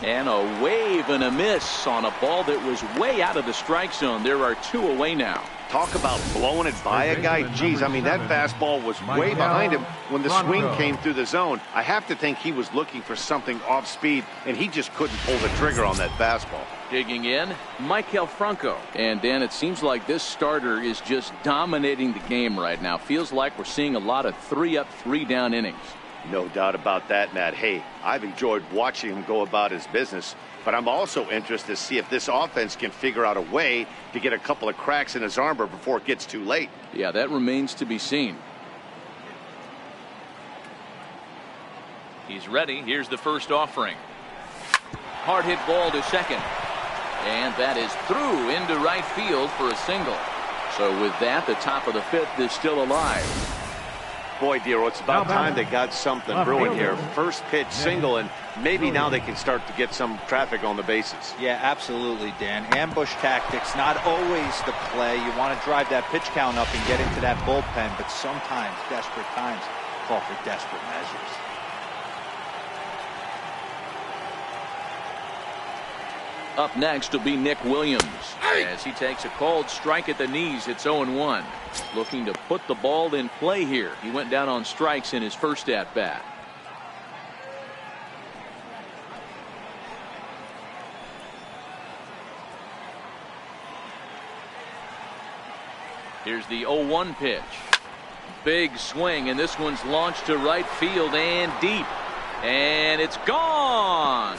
And a wave and a miss on a ball that was way out of the strike zone. There are 2 away now. Talk about blowing it by a guy. Geez, I mean, that fastball was way behind him when the swing came through the zone. I have to think he was looking for something off speed, and he just couldn't pull the trigger on that fastball. Digging in, Michael Franco. And Dan, it seems like this starter is just dominating the game right now. Feels like we're seeing a lot of 3-up, 3-down innings. No doubt about that, Matt. Hey, I've enjoyed watching him go about his business, but I'm also interested to see if this offense can figure out a way to get a couple of cracks in his armor before it gets too late. Yeah, that remains to be seen. He's ready. Here's the first offering. Hard hit ball to second. And that is through into right field for a single. So with that, the top of the 5th is still alive. Boy, Dero, it's about time they got something brewing here. First pitch single, and maybe now they can start to get some traffic on the bases. Yeah, absolutely, Dan. Ambush tactics, not always the play. You want to drive that pitch count up and get into that bullpen, but sometimes, desperate times, call for desperate measures. Up next will be Nick Williams as he takes a called strike at the knees. It's 0-1. Looking to put the ball in play here. He went down on strikes in his first at bat. Here's the 0-1 pitch. Big swing, and this one's launched to right field and deep. And it's gone.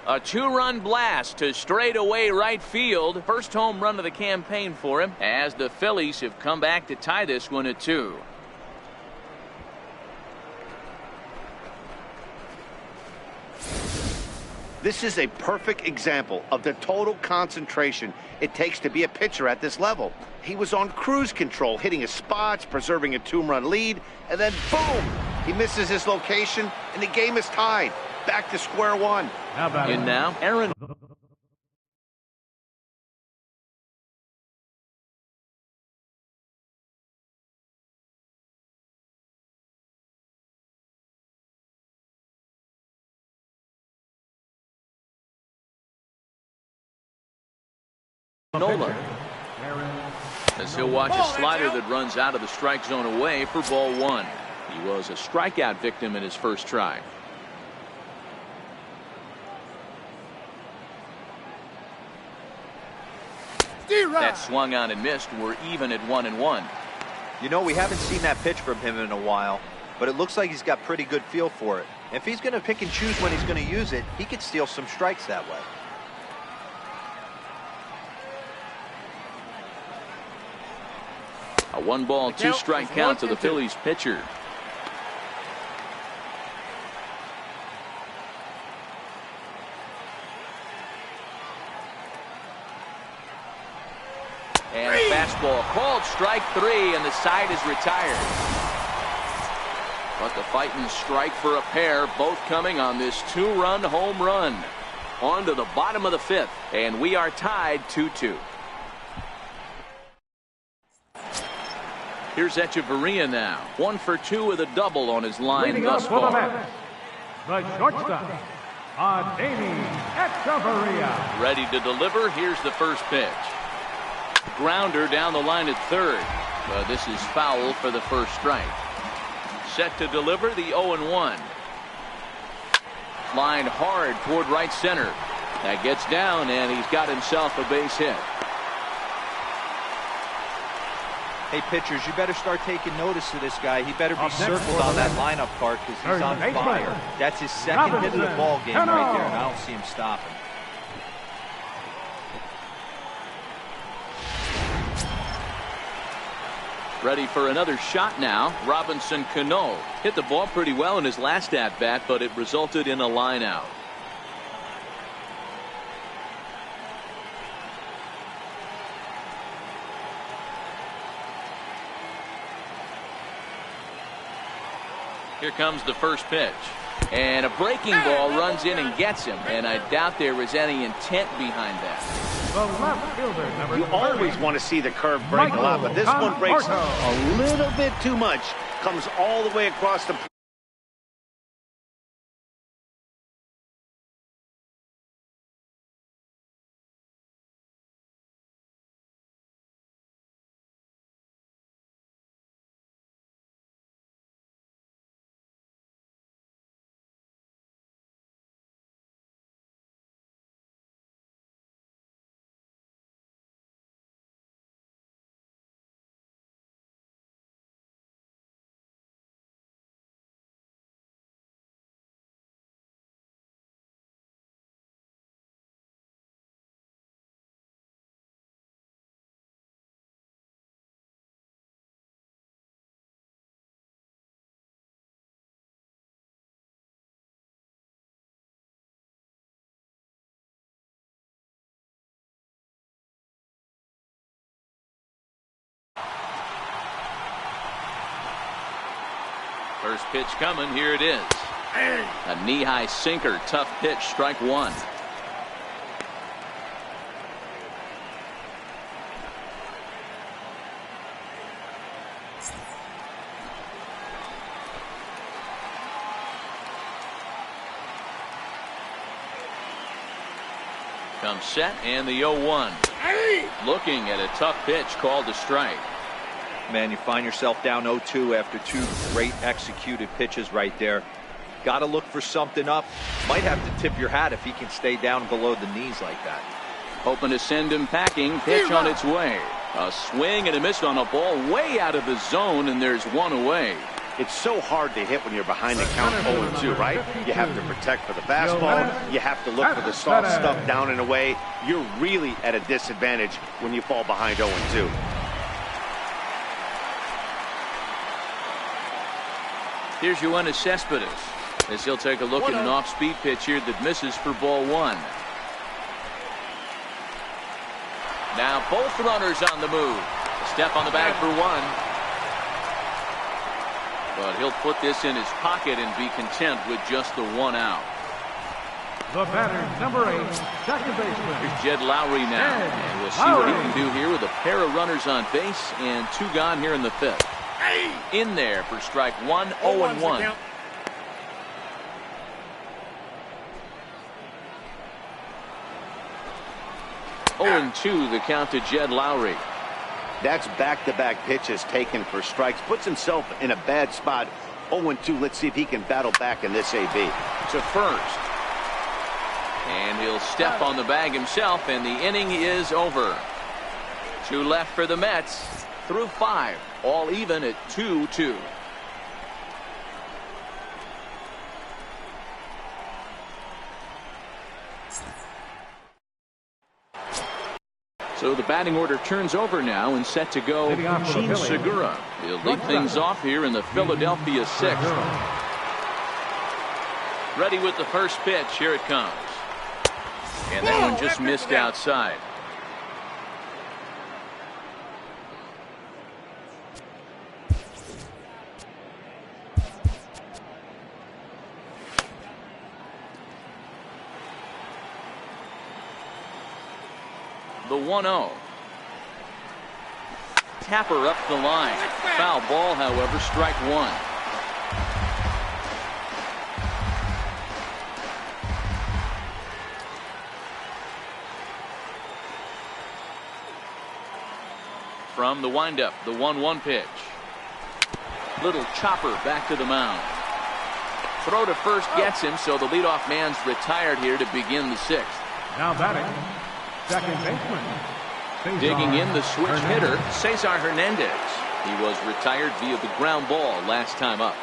A 2-run blast to straightaway right field. First home run of the campaign for him as the Phillies have come back to tie this one at 2. This is a perfect example of the total concentration it takes to be a pitcher at this level. He was on cruise control, hitting his spots, preserving a 2-run lead, and then boom! He misses his location, and the game is tied. Back to square one. And now, Aaron Nola as he'll watch a slider that runs out of the strike zone away for ball 1. He was a strikeout victim in his first try. That swung on and missed. We're even at 1-1. You know, we haven't seen that pitch from him in a while, but it looks like he's got pretty good feel for it. If he's going to pick and choose when he's going to use it, he could steal some strikes that way. A 1-ball, 2-strike count to the Phillies pitcher. And a fastball called strike 3, and the side is retired. But the fighting strike for a pair, both coming on this 2-run home run. On to the bottom of the 5th, and we are tied 2-2. Here's Echeverria now. 1 for 2 with a double on his line thus far. The shortstop, Ademi Echeverria. Ready to deliver. Here's the first pitch. Grounder down the line at third. But this is foul for the first strike. Set to deliver the 0-1. Line hard toward right center. That gets down, and he's got himself a base hit. Hey, pitchers, you better start taking notice of this guy. He better be circled on that lineup card because he's on fire. That's his second hit of the ball game right there, and I don't see him stopping. Ready for another shot now. Robinson Cano hit the ball pretty well in his last at-bat, but it resulted in a line out. Here comes the first pitch. And a breaking ball runs in and gets him. And I doubt there was any intent behind that. The left fielder, number You 30. always want to see the curve break a lot, but this one breaks a little bit too much. Comes all the way across the... First pitch coming. Here it is. A knee-high sinker. Tough pitch. Strike one. Comes set and the 0-1. Looking at a tough pitch called a strike. Man, you find yourself down 0-2 after two great executed pitches right there. Got to look for something up. Might have to tip your hat if he can stay down below the knees like that. Hoping to send him packing. Pitch on its way. A swing and a miss on a ball way out of the zone, and there's one away. It's so hard to hit when you're behind the count 0-2, right? You have to protect for the fastball. You have to look for the soft stuff down and away. You're really at a disadvantage when you fall behind 0-2. Here's Yoenis Cespedes as he'll take a look at an off-speed pitch here that misses for ball one. Now both runners on the move. A step on the bag for one. But he'll put this in his pocket and be content with just the one out. The batter, number 8, second baseman. Here's Jed Lowry now. And we'll see what he can do here with a pair of runners on base and two gone here in the fifth. In there for strike one, 0-1. And 2 the count to Jed Lowry. That's back-to-back pitches taken for strikes. Puts himself in a bad spot. 0-2. Let's see if he can battle back in this AB. To first. And he'll step on the bag himself, and the inning is over. 2 left for the Mets through 5. All even at 2-2. So the batting order turns over now and set to go. Gene Segura. He'll lead things off here in the Philadelphia 6th. Ready with the first pitch. Here it comes. And that one just missed outside. The 1-0. Tapper up the line. Foul ball, however, strike one. From the windup, the 1-1 pitch. Little chopper back to the mound. Throw to first gets him, so the leadoff man's retired here to begin the 6th. Now batting, second baseman. Digging in the switch hitter, Cesar Hernandez. He was retired via the ground ball last time up.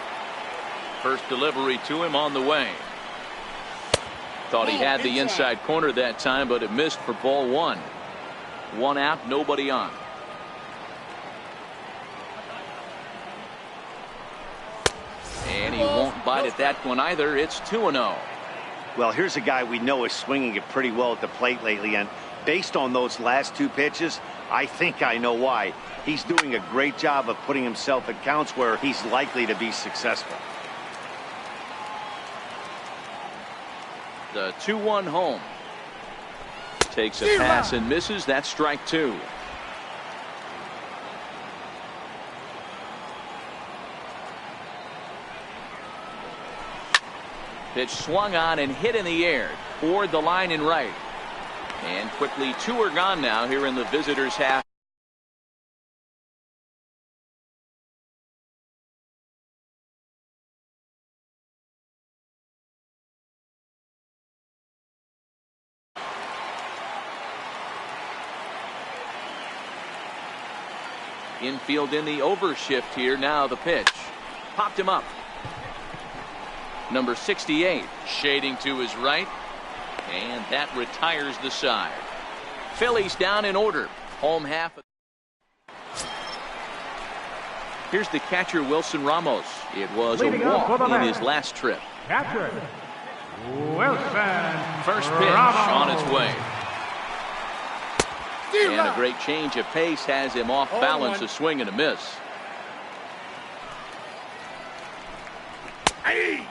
First delivery to him on the way. Thought he had the inside corner that time, but it missed for ball one. 1 out, nobody on. And he won't bite at that one either. It's 2-0. Well, here's a guy we know is swinging it pretty well at the plate lately, and based on those last 2 pitches, I think I know why. He's doing a great job of putting himself at counts where he's likely to be successful. The 2-1 home. Takes a pass and misses. That's strike 2. Pitch swung on and hit in the air toward the line and right. And quickly 2 are gone now here in the visitors' half. Infield in the overshift here. Now the pitch. Popped him up. Number 68 shading to his right. And that retires the side. Phillies down in order. Home half. Here's the catcher, Wilson Ramos. It was a walk in his last trip. Catcher, Wilson First pitch on its way. And a great change of pace has him off balance. A swing and a miss.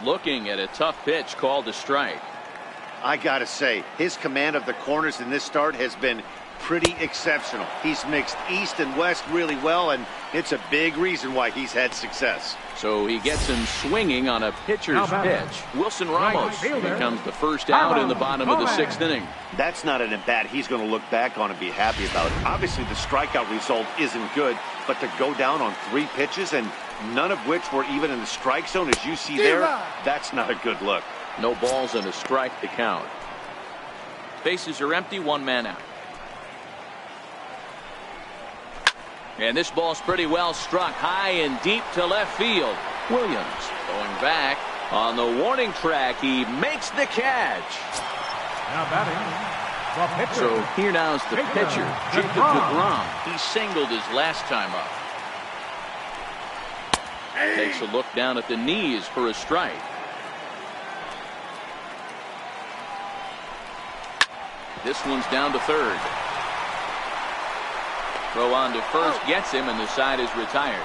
Looking at a tough pitch called a strike. I gotta say, his command of the corners in this start has been pretty exceptional. He's mixed east and west really well, and it's a big reason why he's had success. So he gets him swinging on a pitcher's pitch. Wilson Ramos becomes the first out in the bottom of the 6th inning. That's not an at-bat he's going to look back on and be happy about. Obviously, the strikeout result isn't good, but to go down on 3 pitches and none of which were even in the strike zone, as you see there, that's not a good look. No balls and a strike to count. Bases are empty, 1 man out. And this ball's pretty well struck high and deep to left field. Williams going back on the warning track. He makes the catch. Now batting, the pitcher. So here now's the pitcher, Jacob deGrom. He singled his last time up. Takes a look down at the knees for a strike. This one's down to third. Throw on to first gets him, and the side is retired.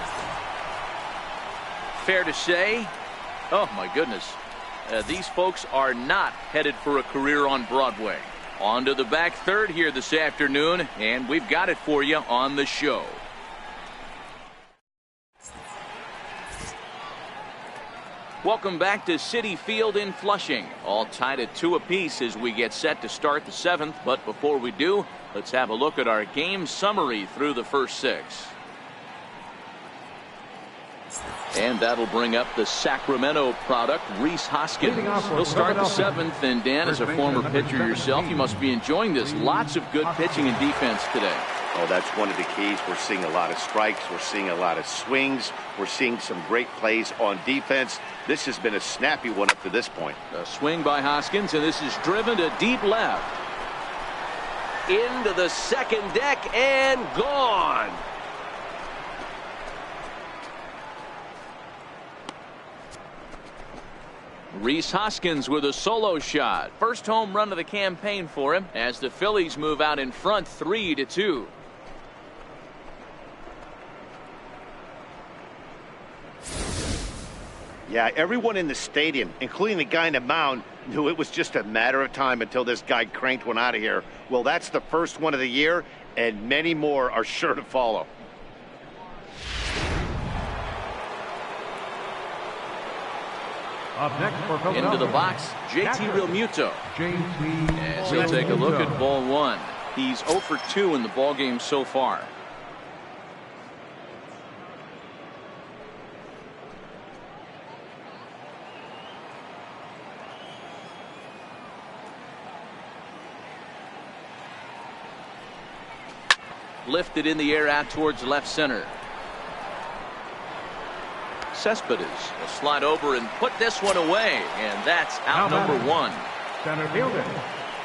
Fair to say, oh my goodness, these folks are not headed for a career on Broadway. On to the back third here this afternoon, and we've got it for you on the show. Welcome back to Citi Field in Flushing. All tied at 2 apiece as we get set to start the 7th. But before we do, let's have a look at our game summary through the first 6. And that'll bring up the Sacramento product, Rhys Hoskins. He'll start the 7th. And Dan, as a former pitcher yourself, you must be enjoying this. Lots of good pitching and defense today. Oh, that's one of the keys. We're seeing a lot of strikes. We're seeing a lot of swings. We're seeing some great plays on defense. This has been a snappy one up to this point. A swing by Hoskins, and this is driven to deep left. Into the second deck and gone. Rhys Hoskins with a solo shot. First home run of the campaign for him as the Phillies move out in front 3-2. Yeah, everyone in the stadium, including the guy in the mound, knew it was just a matter of time until this guy cranked one out of here. Well, that's the first one of the year, and many more are sure to follow. Up next for Philadelphia. Into the box, JT Realmuto. As he'll take a look at ball 1. He's 0 for 2 in the ballgame so far. Lifted in the air out towards left center. Cespedes will slide over and put this one away, and that's out number 1. Center fielder,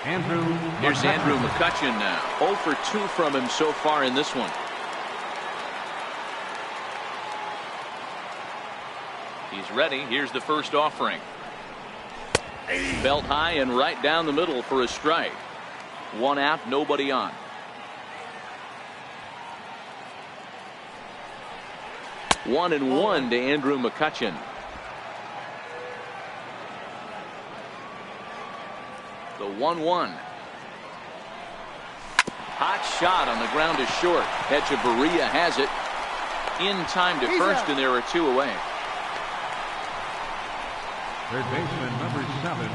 Andrew. Here's Andrew McCutchen now. 0 for 2 from him so far in this one. He's ready. Here's the first offering. Belt high and right down the middle for a strike. 1 out, nobody on. 1-1 to Andrew McCutchen. The 1-1. Hot shot on the ground is short. Echeverria has it. In time to first, and there are 2 away. Third baseman number 7,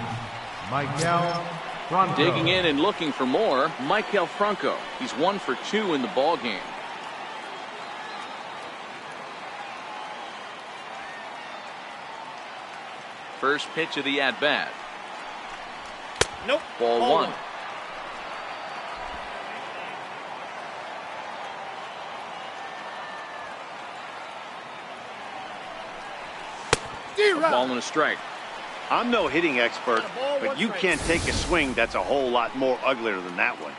Michael Franco. Digging in and looking for more, Michael Franco. He's 1 for 2 in the ball game. First pitch of the at-bat. Nope. Ball 1. Ball and a strike. I'm no hitting expert, but you can't take a swing that's a whole lot more uglier than that one.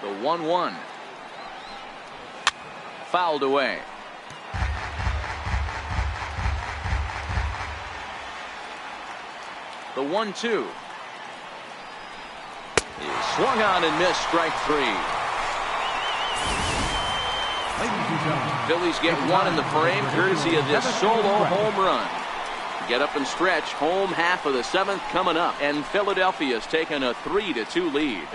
The 1-1. Fouled away. The 1-2. Is swung on and missed. Strike 3. Phillies get 1 in the frame courtesy of this solo home run. Get up and stretch. Home half of the 7th coming up, and Philadelphia's taken a 3-2 lead.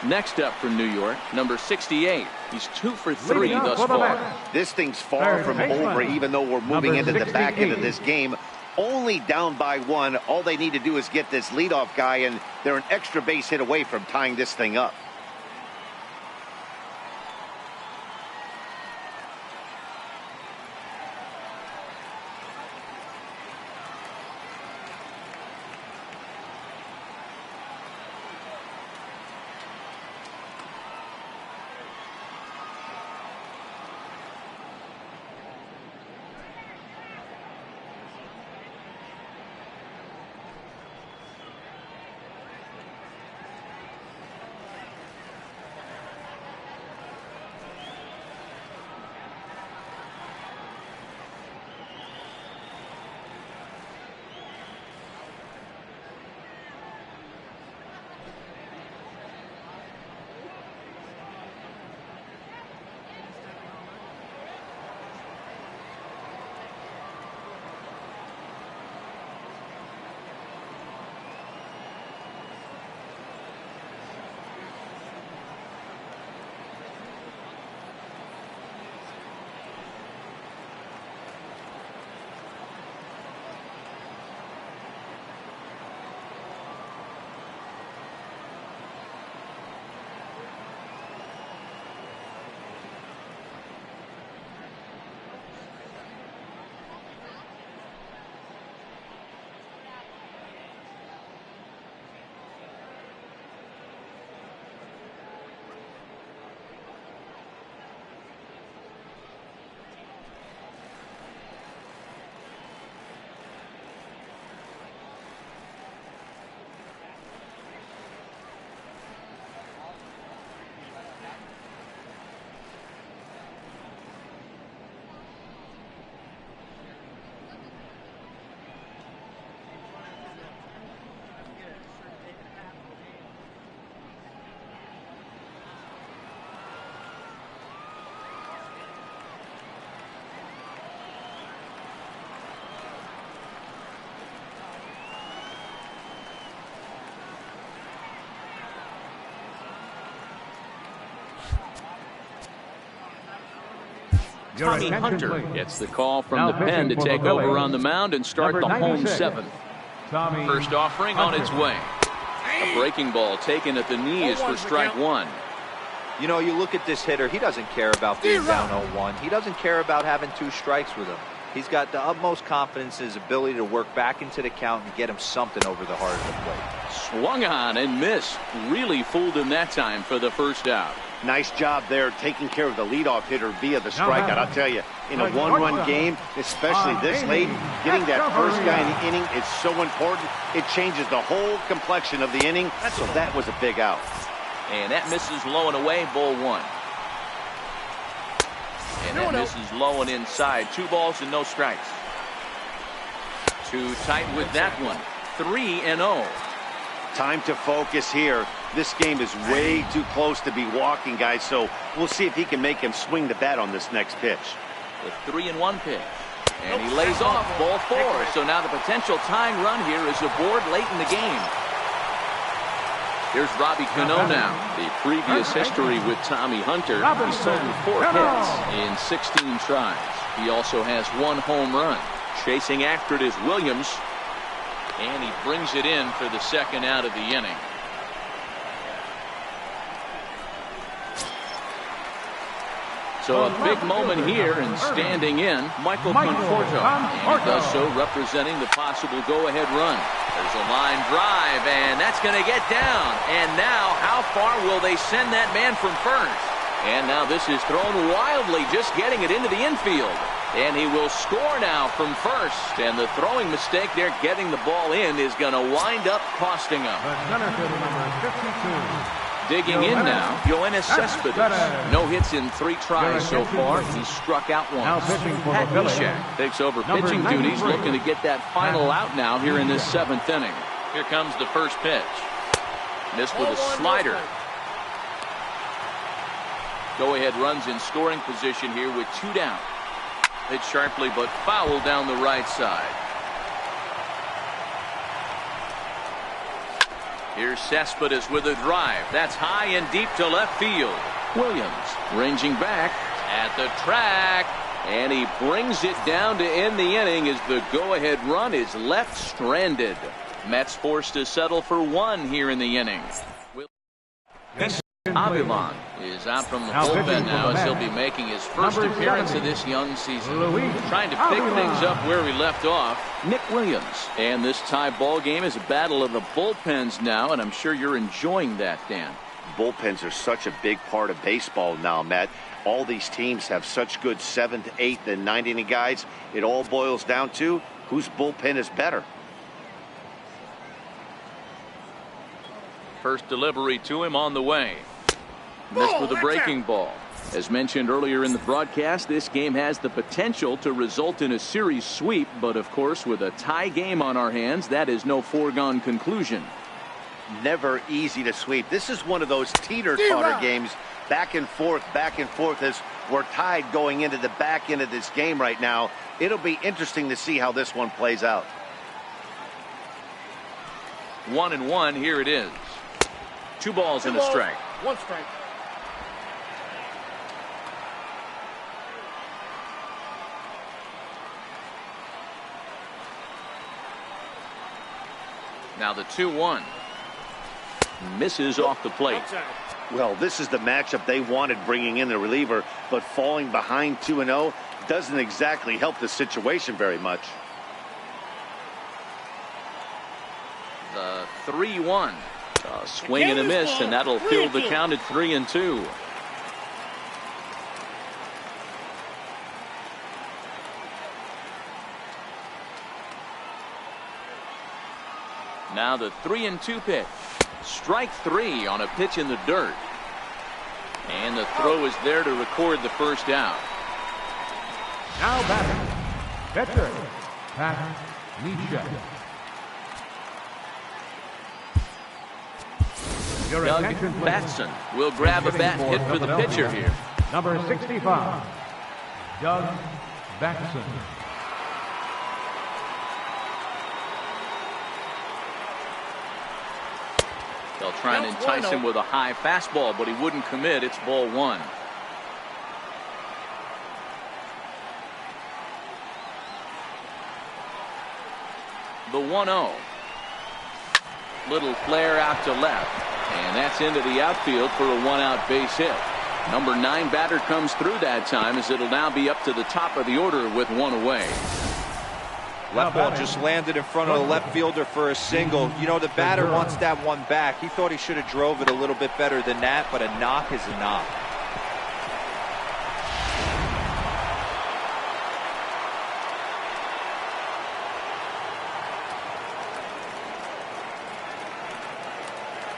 Next up for New York, number 68. He's 2 for 3 thus far. This thing's far from over, even though we're moving into the back end of this game. Only down by 1. All they need to do is get this leadoff guy, and they're an extra base hit away from tying this thing up. Tommy Hunter gets the call from the pen to take over on the mound and start the home 7th. First offering on its way. A breaking ball taken at the knees for strike 1. You know, you look at this hitter, he doesn't care about being down 0-1. He doesn't care about having 2 strikes with him. He's got the utmost confidence in his ability to work back into the count and get him something over the heart of the plate. Swung on and missed. Really fooled him that time for the first out. Nice job there taking care of the leadoff hitter via the strikeout. I'll tell you, in a 1-run game, especially this late, getting that first guy in the inning is so important. It changes the whole complexion of the inning, so that was a big out. And that misses low and away, ball 1. And that misses low and inside. 2 balls and no strikes. Too tight with that one. 3-0. Time to focus here. This game is way too close to be walking, guys, so we'll see if he can make him swing the bat on this next pitch. The 3-1 pitch. And he lays off ball 4. So now the potential tying run here is aboard late in the game. Here's Robbie Cano now. The previous history with Tommy Hunter. He's totaled 4 hits in 16 tries. He also has 1 home run. Chasing after it is Williams. And he brings it in for the second out of the inning. So a big moment here, and standing in, Michael Conforto. And he does so representing the possible go-ahead run. There's a line drive, and that's going to get down. And now, how far will they send that man from first? And now this is thrown wildly, just getting it into the infield. And he will score now from first. And the throwing mistake there, getting the ball in, is going to wind up costing him. The center fielder, number 52. Digging in now, Yoenis Cespedes. No hits in 3 tries so far. He's struck out once. Now pitching for Pat the Phillies. Neshek takes over Number pitching 93. duties, looking to get that final out now here in this 7th inning. Here comes the first pitch. Missed with a slider. Go-ahead runs in scoring position here with 2 down. Hit sharply but foul down the right side. Here's Cespedes with a drive. That's high and deep to left field. Williams ranging back at the track. And he brings it down to end the inning as the go-ahead run is left stranded. Mets forced to settle for 1 here in the inning. Avilan is out from the bullpen now as he'll be making his first appearance of this young season. Trying to pick things up where he left off, Nick Williams. And this tie ball game is a battle of the bullpens now, and I'm sure you're enjoying that, Dan. Bullpens are such a big part of baseball now, Matt. All these teams have such good 7th, 8th, and 9th inning guys. It all boils down to whose bullpen is better. First delivery to him on the way. Missed with a breaking ball. As mentioned earlier in the broadcast, this game has the potential to result in a series sweep, but of course with a tie game on our hands, that is no foregone conclusion. Never easy to sweep. This is one of those teeter-totter games, back and forth as we're tied going into the back end of this game right now. It'll be interesting to see how this one plays out. 1-1, here it is. 2 balls and a strike. 1 strike. Now the 2-1. Misses off the plate. Well, this is the matchup they wanted, bringing in the reliever, but falling behind 2-0 doesn't exactly help the situation very much. The 3-1. A swing and a miss, and that'll fill the count at 3-2. Now the 3-2 pitch. Strike 3 on a pitch in the dirt. And the throw is there to record the first out. Now batting, pitcher, Pat Neshek. Doug Batson will grab a bat hit for the pitcher here. Number 65, Doug Batson. They'll try and entice him with a high fastball, but he wouldn't commit. It's ball 1. The 1-0. Little flare out to left. And that's into the outfield for a 1-out base hit. Number 9 batter comes through that time, as it'll now be up to the top of the order with 1 away. Left ball just landed in front of the left fielder for a single. You know, the batter wants that one back. He thought he should have drove it a little bit better than that, but a knock is a knock.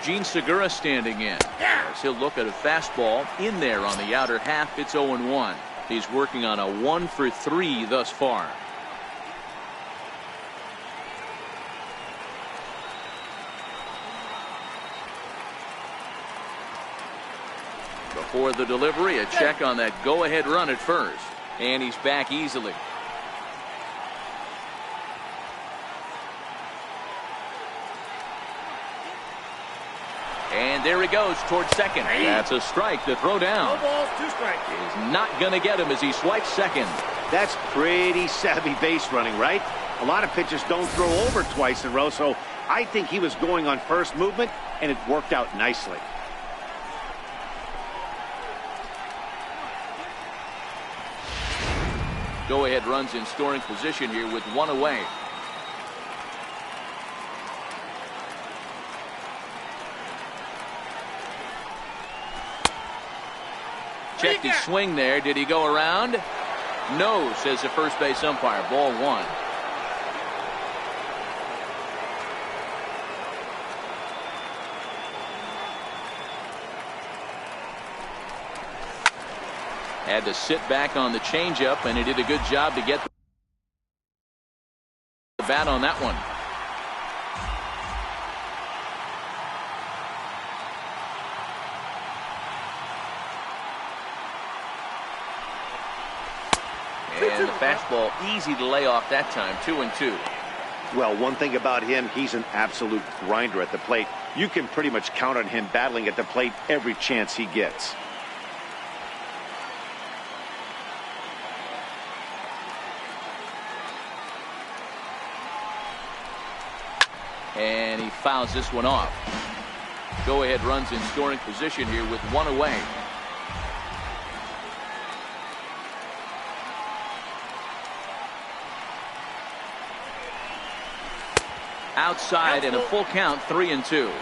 Gene Segura standing in. As he'll look at a fastball in there on the outer half. It's 0-1. He's working on a 1 for 3 thus far. Before the delivery, a check on that go-ahead run at first. And he's back easily. And there he goes towards second. That's a strike to throw down. No balls, 2 strikes. Is not going to get him as he swipes second. That's pretty savvy base running, right? A lot of pitchers don't throw over twice in a row, so I think he was going on first movement, and it worked out nicely. Go-ahead runs in scoring position here with 1 away. Checked his swing there. Did he go around? No, says the first base umpire. Ball 1. Had to sit back on the changeup, and he did a good job to get the bat on that one. And the fastball easy to lay off that time. 2-2. Well, one thing about him, he's an absolute grinder at the plate. You can pretty much count on him battling at the plate every chance he gets. And he fouls this one off. Go-ahead runs in scoring position here with 1 away. Outside and a full count. 3-2.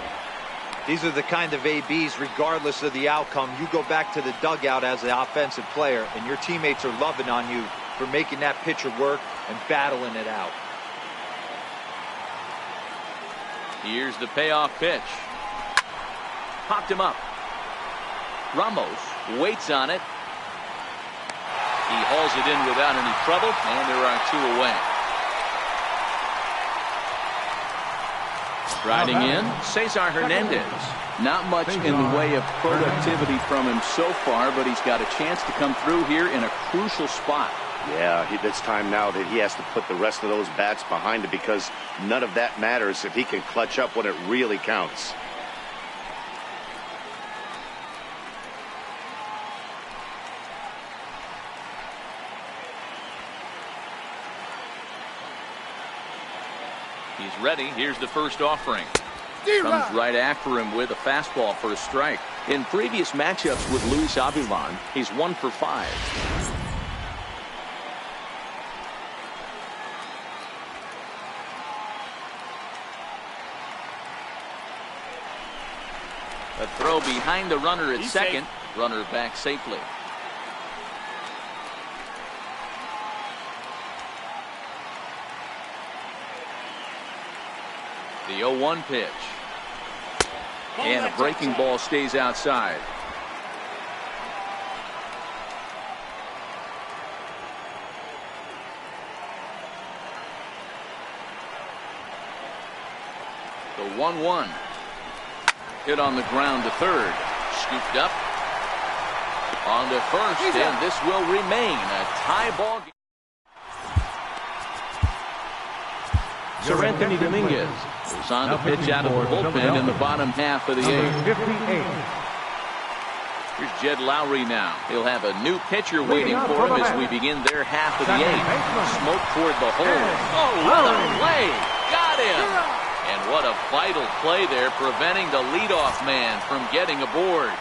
These are the kind of ABs, regardless of the outcome. You go back to the dugout as the offensive player, and your teammates are loving on you for making that pitcher work and battling it out. Here's the payoff pitch. Popped him up. Ramos waits on it. He hauls it in without any trouble, and there are 2 away. Riding in, Cesar Hernandez. Not much in the way of productivity from him so far, but he's got a chance to come through here in a crucial spot. Yeah, it's time now that he has to put the rest of those bats behind it, because none of that matters if he can clutch up when it really counts. He's ready. Here's the first offering. Comes right after him with a fastball for a strike. In previous matchups with Luis Avilan, he's 1 for 5. A throw behind the runner at second. Runner back safely. The 0-1 pitch. And a breaking ball stays outside. The 1-1. Hit on the ground to third. Scooped up. On to first, and this will remain a tie ball game. Sir Anthony Dominguez is on the pitch out of the bullpen in the bottom half of the 8th. Here's Jed Lowry now. He'll have a new pitcher waiting for him as we begin their half of the 8th. Smoke toward the hole. Oh, what a play! Got him! And what a vital play there, preventing the leadoff man from getting aboard.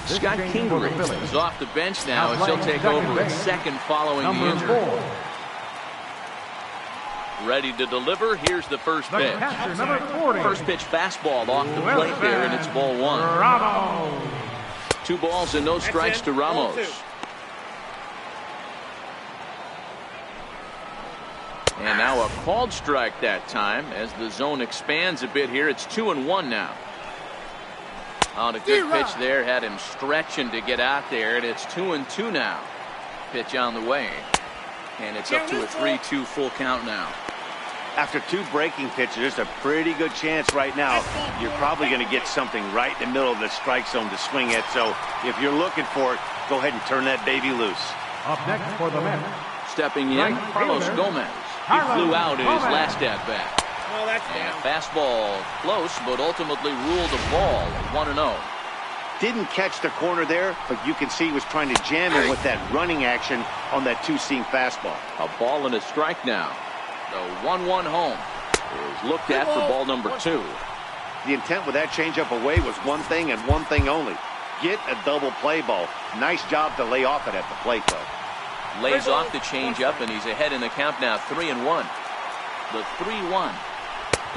Scott Kingery is off the bench now as he'll take over at second following the injury. Ready to deliver. Here's the first pitch. First pitch fastball off the plate there, and it's ball 1. 2 balls and no strikes to Ramos. And now a called strike that time as the zone expands a bit here. It's 2-1 now. On a good pitch there, had him stretching to get out there, and it's 2-2 now. Pitch on the way, and it's up to a 3-2 full count now. After 2 breaking pitches, there's a pretty good chance right now you're probably going to get something right in the middle of the strike zone to swing at. So if you're looking for it, go ahead and turn that baby loose. Up next for the Mets. Stepping in, Right Carlos fielder, Gomez. He Carlos flew out in his Gomez. last at-bat. Oh, that's And down. fastball close, but ultimately ruled a ball, 1-0. Didn't catch the corner there, but you can see he was trying to jam him with that running action on that 2-seam fastball. A ball and a strike now. The 1-1 home is looked at for ball number 2. The intent with that changeup away was one thing and one thing only. Get a double play ball. Nice job to lay off it at the plate, though. Lays off the changeup, and he's ahead in the count now, 3-1. The 3-1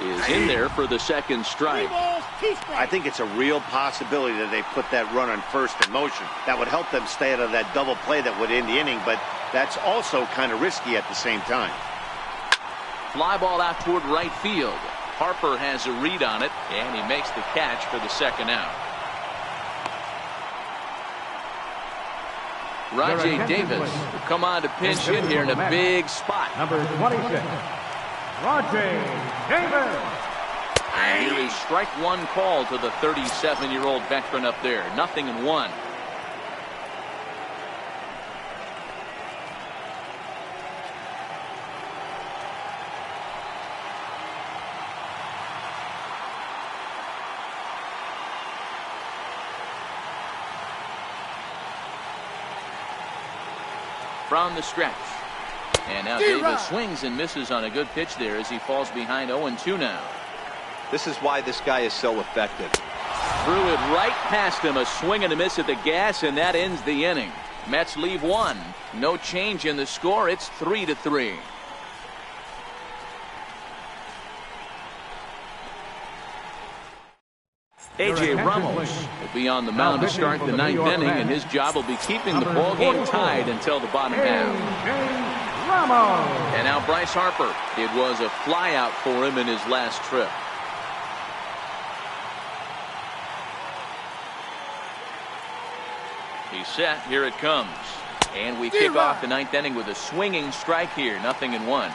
is in there for the second 3 strike. balls, 2 strikes. I think it's a real possibility that they put that run on first in motion. That would help them stay out of that double play that would end the inning, but that's also kind of risky at the same time. Fly ball out toward right field. Harper has a read on it, and he makes the catch for the second out. Rajay Davis will come on to pinch hit here in a big spot. Number 26, Rajay Davis. And here is strike one call to the 37-year-old veteran up there. 0-1. From the stretch. And now Davis swings and misses on a good pitch there as he falls behind 0-2 now. This is why this guy is so effective. Threw it right past him, a swing and a miss at the gas, and that ends the inning. Mets leave 1. No change in the score. It's 3-3. A.J. Ramos will be on the mound to start the 9th inning, and his job will be keeping the ball game tied until the bottom half. A.J. Ramos. And now Bryce Harper. It was a flyout for him in his last trip. He's set. Here it comes. And we kick off the 9th inning with a swinging strike here. 0-1.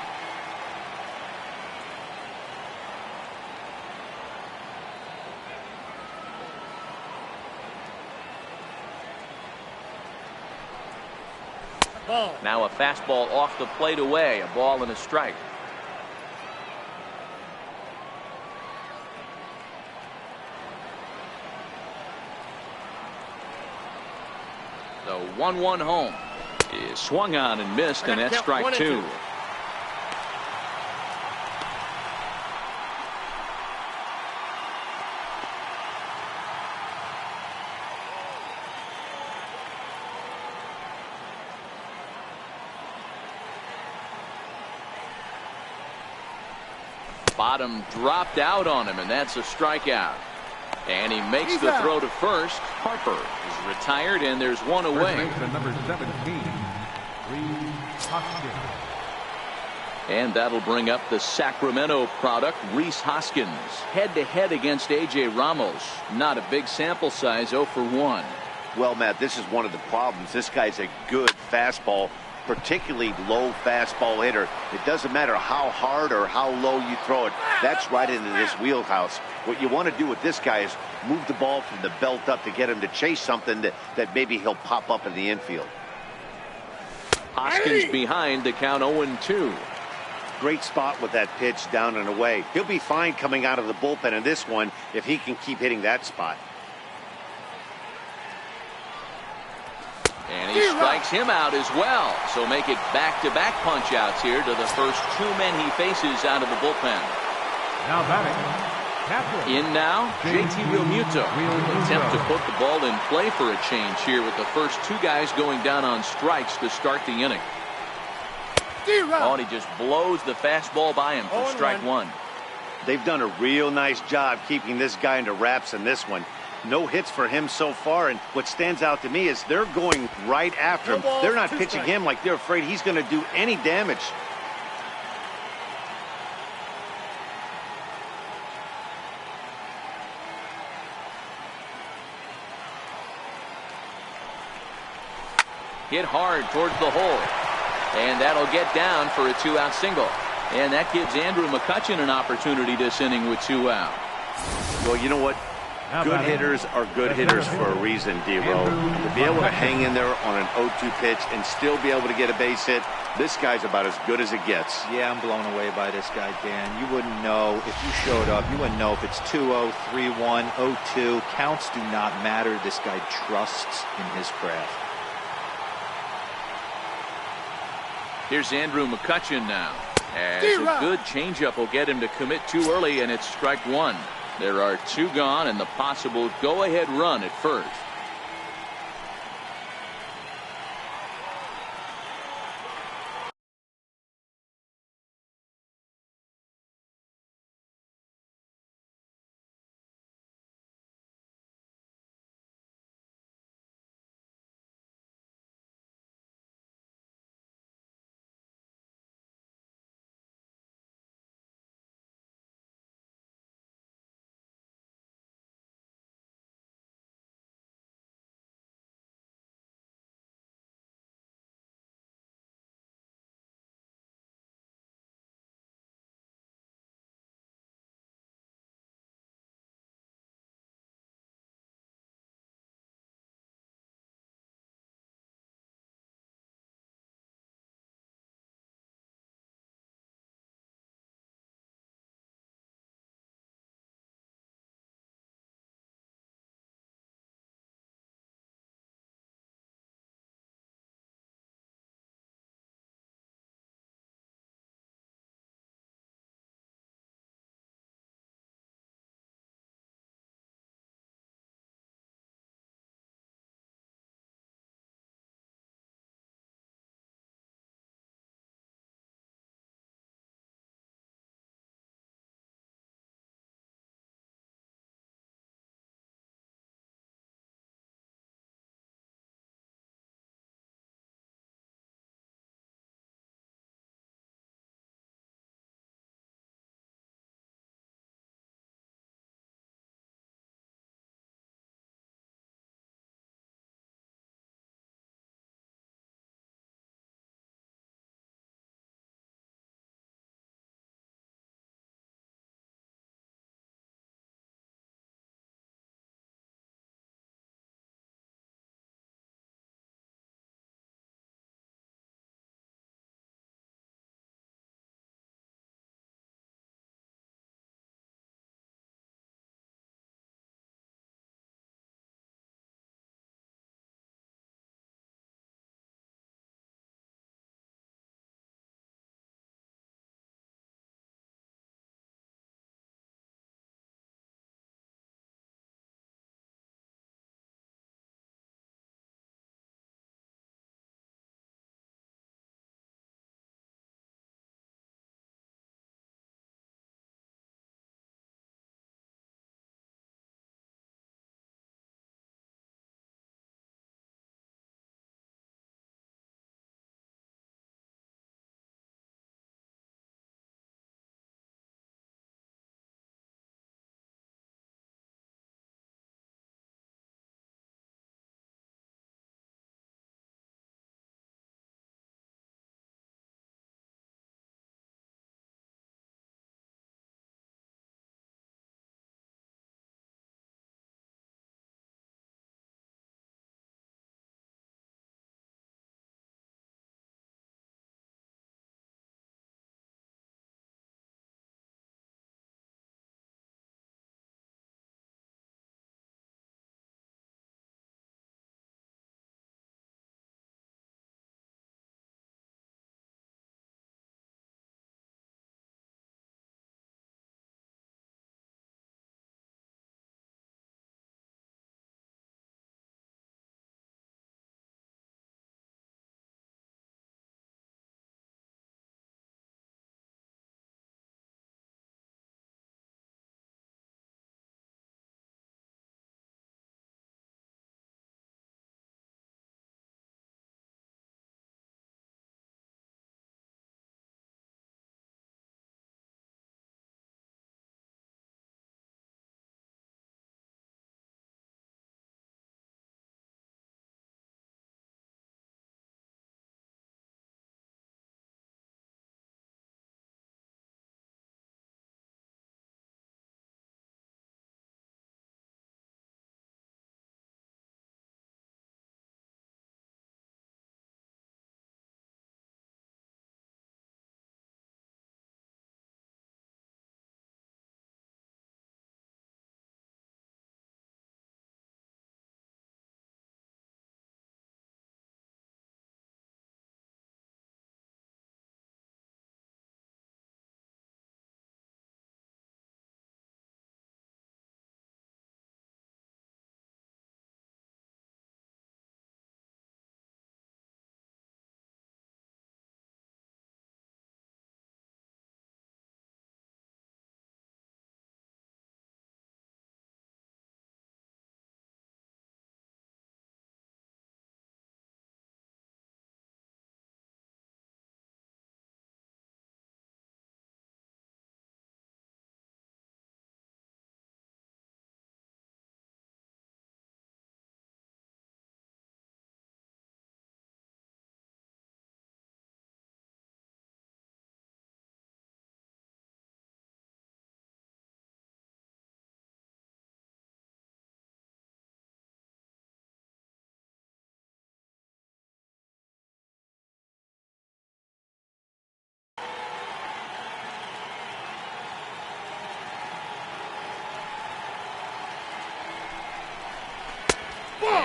Ball. Now a fastball off the plate away. A ball and a strike. The 1-1 home is swung on and missed, and that's strike 2. Bottom dropped out on him, and that's a strikeout. And he makes the throw to first. Harper is retired, and there's one away. Number 17, Reese Hoskins. And that'll bring up the Sacramento product, Reese Hoskins. Head-to-head against A.J. Ramos. Not a big sample size, 0 for 1. Well, Matt, this is one of the problems. This guy's a good fastball, particularly low fastball hitter. It doesn't matter how hard or how low you throw it. That's right into this wheelhouse. What you want to do with this guy is move the ball from the belt up to get him to chase something that maybe he'll pop up in the infield. Hoskins behind to count 0-2. Great spot with that pitch down and away. He'll be fine coming out of the bullpen in this one if he can keep hitting that spot. And he strikes him out as well. So make it back-to-back punch-outs here to the first 2 men he faces out of the bullpen. Now batting, catcher. In now, JT Realmuto. Attempt to put the ball in play for a change here with the first 2 guys going down on strikes to start the inning. Oh, and he just blows the fastball by him for strike 1. They've done a real nice job keeping this guy into wraps in this one. No hits for him so far, and what stands out to me is they're going right after him. They're not pitching him like they're afraid he's going to do any damage. Hit hard towards the hole. And that'll get down for a 2-out single. And that gives Andrew McCutchen an opportunity this inning with 2 out. Well, you know what? Good hitters are good hitters for a reason, D-Row. To be able to hang in there on an 0-2 pitch and still be able to get a base hit, this guy's about as good as it gets. Yeah, I'm blown away by this guy, Dan. You wouldn't know if you showed up. You wouldn't know if it's 2-0, 3-1, 0-2. Counts do not matter. This guy trusts in his craft. Here's Andrew McCutchen now. As a good changeup will get him to commit too early, and it's strike 1. There are 2 gone and the possible go-ahead run at first.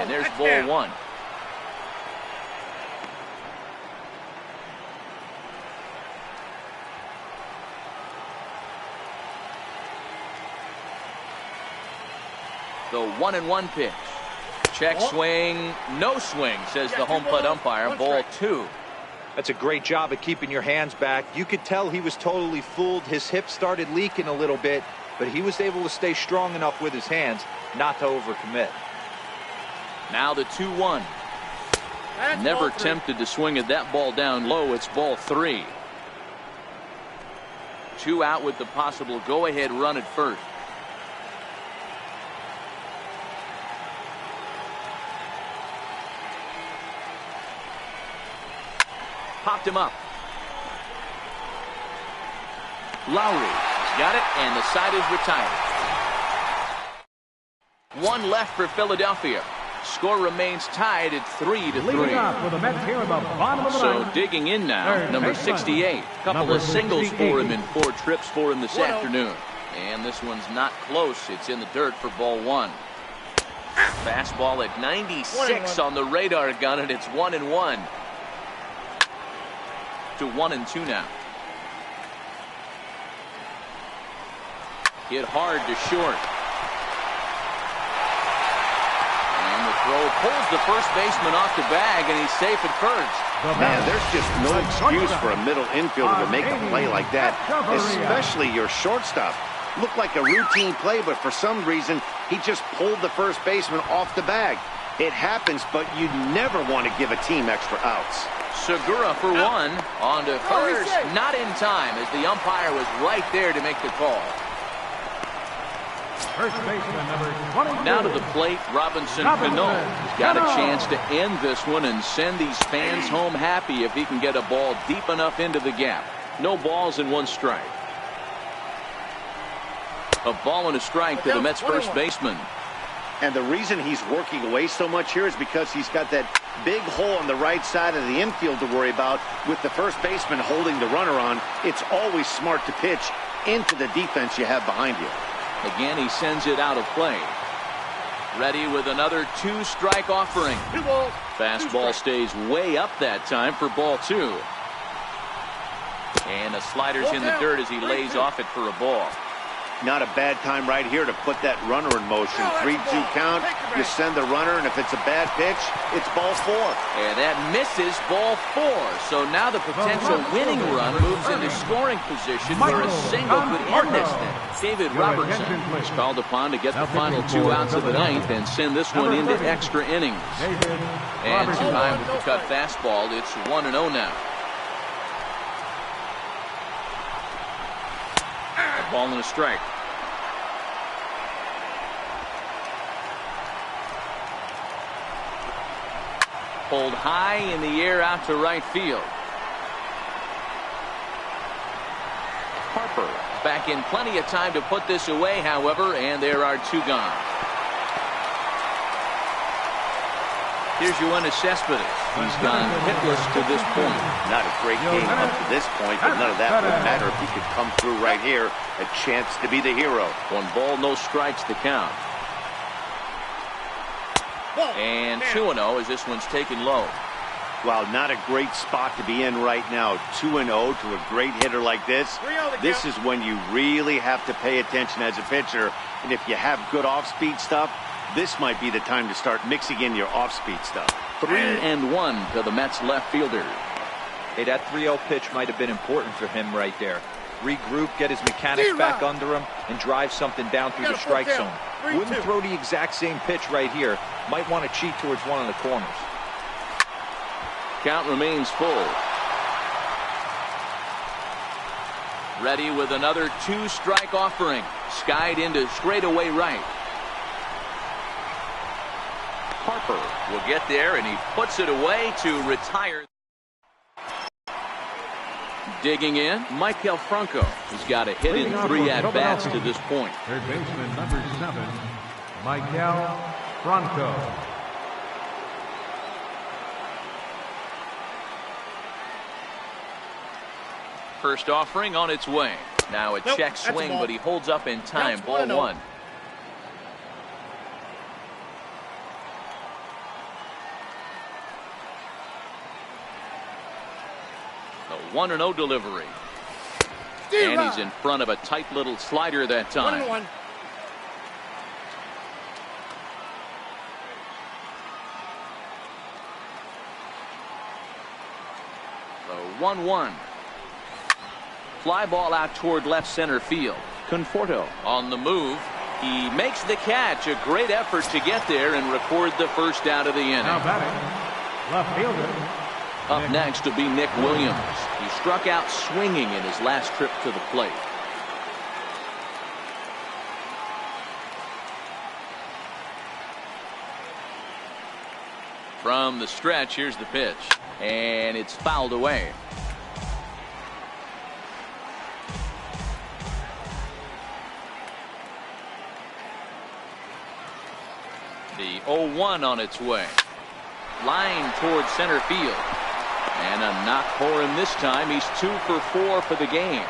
And there's ball one. The 1-1 pitch. Check swing, no swing, says the home plate umpire. Ball two. That's a great job of keeping your hands back. You could tell he was totally fooled. His hip started leaking a little bit, but he was able to stay strong enough with his hands not to overcommit. Now the 2-1. Never tempted to swing at that ball down low. It's ball three. 2 out with the possible go-ahead run at first. Popped him up. Lowry's got it, and the side is retired. 1 left for Philadelphia. Score remains tied at 3-3. Leading off with the Mets here at the bottom of the So ninth. digging in now, number 68. Couple of singles for him in 4 trips for him this afternoon. And this one's not close. It's in the dirt for ball one. Fastball at 96 on the radar gun, and it's 1-1. To 1-2 now. Hit hard to short. And the throw pulls the first baseman off the bag, and he's safe at first. Man, there's just no excuse for a middle infielder to make a play like that, especially your shortstop. Looked like a routine play, but for some reason, he just pulled the first baseman off the bag. It happens, but you never want to give a team extra outs. Segura for one. On to first. Not in time, as the umpire was right there to make the call. First baseman number 22. Now to the plate, Robinson Cano. He's got a chance to end this one and send these fans home happy if he can get a ball deep enough into the gap. No balls and 1 strike. A ball and a strike to the Mets first baseman. And the reason he's working away so much here is because he's got that big hole on the right side of the infield to worry about. With the first baseman holding the runner on, it's always smart to pitch into the defense you have behind you. Again, he sends it out of play. Ready with another 2-strike offering. Fastball stays way up that time for ball two. And the slider's in the dirt as he lays off it for a ball. Not a bad time right here to put that runner in motion. 3-2 count, you send the runner, and if it's a bad pitch, it's ball 4. And that misses ball 4. So now the potential winning run moves into scoring position where a single could end this thing. David Robertson is called upon to get the final 2 outs of the ninth and send this one into extra innings. And too high with the cut fastball. It's 1-0 now. A ball and a strike. Pulled high in the air out to right field. Harper back in plenty of time to put this away, however, and there are 2 gone. Here's Yoenis Cespedes. He's gone hitless to this point. Not a great game up to this point, but none of that would matter if he could come through right here. A chance to be the hero. 1 ball, no strikes to count. And 2-0 as this one's taken low. Wow, not a great spot to be in right now. 2-0 to a great hitter like this. This is when you really have to pay attention as a pitcher. And if you have good off-speed stuff, this might be the time to start mixing in your off-speed stuff. 3-1 to the Mets left fielder. Hey, that 3-0 pitch might have been important for him right there. Regroup, get his mechanics back under him, and drive something down through the strike zone. Wouldn't throw the exact same pitch right here. Might want to cheat towards one of the corners. Count remains full. Ready with another 2-strike offering. Skied into straightaway right. Harper will get there, and he puts it away to retire. Digging in, Michael Franco. He's got a hit in 3 at-bats to this point. Third baseman number 7, Michael Franco. First offering on its way. Now a check swing, but he holds up in time. Ball 1. The 1-0 delivery. And he's in front of a tight little slider that time. 1-1. The 1-1. Fly ball out toward left center field. Conforto on the move. He makes the catch. A great effort to get there and record the first out of the inning. Now batting, left fielder. Up next will be Nick Williams. He struck out swinging in his last trip to the plate. From the stretch, here's the pitch. And it's fouled away. The 0-1 on its way. Line towards center field. And a knock for him this time. He's 2 for 4 for the game.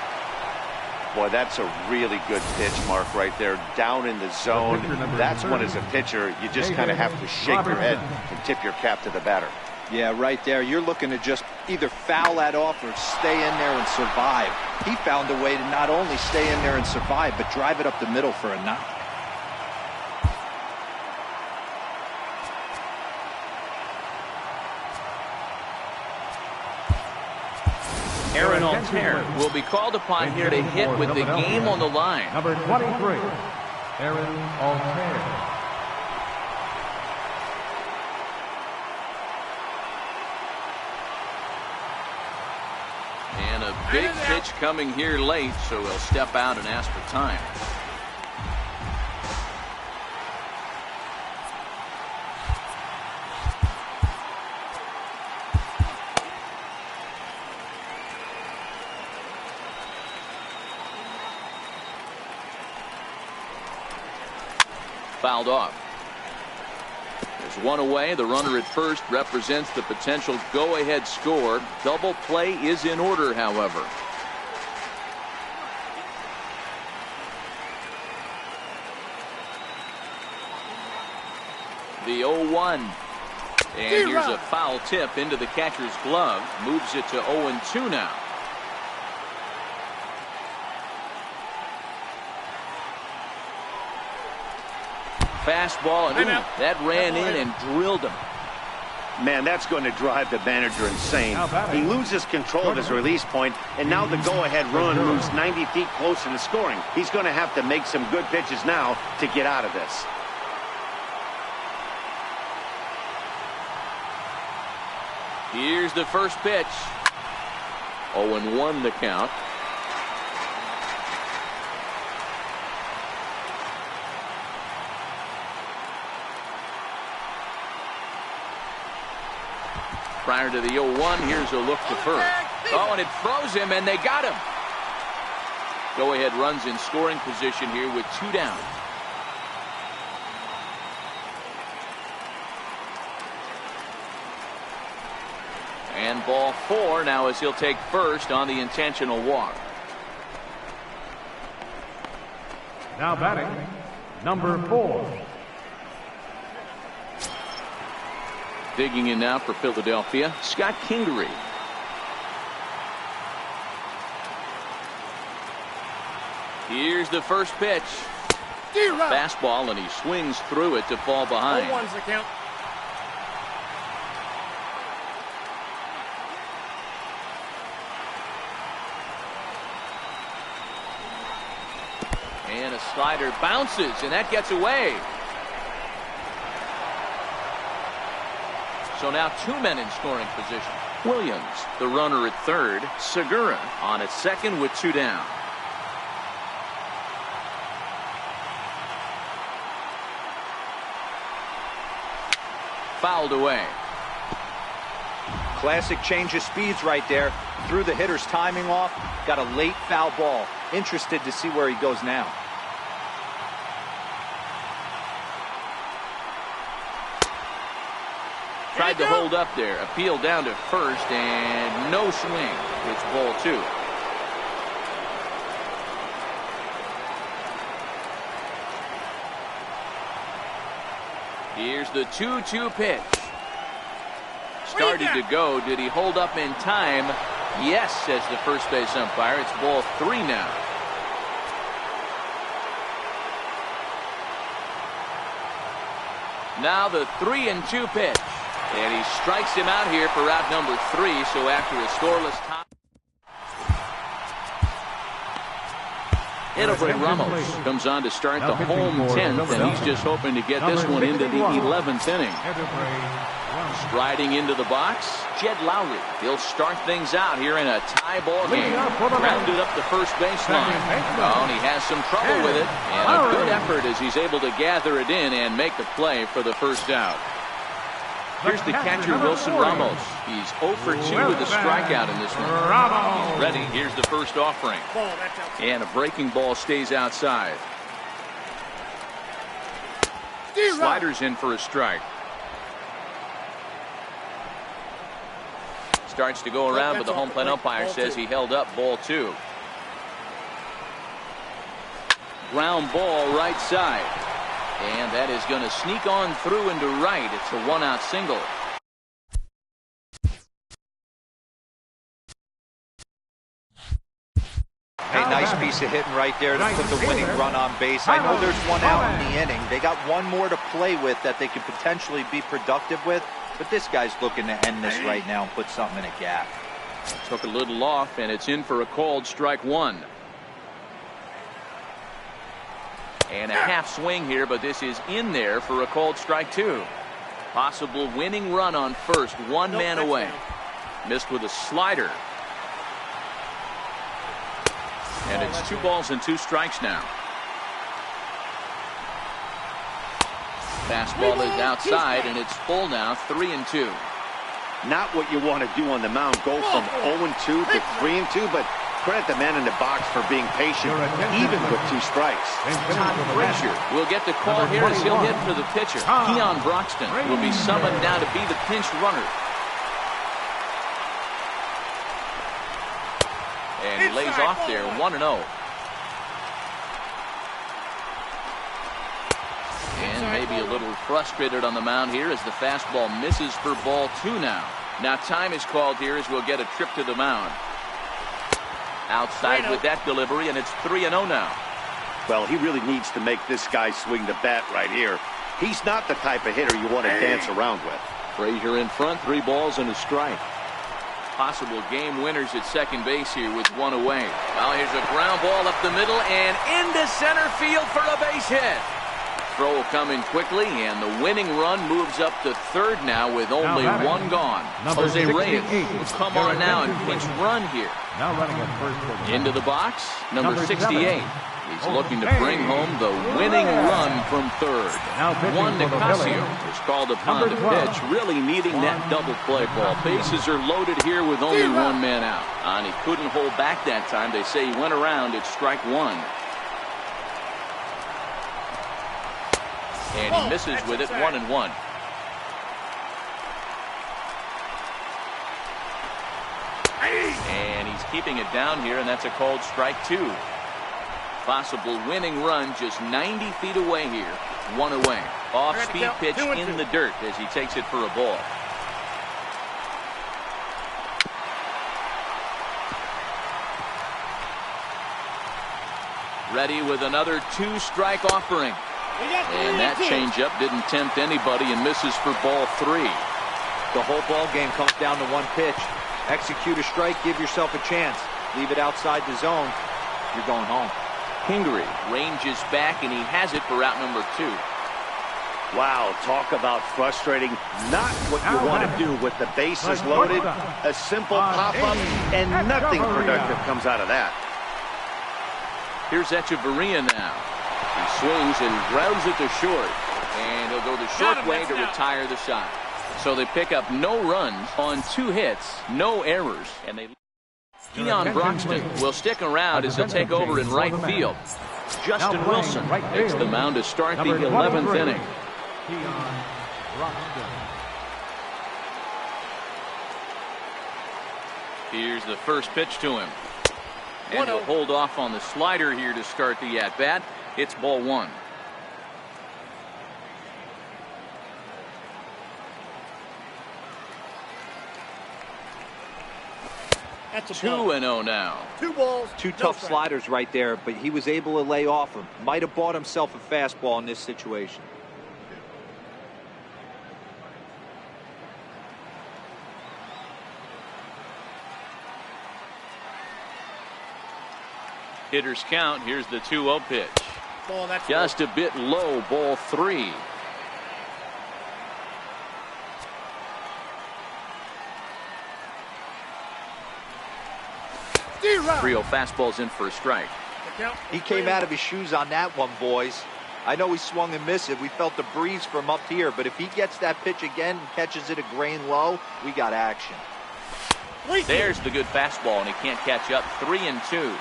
Boy, that's a really good pitch, Mark, right there. Down in the zone. That's when, as a pitcher, you just kind of have to shake your head and tip your cap to the batter. Yeah, right there. You're looking to just either foul that off or stay in there and survive. He found a way to not only stay in there and survive, but drive it up the middle for a knock. Aaron Altair will be called upon here to hit with the game on the line. Number 23, Aaron Altair. And a big pitch coming here late, so he'll step out and ask for time. Fouled off. There's one away. The runner at first represents the potential go-ahead score. Double play is in order, however. The 0-1. And here's a foul tip into the catcher's glove. Moves it to 0-2 now. Fastball, and ooh, that ran in and drilled him. Man, that's going to drive the manager insane. He loses control of his release point, and now the go-ahead run moves 90 feet closer to scoring. He's going to have to make some good pitches now to get out of this. Here's the first pitch. 0-1 the count. Prior to the 0-1, here's a look to first. Oh, and it froze him, and they got him. Go-ahead runs in scoring position here with 2 down. And ball 4 now as he'll take first on the intentional walk. Now batting, number 4. Digging in now for Philadelphia, Scott Kingery. Here's the first pitch. Fastball, and he swings through it to fall behind. 0-1's the count. And a slider bounces, and that gets away. So now 2 men in scoring position. Williams, the runner at third. Segura on at second with 2 down. Fouled away. Classic change of speeds right there. Threw the hitter's timing off. Got a late foul ball. Interested to see where he goes now. Tried to hold up there. Appeal down to first, and no swing. It's ball 2. Here's the 2-2 pitch. Started to go. Did he hold up in time? Yes, says the first base umpire. It's ball 3 now. Now the 3-2 pitch. And he strikes him out here for out number 3. So after a scoreless top. Edwin Ramos comes on to start the home 10th, and he's just hoping to get this one into the 11th inning. Striding into the box, Jed Lowry. He'll start things out here in a tie ball game. Grounded up the first baseline. Oh, and he has some trouble with it. And a good effort as he's able to gather it in and make the play for the first out. Here's the catcher, Wilson Ramos. He's 0 for 2 with a strikeout in this one. He's ready. Here's the first offering. And a breaking ball stays outside. Sliders in for a strike. Starts to go around, but the home plate umpire says he held up ball 2. Ground ball right side. And that is going to sneak on through into right. It's a 1-out single. A nice piece of hitting right there to put the winning run on base. I know there's 1 out in the inning. They got 1 more to play with that they could potentially be productive with. But this guy's looking to end this right now and put something in a gap. Took a little off, and it's in for a called strike 1. And a half swing here, but this is in there for a called strike 2. Possible winning run on first, 1 man away. Missed with a slider. And it's 2 balls and 2 strikes now. Fastball is outside, and it's full now, 3-2. Not what you want to do on the mound. Go from 0-2 to 3-2, but credit the man in the box for being patient, even with 2 strikes. Todd Frazier will get the call here as he'll hit for the pitcher. Keon Broxton will be summoned now to be the pinch runner. And he lays off there, 1-0. And maybe a little frustrated on the mound here as the fastball misses for ball 2 now. Now time is called here as we'll get a trip to the mound. Outside with that delivery, and it's 3-0 now. Well, he really needs to make this guy swing the bat right here. He's not the type of hitter you want to dance around with. Frazier in front, 3 balls and a strike. Possible game winners at second base here with 1 away. Well, here's a ground ball up the middle and into center field for a base hit. Throw coming quickly, and the winning run moves up to third now with only 1 gone. Jose Reyes will come on now and pinch run here. Now running at first. Into the box, number 68. He's looking to bring home the winning run from third. Juan Nicasio is called upon to pitch, really needing that double play ball. Bases are loaded here with only 1 man out. And he couldn't hold back that time. They say he went around at strike 1. And he misses with it, 1-1. And he's keeping it down here, and that's a called strike 2. Possible winning run just 90 feet away here. 1 away. Off-speed pitch in the dirt as he takes it for a ball. Ready with another 2-strike offering. And that changeup didn't tempt anybody and misses for ball 3. The whole ball game comes down to 1 pitch. Execute a strike, give yourself a chance. Leave it outside the zone, you're going home. Pingree ranges back, and he has it for out number 2. Wow, talk about frustrating. Not what you want to do with the bases loaded. A simple pop-up, and nothing productive comes out of that. Here's Echeverria now. He swings and grounds it to short. And he'll go the short way to retire the side. So they pick up no runs on 2 hits, no errors, and they. Keon Broxton will stick around as he'll take over in right field. Justin Wilson takes the mound to start the 11th inning. Keon Broxton. Here's the first pitch to him. And he'll hold off on the slider here to start the at-bat. It's ball 1. That's a 2-0 now. 2 balls. Two tough sliders right there, but he was able to lay off him. Might have bought himself a fastball in this situation. Hitters count. Here's the 2-0 pitch. Ball, that's Just a bit low, ball 3. Rio fastballs in for a strike. He came out of his shoes on that one, boys. I know he swung and missed it. We felt the breeze from up here, but if he gets that pitch again and catches it a grain low, we got action. There's the good fastball, and he can't catch up. 3-2.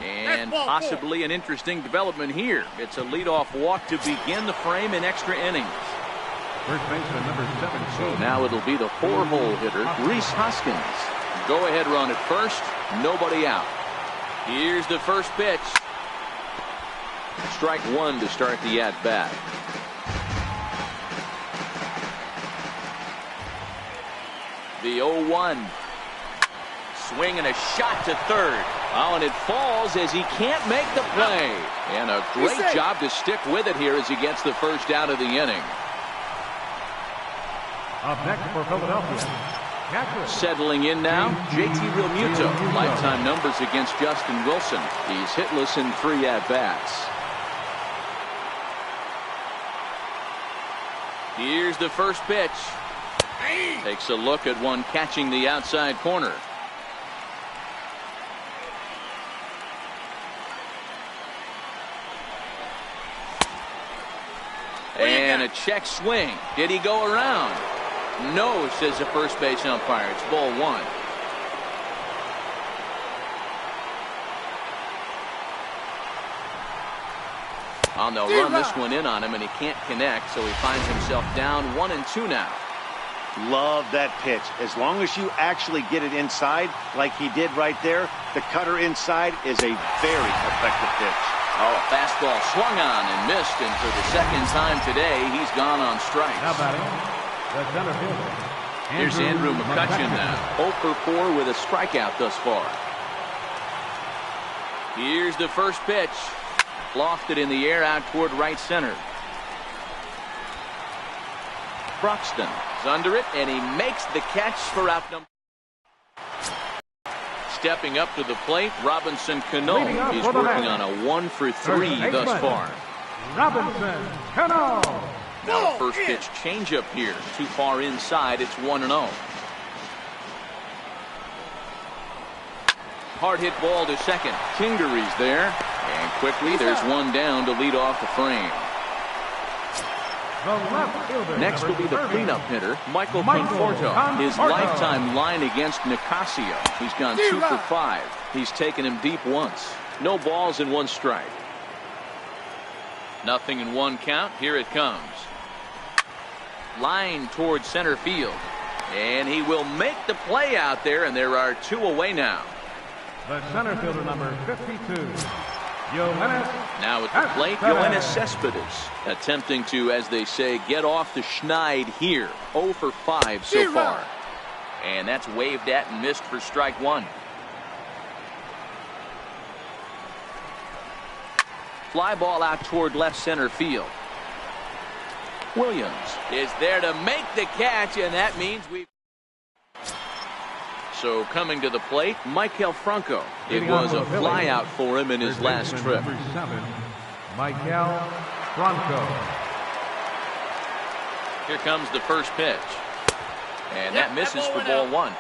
And possibly an interesting development here. It's a leadoff walk to begin the frame in extra innings. First baseman number 17. So now it'll be the 4-hole hitter, Rhys Hoskins. Go ahead run at first, nobody out. Here's the first pitch. Strike 1 to start the at-bat. The 0-1. Swing and a shot to third. Oh, and it falls as he can't make the play. And a great job to stick with it here as he gets the first out of the inning. Up next for Philadelphia, catcher. Settling in now, JT Realmuto. Lifetime numbers against Justin Wilson. He's hitless in 3 at-bats. Here's the first pitch. Takes a look at one catching the outside corner. And a check swing. Did he go around? No, says the first base umpire. It's ball 1. Oh, they'll run this one in on him, and he can't connect, so he finds himself down 1-2 now. Love that pitch. As long as you actually get it inside, like he did right there, the cutter inside is a very effective pitch. Oh, a fastball swung on and missed, and for the second time today, he's gone on strikes. Now batting, the center fielder. Here's Andrew McCutchen now. 0 for 4 with a strikeout thus far. Here's the first pitch. Lofted in the air out toward right center. Broxton is under it, and he makes the catch for out number. Stepping up to the plate, Robinson Cano. He's working on a 1 for 3 thus far. Robinson Cano. Now a first pitch changeup here. Too far inside. It's 1-0. Hard hit ball to second. Kingery's there. And quickly there's one down to lead off the frame. Next will be the cleanup hitter, Michael Conforto. His lifetime line against Nicasio. He's gone 2 for 5. He's taken him deep once. No balls and 1 strike. Nothing in 1 count. Here it comes. Line towards center field. And he will make the play out there, and there are 2 away now. The center fielder number 52. Now at the plate, Yoenis Cespedes attempting to, as they say, get off the schneid here. 0 for 5 so far. And that's waved at and missed for strike 1. Fly ball out toward left center field. Williams is there to make the catch, and that means we. So coming to the plate, Maikel Franco. It was a fly out for him in his last trip. Maikel Franco. Here comes the first pitch. And that misses for ball 1.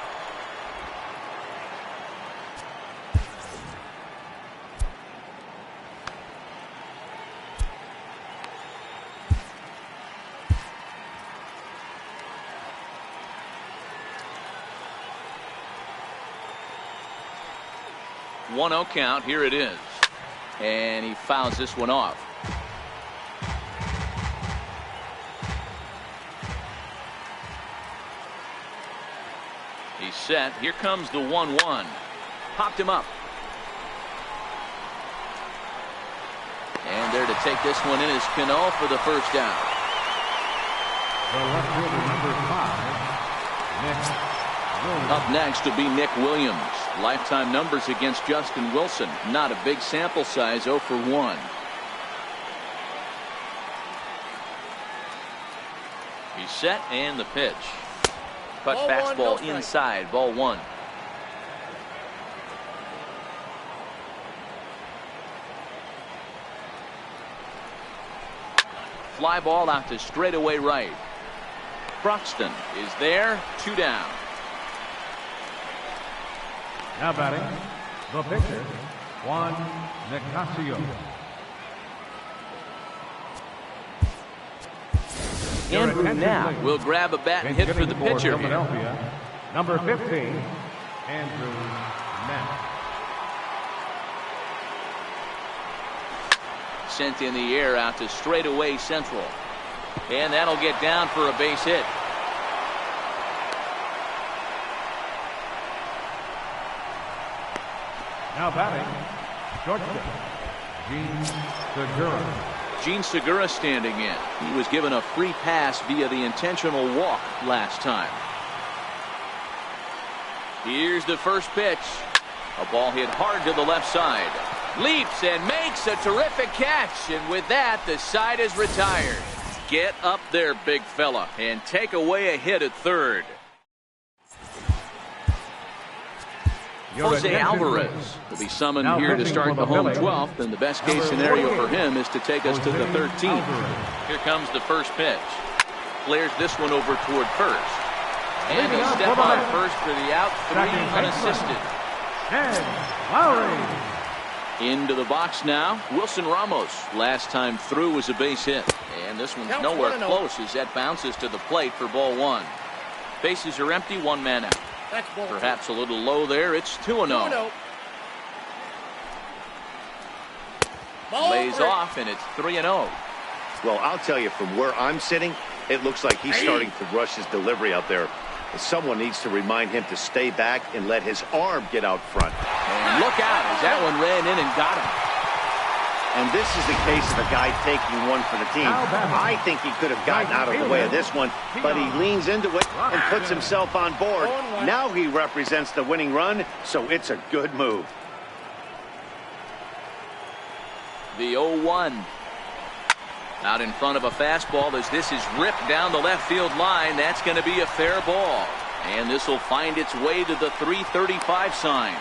One 0 count. Here it is. And he fouls this one off. He's set. Here comes the 1-1. Popped him up. And there to take this one in is Cano for the first down. The left fielder, number 5, Nick Williams. Up next will be Nick Williams. Lifetime numbers against Justin Wilson. Not a big sample size, 0 for 1. He's set and the pitch. Cut fastball inside, ball 1. Fly ball out to straightaway right. Broxton is there, 2 down. Now batting, the pitcher, Juan Nicasio. Andrew Knapp will grab a bat and hit for the pitcher here. Philadelphia, number 15, Andrew Knapp. Sent in the air out to straightaway central. And that'll get down for a base hit. Now batting, shortstop, Gene Segura. Gene Segura standing in. He was given a free pass via the intentional walk last time. Here's the first pitch. A ball hit hard to the left side. Leaps and makes a terrific catch. And with that, the side is retired. Get up there, big fella, and take away a hit at third. Jose Alvarez will be summoned here to start the home 12th, and the best case scenario for him is to take us to the 13th. Here comes the first pitch. Flares this one over toward first. And a step on first for the out, 3 unassisted. Into the box now, Wilson Ramos. Last time through was a base hit. And this one's nowhere close as that bounces to the plate for ball 1. Bases are empty, 1 man out. Perhaps a little low there. It's 2-0. Lays off, and it's 3-0. Well, I'll tell you, from where I'm sitting, it looks like he's starting to rush his delivery out there. Someone needs to remind him to stay back and let his arm get out front. And look out as that one ran in and got him. And this is the case of a guy taking one for the team. I think he could have gotten out of the way of this one, but he leans into it and puts himself on board. Now he represents the winning run, so it's a good move. The 0-1. Out in front of a fastball as this is ripped down the left field line. That's going to be a fair ball. And this will find its way to the 335 sign.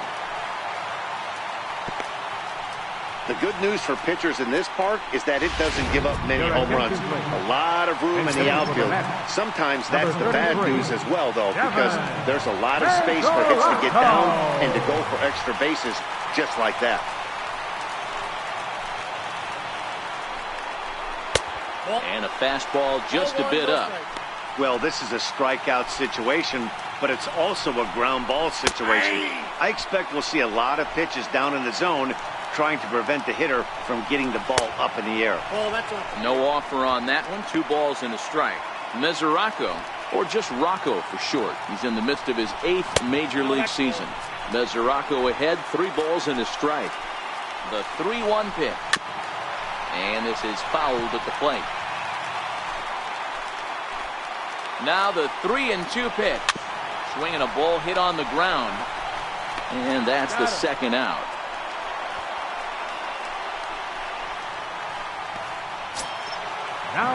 The good news for pitchers in this park is that it doesn't give up many home runs. A lot of room in the outfield. Sometimes that's the bad news as well, though, because there's a lot of space for hits to get down and to go for extra bases just like that. And a fastball just a bit up. Well, this is a strikeout situation, but it's also a ground ball situation. I expect we'll see a lot of pitches down in the zone trying to prevent the hitter from getting the ball up in the air. No offer on that one. 2 balls and a strike. Mesoraco, or just Rocco for short. He's in the midst of his 8th major league season. Mesoraco ahead, 3 balls and a strike. The 3-1 pitch. And this is fouled at the plate. Now the 3-2 pitch. Swinging a ball hit on the ground. And that's the second out.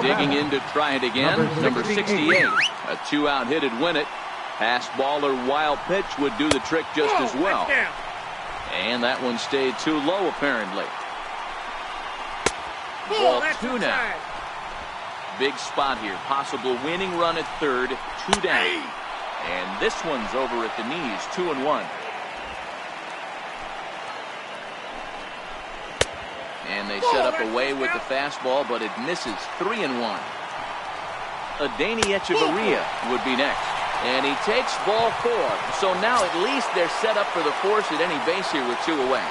Digging in to try it again. Number 68. A 2-out hit would win it. Pass ball or wild pitch would do the trick just as well. And that one stayed too low apparently. Ball 2 now. Big spot here. Possible winning run at third. 2 down. And this one's over at the knees. 2-1. And they set up away with the fastball, but it misses. 3-1. Adeiny Echeverria would be next. And he takes ball 4. So now at least they're set up for the force at any base here with 2 away.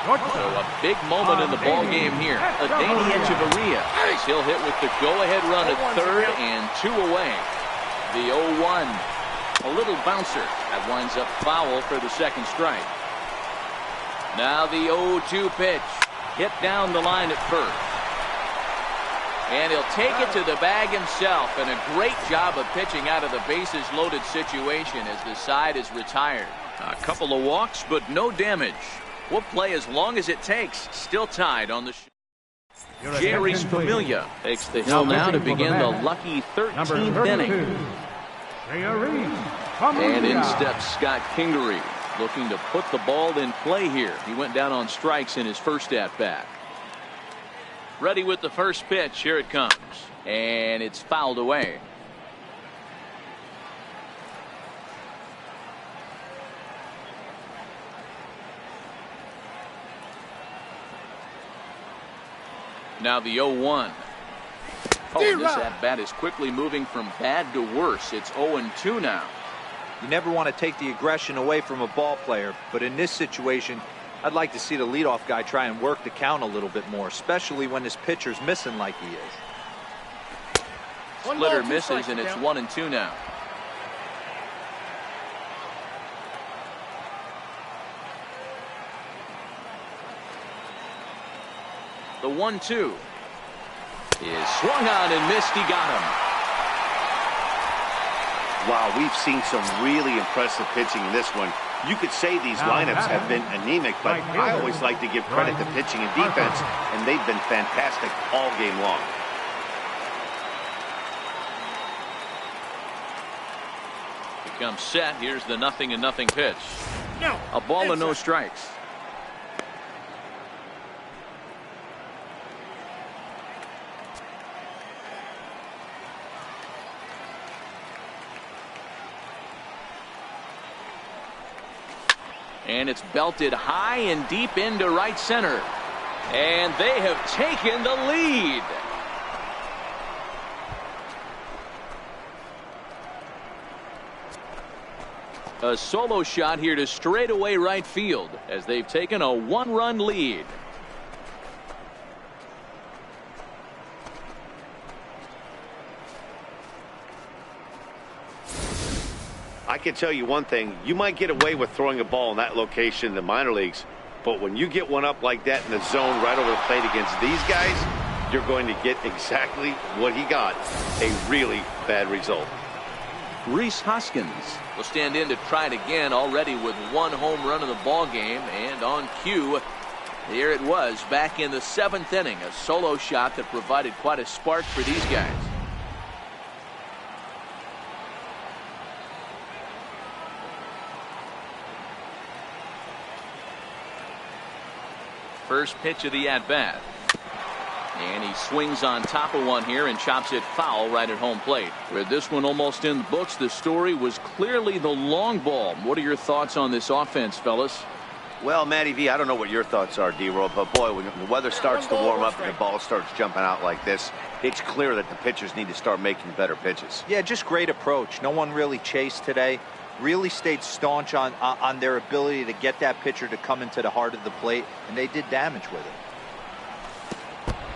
So a big moment in the ball game here. Adeiny Echeverria. He'll hit with the go-ahead run at third and 2 away. The 0-1. A little bouncer. That winds up foul for the second strike. Now the 0-2 pitch. Hit down the line at first. And he'll take it to the bag himself, and a great job of pitching out of the bases loaded situation as the side is retired. A couple of walks, but no damage. We'll play as long as it takes. Still tied on the Jerry's Familia takes the hill now to begin the lucky 13th inning. And in steps Scott Kingery, looking to put the ball in play here. He went down on strikes in his first at-bat. Ready with the first pitch. Here it comes. And it's fouled away. Now the 0-1. Oh, this at-bat is quickly moving from bad to worse. It's 0-2 now. You never want to take the aggression away from a ball player, but in this situation, I'd like to see the leadoff guy try and work the count a little bit more, especially when this pitcher's missing like he is. Splitter misses, and it's 1-2 now. The 1-2 is swung on and missed. He got him. Wow, we've seen some really impressive pitching in this one. You could say these lineups have been anemic, but I always like to give credit to pitching and defense, and they've been fantastic all game long. Becomes set. Here's the 0-0 pitch. A ball and no strikes. And it's belted high and deep into right center. And they have taken the lead. A solo shot here to straightaway right field as they've taken a 1-run lead. I can tell you one thing, you might get away with throwing a ball in that location in the minor leagues, but when you get one up like that in the zone right over the plate against these guys, you're going to get exactly what he got, a really bad result. Rhys Hoskins will stand in to try it again, already with 1 home run in the ball game, and on cue, here it was back in the 7th inning, a solo shot that provided quite a spark for these guys. First pitch of the at-bat. And he swings on top of one here and chops it foul right at home plate. With this one almost in the books, the story was clearly the long ball. What are your thoughts on this offense, fellas? Well, Matty V, I don't know what your thoughts are, D-Roll, but boy, when the weather starts to warm up and the ball starts jumping out like this, it's clear that the pitchers need to start making better pitches. Yeah, just great approach. No one really chased today. Really stayed staunch on their ability to get that pitcher to come into the heart of the plate, and they did damage with it.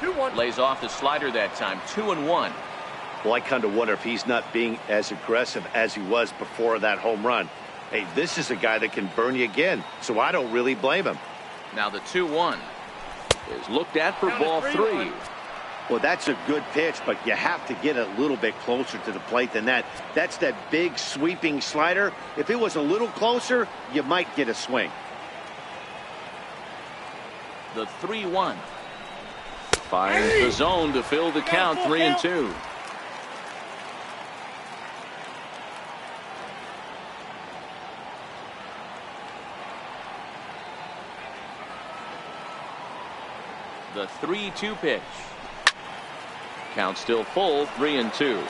2-1. Lays off the slider that time. 2-1. Well, I kind of wonder if he's not being as aggressive as he was before that home run. Hey, this is a guy that can burn you again, so I don't really blame him. Now the 2-1 is looked at for ball 3. Well, that's a good pitch, but you have to get a little bit closer to the plate than that. That's that big sweeping slider. If it was a little closer, you might get a swing. The 3-1 finds the zone to fill the count. 3-2. The 3-2 pitch. Count still full. 3-2.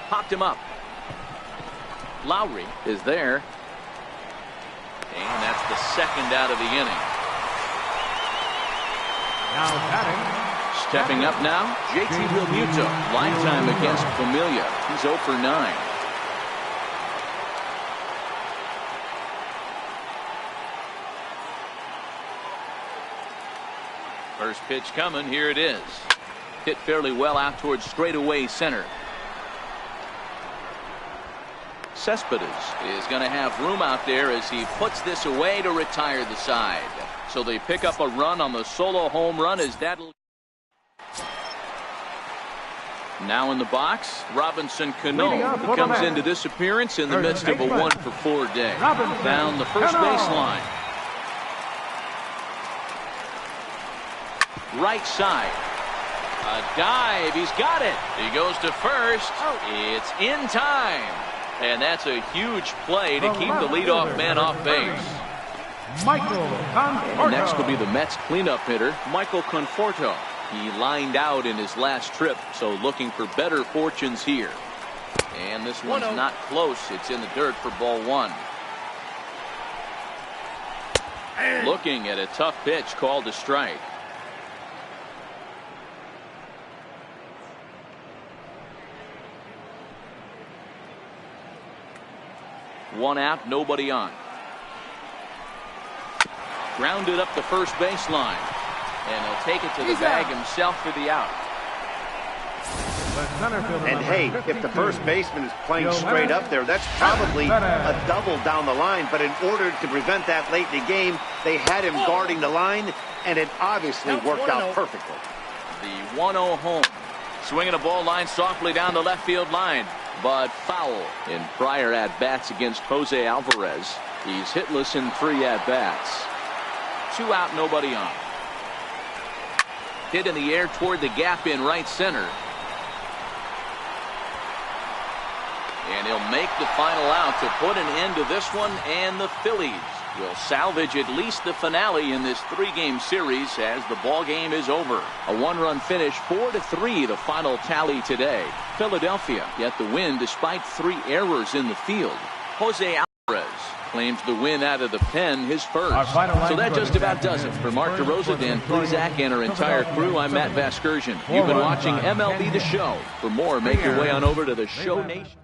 Popped him up. Lowry is there. And that's the second out of the inning. Now batting. Stepping up now, JT Realmuto. Lifetime against Familia. He's 0 for 9. First pitch coming. Here it is. Hit fairly well out towards straightaway center. Cespedes is going to have room out there as he puts this away to retire the side. So they pick up a run on the solo home run as that'll. Now in the box, Robinson Cano comes into this appearance in the midst of a 1-for-4 day. Down the first baseline. Right side. A dive. He's got it. He goes to first. It's in time. And that's a huge play to keep the leadoff man off base. And next will be the Mets cleanup hitter, Michael Conforto. He lined out in his last trip, so looking for better fortunes here. And this one's not close. It's in the dirt for ball one. Looking at a tough pitch called a strike. One out, nobody on. Grounded up the first baseline. And he'll take it to the bag himself for the out. And hey, if the first baseman is playing straight up there, that's probably a double down the line. But in order to prevent that late in the game, they had him guarding the line, and it obviously worked out perfectly. The 1-0 home. Swinging a ball line softly down the left field line, but foul. In prior at-bats against Jose Alvarez, he's hitless in 3 at-bats. 2 out, nobody on. Hit in the air toward the gap in right center. And he'll make the final out to put an end to this one, and the Phillies will salvage at least the finale in this 3-game series as the ball game is over. A 1-run finish, 4-3 the final tally today. Philadelphia get the win despite 3 errors in the field. Jose Alvarez claims the win out of the pen, his first. So that just about does it. For Mark DeRosa, Dan Plesac, and our entire crew, I'm Matt Vasgersian. You've been watching MLB The Show. For more, make your way on over to the Show Nation.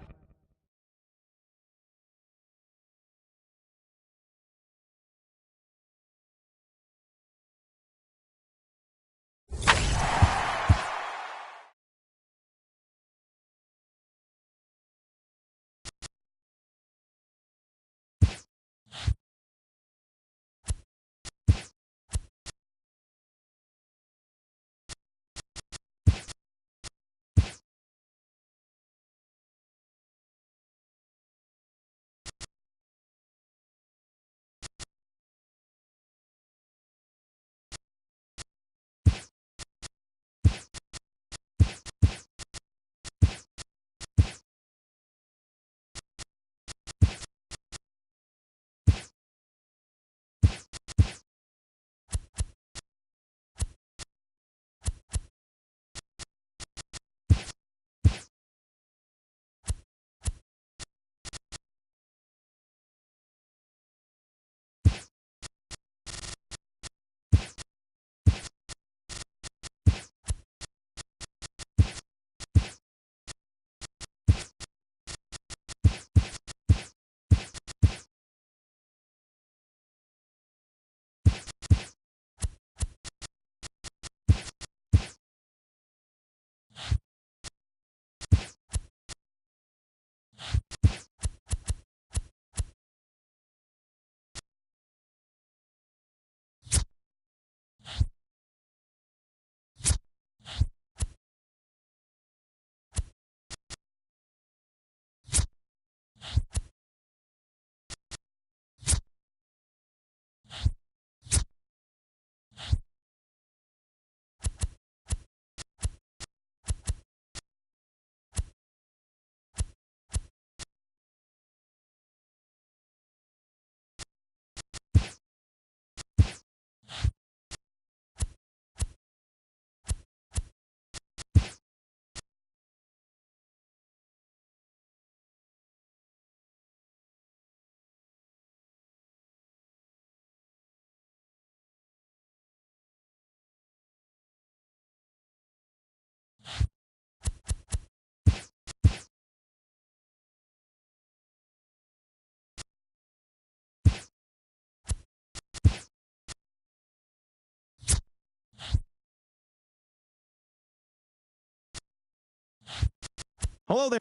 Hello there.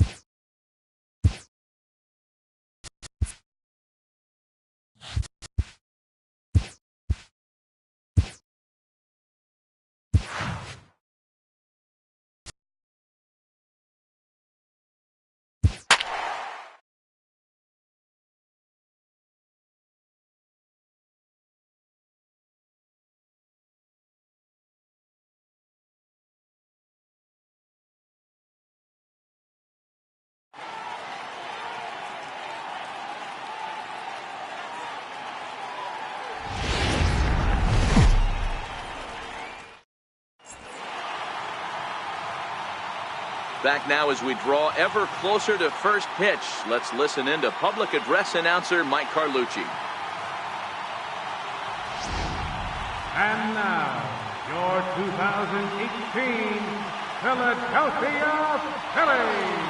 Back now as we draw ever closer to first pitch. Let's listen in to public address announcer Mike Carlucci. And now, your 2018 Philadelphia Phillies.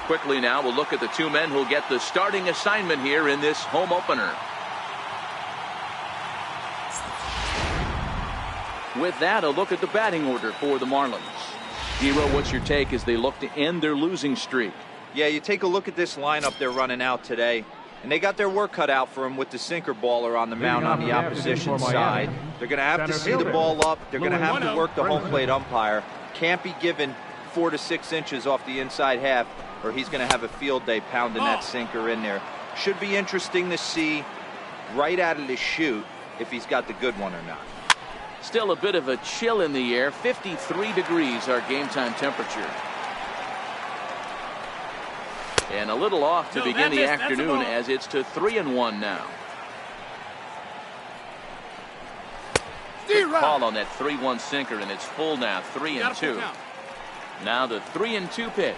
Quickly now, we'll look at the two men who'll get the starting assignment here in this home opener. With that, a look at the batting order for the Marlins. Hero, what's your take as they look to end their losing streak? Yeah, you take a look at this lineup they're running out today, and they got their work cut out for them with the sinker baller on the mound on the opposition side. They're going to have to see the ball up. They're going to have to work the home plate umpire. Can't be given 4 to 6 inches off the inside half, or he's going to have a field day pounding that sinker in there. Should be interesting to see right out of the chute if he's got the good one or not. Still a bit of a chill in the air. 53 degrees our game time temperature. And a little off to begin the afternoon as it's to 3-1 now. Good call on that 3-1 sinker, and it's full now, 3-2. Now the 3-2 pitch.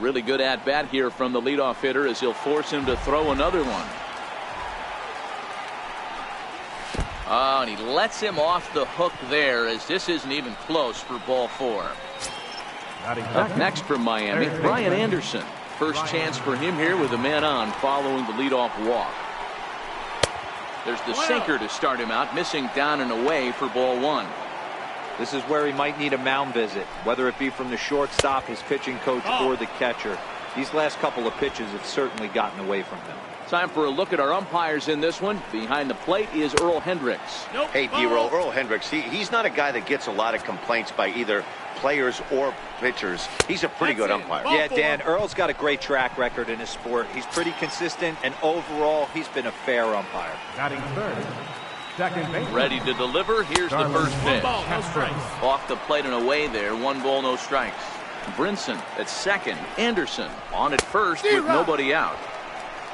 Really good at bat here from the leadoff hitter as he'll force him to throw another one. Oh, and he lets him off the hook there as this isn't even close for ball 4. Up next from Miami, Brian Anderson. First chance for him here with a man on following the leadoff walk. There's the sinker to start him out, missing down and away for ball 1. This is where he might need a mound visit, whether it be from the shortstop, his pitching coach, or the catcher. These last couple of pitches have certainly gotten away from him. Time for a look at our umpires in this one. Behind the plate is Earl Hendricks. Hey, D-Roll, Earl Hendricks, he's not a guy that gets a lot of complaints by either players or pitchers. He's a pretty good umpire. Yeah, Dan, Earl's got a great track record in his sport. He's pretty consistent, and overall, he's been a fair umpire. Batting third, second base. Ready to deliver. Here's the first pitch. Off the plate and away there. 1 ball, no strikes. Brinson at second. Anderson on at first with nobody out.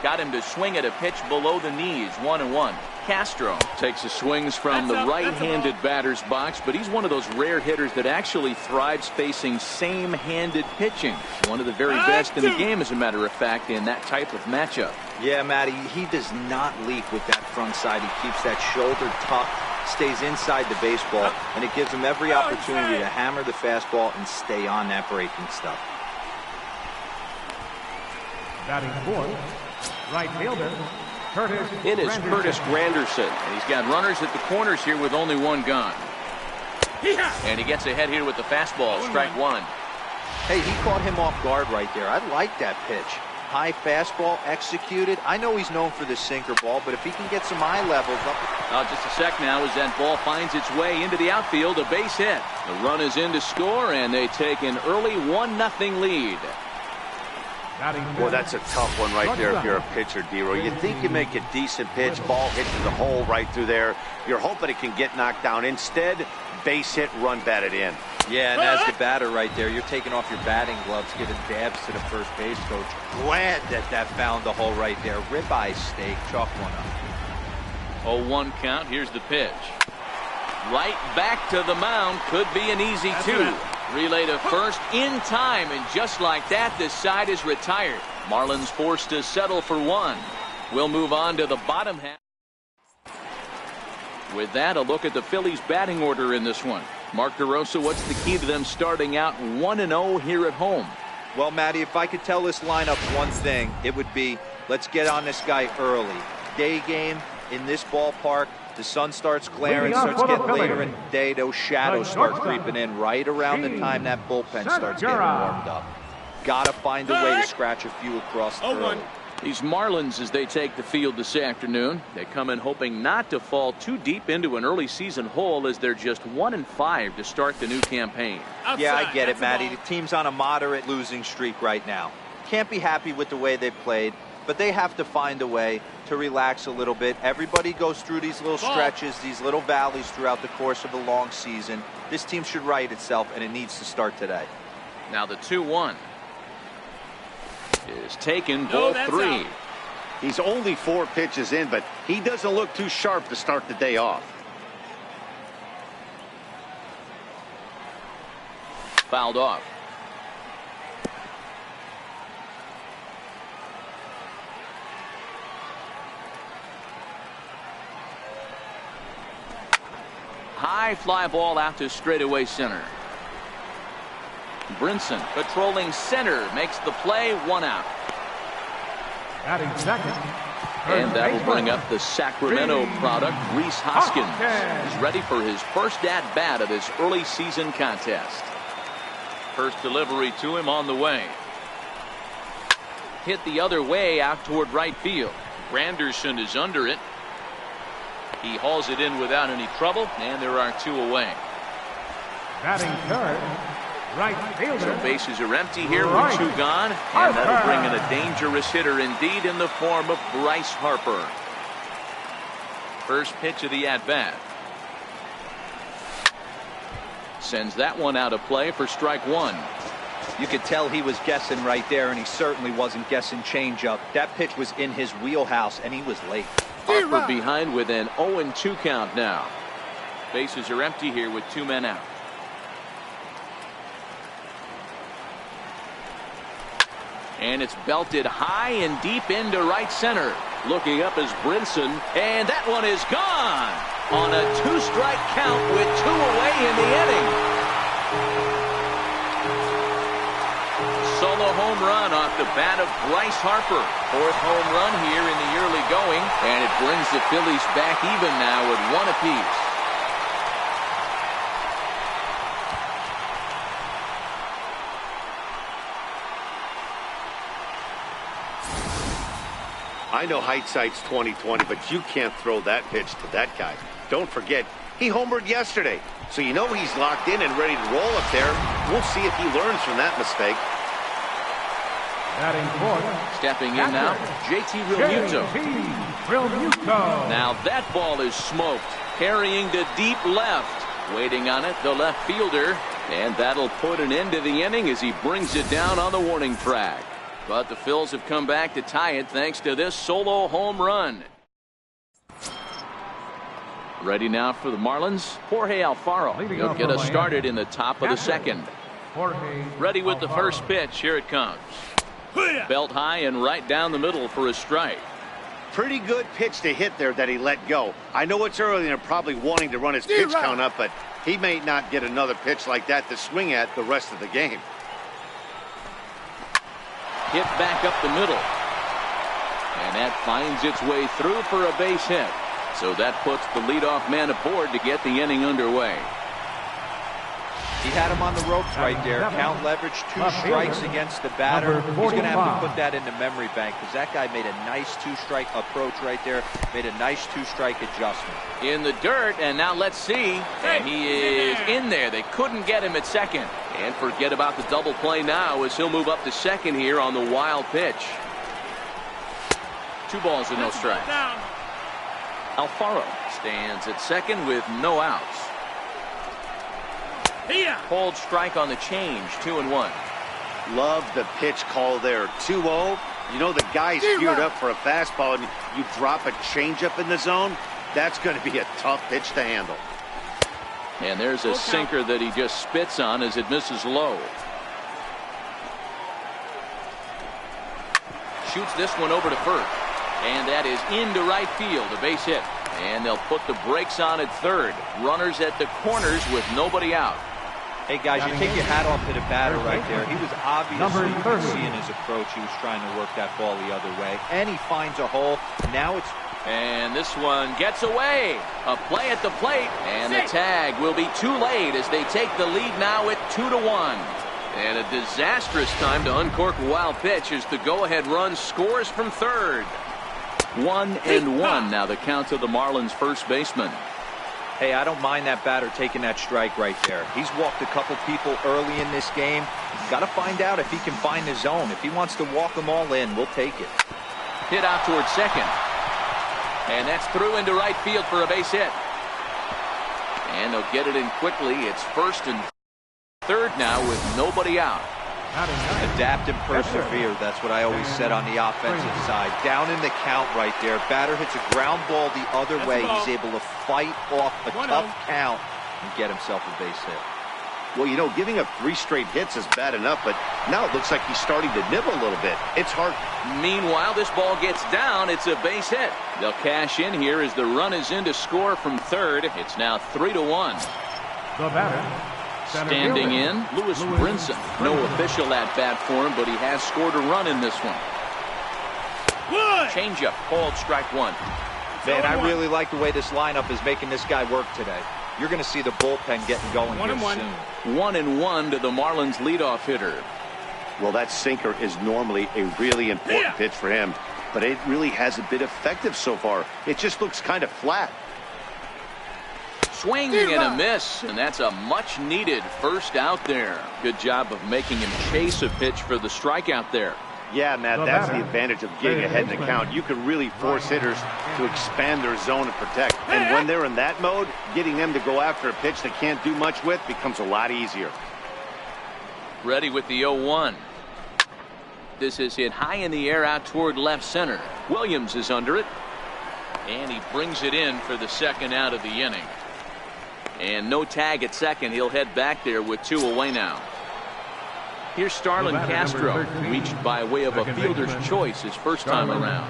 Got him to swing at a pitch below the knees. 1-1. Castro takes his swings from the right-handed batter's box, but he's one of those rare hitters that actually thrives facing same-handed pitching. One of the very best in the game, as a matter of fact, in that type of matchup. Yeah, Matty, he does not leak with that front side. He keeps that shoulder tucked, stays inside the baseball, and it gives him every opportunity to hammer the fastball and stay on that breaking stuff. Batting fourth, right fielder, Curtis. It is Curtis Granderson, and he's got runners at the corners here with only 1 gone. And he gets ahead here with the fastball, strike 1. Hey, he caught him off guard right there. I like that pitch. High fastball executed. I know he's known for the sinker ball, but if he can get some eye levels up. Just a sec now as that ball finds its way into the outfield, a base hit. The run is in to score, and they take an early 1-0 lead. Well, that's a tough one right there if you're a pitcher, D-Roll. You think you make a decent pitch, ball hit to the hole right through there. You're hoping it can get knocked down. Instead, base hit, run batted in. Yeah, and as the batter right there, you're taking off your batting gloves, giving dabs to the first base coach. Glad that found the hole right there. Ribeye steak, chalk one up. 0-1 count. Here's the pitch. Right back to the mound. Could be an easy 2. Relay to first in time, and just like that, this side is retired. Marlins forced to settle for 1. We'll move on to the bottom half. With that, a look at the Phillies batting order in this one. Mark DeRosa, what's the key to them starting out 1-0 here at home? Well, Matty, if I could tell this lineup one thing, it would be let's get on this guy early. Day game in this ballpark. The sun starts glaring, starts getting later in the day. Those shadows start creeping in right around the time that bullpen starts getting warmed up. Got to find a way to scratch a few across early. These Marlins, as they take the field this afternoon, they come in hoping not to fall too deep into an early season hole as they're just 1-5 to start the new campaign. Yeah, I get it, Matty. The team's on a moderate losing streak right now. Can't be happy with the way they played, but they have to find a way to relax a little bit. Everybody goes through these little stretches, these little valleys throughout the course of a long season. This team should right itself, and it needs to start today. Now the 2-1 is taken, ball 3. He's only 4 pitches in, but he doesn't look too sharp to start the day off. Fouled off. High fly ball out to straightaway center. Brinson patrolling center makes the play, 1 out. Batting second. And that will bring up the Sacramento product, Rhys Hoskins. He's ready for his first at-bat of this early season contest. First delivery to him on the way. Hit the other way out toward right field. Granderson is under it. He hauls it in without any trouble, and there are 2 away. Batting third. Right fielder. So bases are empty here with 2 gone, and that'll bring in a dangerous hitter indeed in the form of Bryce Harper. First pitch of the at-bat. Sends that one out of play for strike 1. You could tell he was guessing right there, and he certainly wasn't guessing changeup. That pitch was in his wheelhouse, and he was late. Harper behind with an 0-2 count now. Bases are empty here with 2 men out. And it's belted high and deep into right center. Looking up is Brinson, and that one is gone on a 2-strike count with 2 away in the inning. Solo home run off the bat of Bryce Harper. 4th home run here in the early going, and it brings the Phillies back even now with 1 apiece. I know hindsight's 20/20, but you can't throw that pitch to that guy. Don't forget, he homered yesterday, so you know he's locked in and ready to roll up there. We'll see if he learns from that mistake. Batting fourth. Stepping in now, JT Realmuto. Now that ball is smoked, carrying to deep left. Waiting on it, the left fielder, and that'll put an end to the inning as he brings it down on the warning track. But the Phils have come back to tie it thanks to this solo home run. Ready now for the Marlins, Jorge Alfaro. He'll get us started in the top of the second. Ready with the first pitch. Here it comes. Belt high and right down the middle for a strike. Pretty good pitch to hit there that he let go. I know it's early and they're probably wanting to run his pitch count up, but he may not get another pitch like that to swing at the rest of the game. Hit back up the middle. And that finds its way through for a base hit. So that puts the leadoff man aboard to get the inning underway. He had him on the ropes right there. Count leverage, 2 strikes against the batter. He's going to have to put that in the memory bank because that guy made a nice 2-strike approach right there. Made a nice 2-strike adjustment. In the dirt, and now let's see. And he is in there. They couldn't get him at second. And forget about the double play now as he'll move up to second here on the wild pitch. 2 balls and no strikes. Alfaro stands at second with no outs. Cold strike on the change, 2-1. Love the pitch call there. 2-0. You know the guy's geared up for a fastball, and you drop a changeup in the zone. That's going to be a tough pitch to handle. And there's a sinker that he just spits on as it misses low. Shoots this one over to first. And that is into right field, a base hit. And they'll put the brakes on at third. Runners at the corners with nobody out. Hey, guys, you take your hat off to the batter right there. He was obviously, you can see in his approach, he was trying to work that ball the other way. And he finds a hole. Now it's... And this one gets away. A play at the plate. And the tag will be too late as they take the lead now at 2-1. And a disastrous time to uncork a wild pitch as the go-ahead run scores from third. 1-1 now the count to the Marlins first baseman. Hey, I don't mind that batter taking that strike right there. He's walked a couple people early in this game. Got to find out if he can find the zone. If he wants to walk them all in, we'll take it. Hit out towards second. And that's through into right field for a base hit. And they'll get it in quickly. It's first and third now with nobody out. Adapt and persevere. That's what I always said on the offensive side. Down in the count right there. Batter hits a ground ball the other way. He's able to fight off a tough count and get himself a base hit. Well, you know, giving up 3 straight hits is bad enough, but now it looks like he's starting to nibble a little bit. It's hard. Meanwhile, this ball gets down. It's a base hit. They'll cash in here as the run is in to score from third. It's now 3-1. The batter. Standing in, Lewis Brinson. No official at bat for him, but he has scored a run in this one. Changeup called strike 1. Man, I really like the way this lineup is making this guy work today. You're going to see the bullpen getting going here soon. 1-1 to the Marlins leadoff hitter. Well, that sinker is normally a really important pitch for him, but it really hasn't been effective so far. It just looks kind of flat. Swing and a miss, and that's a much-needed first out there. Good job of making him chase a pitch for the strikeout there. Yeah, Matt, that's the advantage of getting ahead in the count. You can really force hitters to expand their zone and protect. And when they're in that mode, getting them to go after a pitch they can't do much with becomes a lot easier. Ready with the 0-1. This is hit high in the air out toward left center. Williams is under it. And he brings it in for the second out of the inning. And no tag at second. He'll head back there with 2 away now. Here's Starlin Castro, reached by way of a fielder's choice his first time around.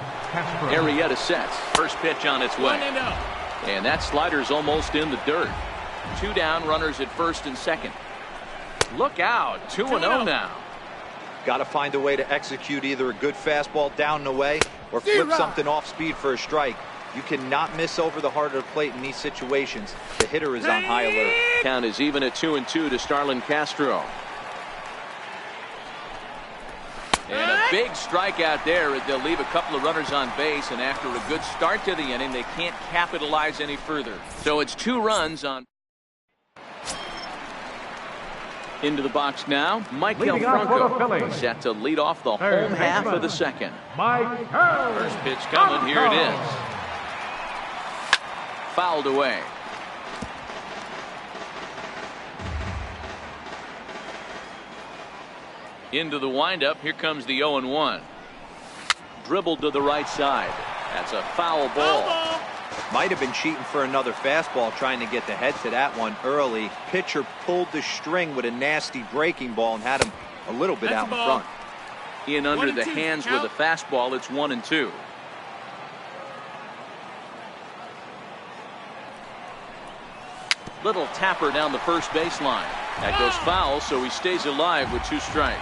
Arrieta sets. First pitch on its way. And that slider's almost in the dirt. 2 down, runners at first and second. Look out, 2-0 now. Got to find a way to execute either a good fastball down and away or flip something off speed for a strike. You cannot miss over the heart of the plate in these situations. The hitter is on high alert. Count is even at 2-2 to Starlin Castro. And a big strikeout there as they'll leave a couple of runners on base, and after a good start to the inning, they can't capitalize any further. So it's 2 runs on. Into the box now, Michael Franco set to lead off the home half of the second. First pitch coming, here it is. Fouled away. Into the windup. Here comes the 0-1. Dribbled to the right side. That's a foul ball. Might have been cheating for another fastball, trying to get the head to that one early. Pitcher pulled the string with a nasty breaking ball and had him a little bit out in front. In under the hands with a fastball. It's 1-2. Little tapper down the first baseline. That goes foul, so he stays alive with 2 strikes.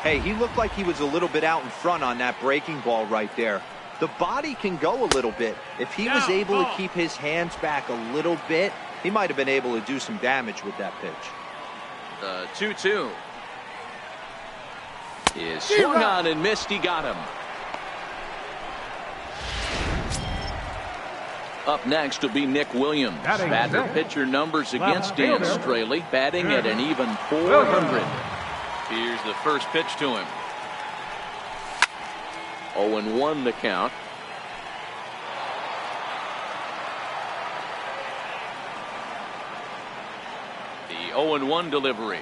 Hey, he looked like he was a little bit out in front on that breaking ball right there. The body can go a little bit. If he was able to keep his hands back a little bit, he might have been able to do some damage with that pitch. The 2-2 is swung on and missed. He got him. Up next will be Nick Williams. Batter pitcher numbers against Dan Straley, batting at an even .400. Here's the first pitch to him. 0-1 the count. The 0-1 delivery.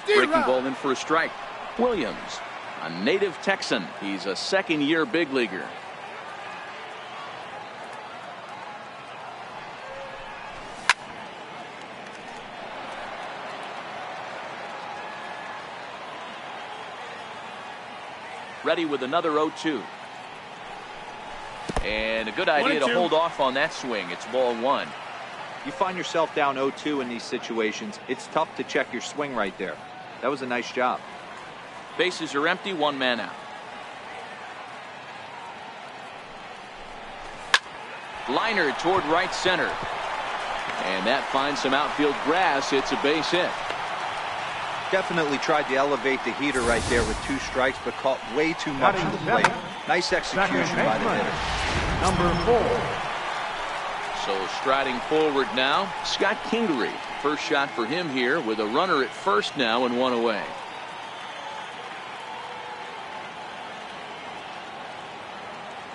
Breaking ball in for a strike. Williams, a native Texan. He's a second-year big leaguer. Ready with another 0-2. And a good idea to hold off on that swing. It's ball 1. You find yourself down 0-2 in these situations, it's tough to check your swing right there. That was a nice job. Bases are empty, 1 man out. Liner toward right center. And that finds some outfield grass. It's a base hit. Definitely tried to elevate the heater right there with 2 strikes, but caught way too much of the plate. Nice execution by the hitter. Number 4. So striding forward now, Scott Kingery. First shot for him here with a runner at first now and 1 away.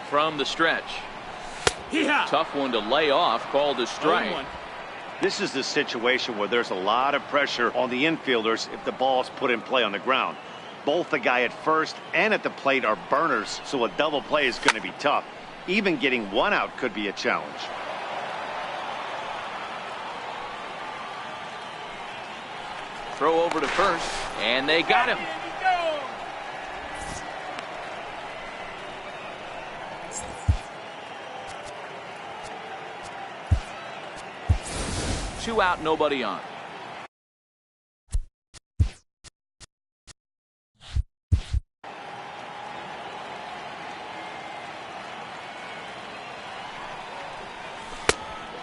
From the stretch. Tough one to lay off, called a strike. This is the situation where there's a lot of pressure on the infielders if the ball's put in play on the ground. Both the guy at first and at the plate are burners, so a double play is going to be tough. Even getting one out could be a challenge. Throw over to first, and they got him. 2 out, nobody on.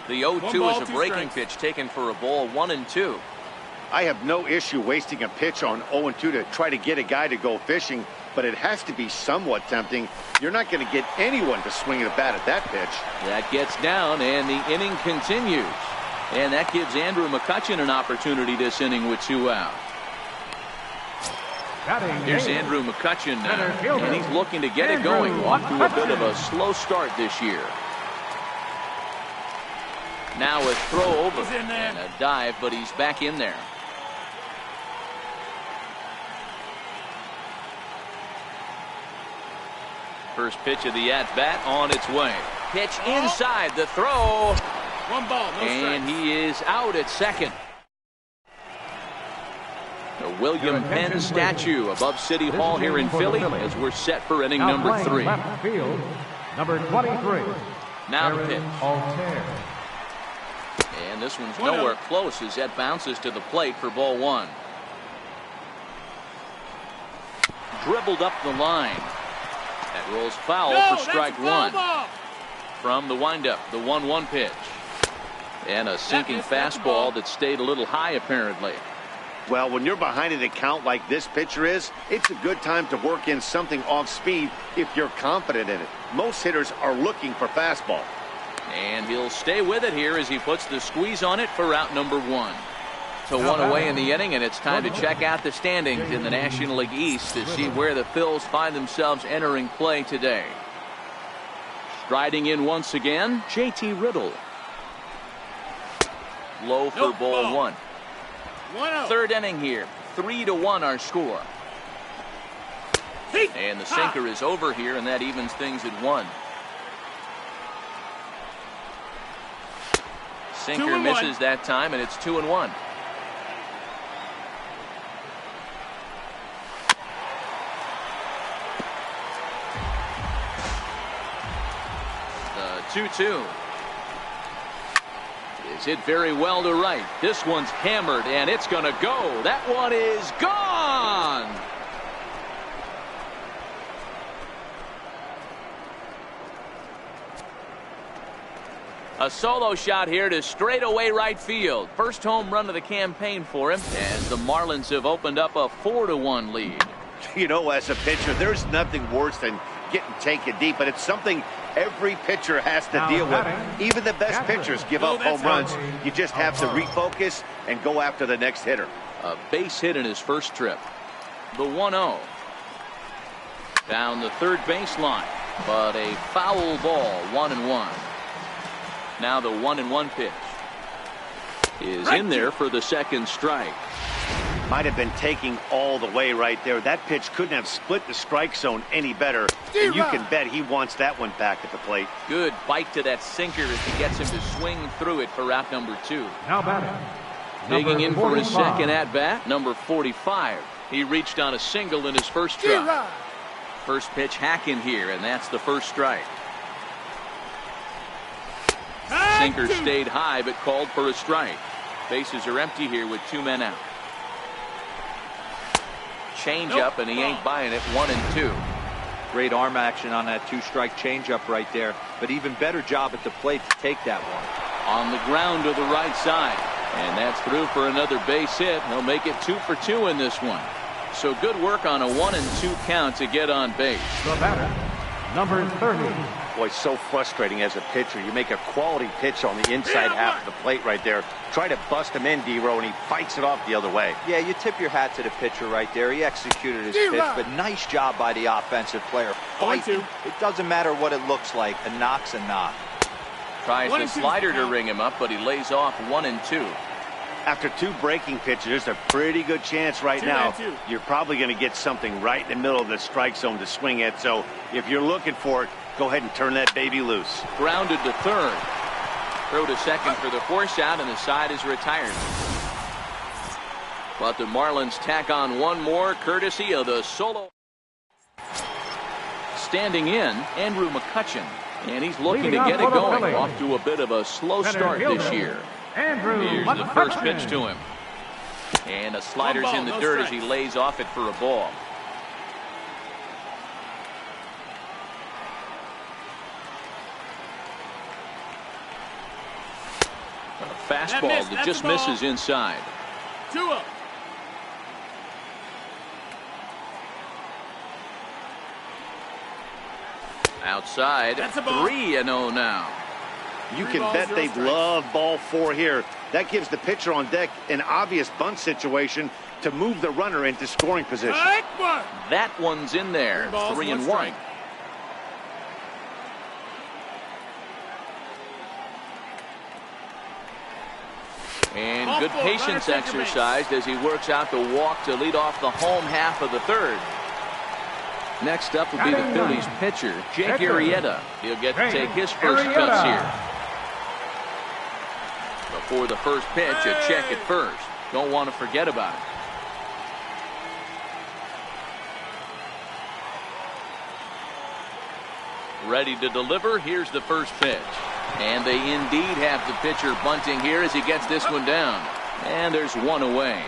The 0-2 is a breaking pitch taken for a ball, 1-2. I have no issue wasting a pitch on 0-2 to try to get a guy to go fishing, but it has to be somewhat tempting. You're not going to get anyone to swing a bat at that pitch. That gets down, and the inning continues. And that gives Andrew McCutchen an opportunity this inning with 2 out. Here's Andrew McCutchen now, and he's looking to get it going. Off to a bit of a slow start this year. Now a throw over and a dive, but he's back in there. First pitch of the at-bat on its way. Pitch inside, the throw. 1 ball, no and strikes. He is out at second. The William Penn statue above City Hall here in Philly as we're set for inning number 3. Left field, number 23. Now the pitch. Altair. And this one's nowhere close as that bounces to the plate for ball 1. Dribbled up the line. That rolls foul for strike 1. From the windup, the 1-1 pitch. And a sinking fastball that stayed a little high apparently. Well, when you're behind an account like this pitcher is, it's a good time to work in something off speed if you're confident in it. Most hitters are looking for fastball. And he'll stay with it here as he puts the squeeze on it for out number 1. So 1 away in the inning, and it's time to check out the standings in the National League East to see where the Phils find themselves entering play today. Striding in once again, JT Riddle. Low for ball 1. 1-0. Third inning here, 3-1 our score. And the sinker is over here, and that evens things at 1. Sinker misses that time, and it's 2-1. The 2-2 is hit very well to right. This one's hammered, and it's going to go. That one is gone. A solo shot here to straightaway right field. First home run of the campaign for him as the Marlins have opened up a 4-1 lead. You know, as a pitcher, there's nothing worse than getting taken deep, but it's something every pitcher has to deal with. Even the best pitchers give up home runs. You just have to refocus and go after the next hitter. A base hit in his first trip. The 1-0. Down the third baseline, but a foul ball, 1-1. Now the 1-1 pitch is in there for the second strike. Might have been taking all the way right there. That pitch couldn't have split the strike zone any better. And you can bet he wants that one back at the plate. Good bite to that sinker as he gets him to swing through it for out number 2. Now batting. Digging in for his second at bat, number 45. He reached on a single in his first try. First pitch hacking here, and that's the first strike. Sinker stayed high but called for a strike. Bases are empty here with 2 men out. Change-up, and he ain't buying it. 1-2. Great arm action on that 2-strike changeup right there, but even better job at the plate to take that one. On the ground to the right side, and that's through for another base hit. He'll make it 2 for 2 in this one. So good work on a 1-2 count to get on base. The batter, number 30. Boy, so frustrating as a pitcher. You make a quality pitch on the inside half of the plate right there. Try to bust him in, D-Row, and he fights it off the other way. Yeah, you tip your hat to the pitcher right there. He executed his pitch, but nice job by the offensive player. Fight. It doesn't matter what it looks like. A knock's a knock. Tries the slider to ring him up, but he lays off 1-2. After 2 breaking pitches, there's a pretty good chance right now you're probably going to get something right in the middle of the strike zone to swing at. So if you're looking for it, go ahead and turn that baby loose. Grounded to third. Throw to second for the force out, and the side is retired. But the Marlins tack on one more, courtesy of the solo. Standing in, Andrew McCutchen. And he's looking to get it going. Off to a bit of a slow start this year. Here's the first pitch to him. And a slider's in the dirt as he lays off it for a ball. A fastball that just misses inside. 2-0. Outside, 3-0 now. You can bet they'd love ball 4 here. That gives the pitcher on deck an obvious bunt situation to move the runner into scoring position. That one's in there. 3-1. And good patience exercised as he works out the walk to lead off the home half of the third. Next up will be the Phillies pitcher, Jake Arrieta. He'll get to take his first cuts here. Before the first pitch, a check at first. Don't want to forget about it. Ready to deliver. Here's the first pitch. And they indeed have the pitcher bunting here as he gets this one down. And there's one away.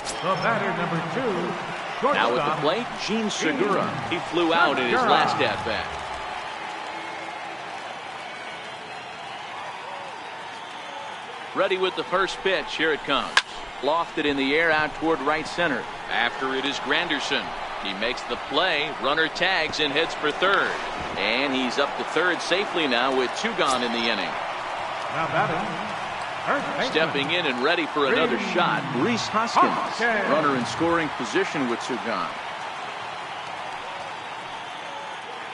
The batter, number 2, shortstop. Now at the plate, Gene Segura. He flew out in his last at-bat. Ready with the first pitch. Here it comes. Lofted in the air out toward right center. After it is Granderson. He makes the play. Runner tags and heads for third. And he's up to third safely now with 2 gone in the inning. Now batting. Stepping in and ready for another shot, Rhys Hoskins. Runner in scoring position with 2 gone.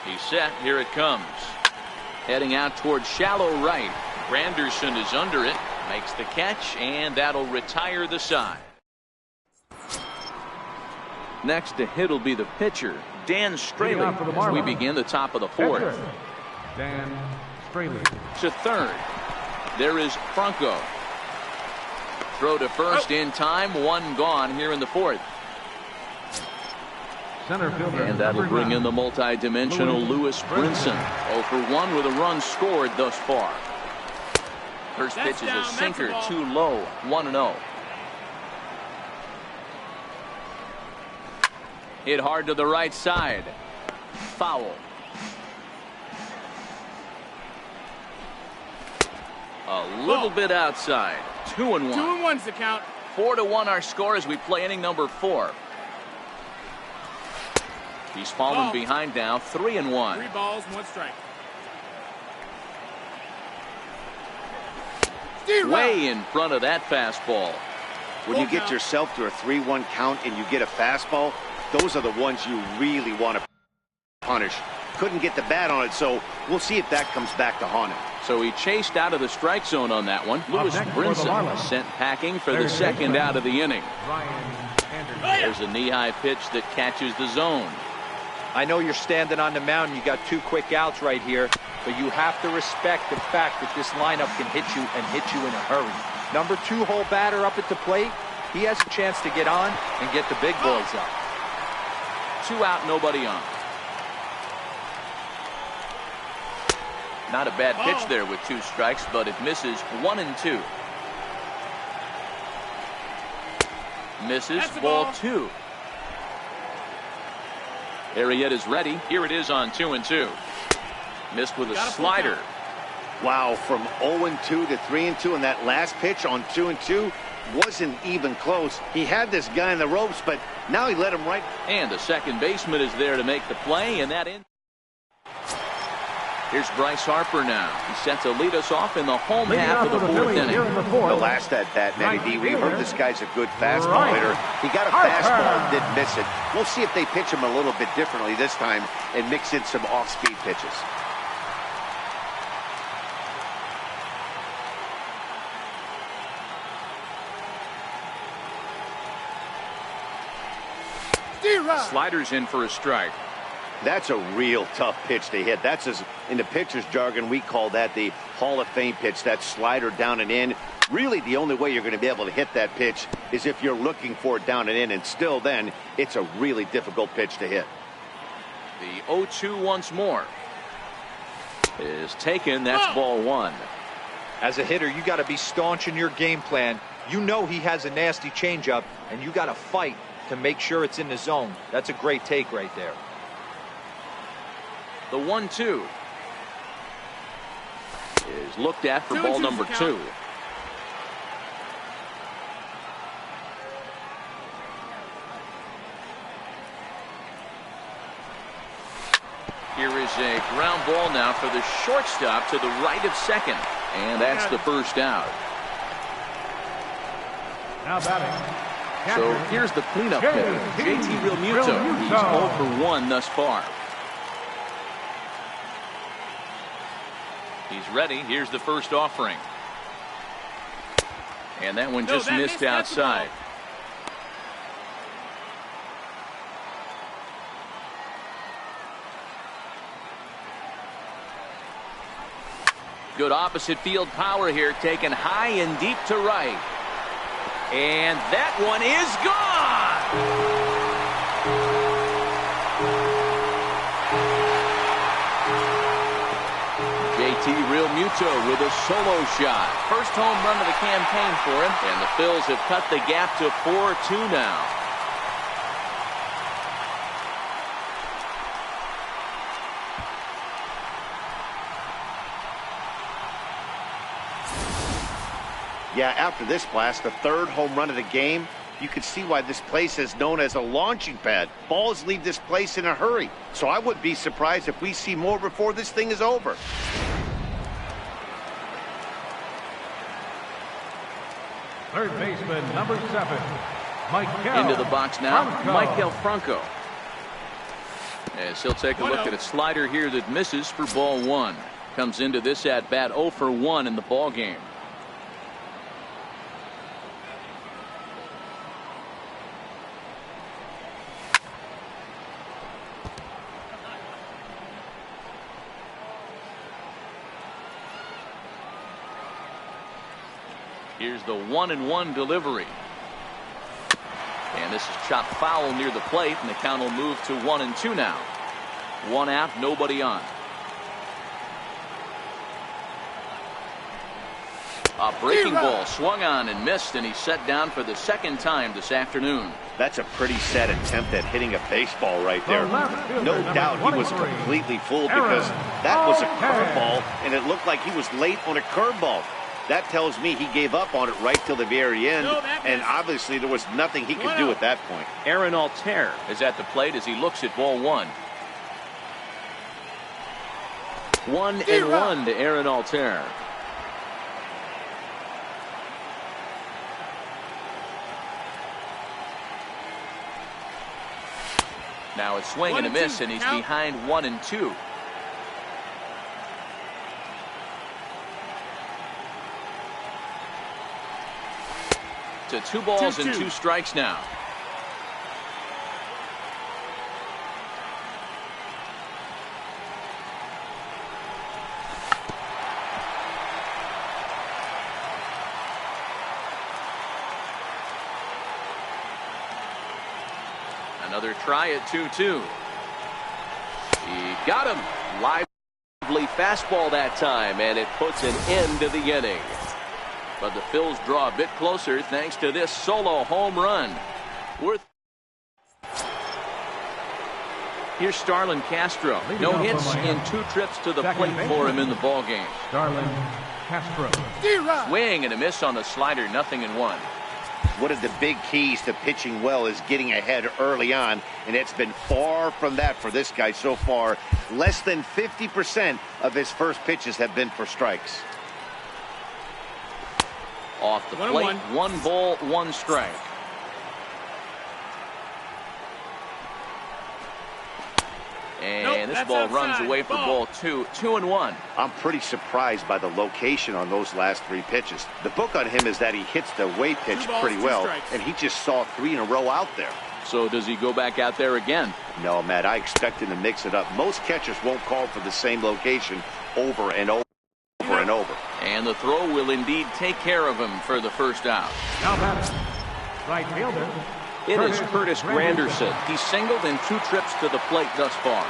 He's set. Here it comes. Heading out towards shallow right. Granderson is under it. Makes the catch, and that'll retire the side. Next to hit will be the pitcher, Dan Straley, as we begin the top of the 4th. Dan Straley. To third. There is Franco. Throw to first in time. 1 gone here in the 4th. Center fielder. And that'll bring in the multi-dimensional Lewis Brinson. 0 for 1 with a run scored thus far. First pitch is a sinker, too low. 1-0. Hit hard to the right side. Foul. A little bit outside. 2-1. 2-1's the count. 4-1 our score as we play inning number 4. He's fallen behind now. 3-1. 3 balls, 1 strike. Way in front of that fastball. When you get yourself to a 3-1 count and you get a fastball, those are the ones you really want to punish. Couldn't get the bat on it, so we'll see if that comes back to haunt him. So he chased out of the strike zone on that one. Lewis Brinson sent packing for the second out of the inning. There's a knee-high pitch that catches the zone. I know you're standing on the mound. You got 2 quick outs right here, but you have to respect the fact that this lineup can hit you and hit you in a hurry. Number 2 hole batter up at the plate. He has a chance to get on and get the big boys up. 2 out, nobody on. Not a bad pitch there with 2 strikes, but it misses. 1-2. Misses. Ball 2. Arrieta's ready. Here it is on 2-2. Missed with a slider. Wow, from 0-2 to 3-2, and that last pitch on 2-2 wasn't even close. He had this guy in the ropes, but now he let him right. And the second baseman is there to make the play, and that in. Here's Bryce Harper now. He's set to lead us off in the home half of the 4th inning. The last at bat, Matty D. We heard this guy's a good fastball hitter. He got a fastball and didn't miss it. We'll see if they pitch him a little bit differently this time and mix in some off-speed pitches. Sliders in for a strike. That's a real tough pitch to hit. That's, as in the pitcher's jargon, we call that the Hall of Fame pitch. That slider down and in. Really, the only way you're going to be able to hit that pitch is if you're looking for it down and in, and still then, it's a really difficult pitch to hit. The 0-2 once more is taken. That's ball one. As a hitter, you got to be staunch in your game plan. You know he has a nasty changeup, and you got to fight to make sure it's in the zone. That's a great take right there. The 1-2 is looked at for ball number 2. Here is a ground ball now for the shortstop to the right of second, and that's the first out. Now batting. So here's the cleanup hitter, JT Realmuto. He's 0 for 1 thus far. He's ready. Here's the first offering. And that one just missed outside. Good opposite field power here, taken high and deep to right. And that one is gone! JT Realmuto with a solo shot. First home run of the campaign for him, and the Phils have cut the gap to 4-2 now. Yeah, after this blast, the third home run of the game, you can see why this place is known as a launching pad. Balls leave this place in a hurry. So I wouldn't be surprised if we see more before this thing is over. Third baseman, number 7, Michael. Into the box now, Franco. Michael Franco. As he'll take a look at a slider here that misses for ball 1. Comes into this at bat 0 for 1 in the ball game. Here's the 1-1 delivery. And this is chopped foul near the plate, and the count will move to 1-2 now. 1 out, nobody on. A breaking ball swung on and missed, and he's set down for the second time this afternoon. That's a pretty sad attempt at hitting a baseball right there. No doubt he was completely fooled because that was a curveball, and it looked like he was late on a curveball. That tells me he gave up on it right till the very end, and obviously there was nothing he could do at that point. Aaron Altair is at the plate as he looks at ball 1. 1-1 to Aaron Altair. Now a swing and a miss, and he's behind 1-2. To 2 balls and 2 strikes now. Another try at 2-2. He got him. Lively fastball that time, and it puts an end to the inning. But the Phils draw a bit closer thanks to this solo home run. Here's Starlin Castro. No hits in 2 trips to the plate for him in the ballgame. Starlin Castro. Swing and a miss on the slider, 0-1. One of the big keys to pitching well is getting ahead early on, and it's been far from that for this guy so far. Less than 50% of his first pitches have been for strikes. Off the plate, 1 ball, 1 strike. And this ball runs away for ball 2, 2-1. I'm pretty surprised by the location on those last 3 pitches. The book on him is that he hits the away pitch pretty well, and he just saw 3 in a row out there. So does he go back out there again? No, Matt, I expect him to mix it up. Most catchers won't call for the same location over and over and over. And the throw will indeed take care of him for the first out. Now batting, right fielder. It is Curtis Granderson. He's singled in 2 trips to the plate thus far.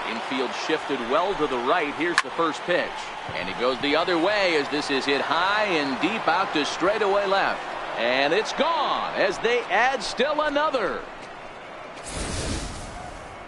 Infield shifted well to the right. Here's the first pitch. And he goes the other way as this is hit high and deep out to straightaway left. And it's gone as they add still another.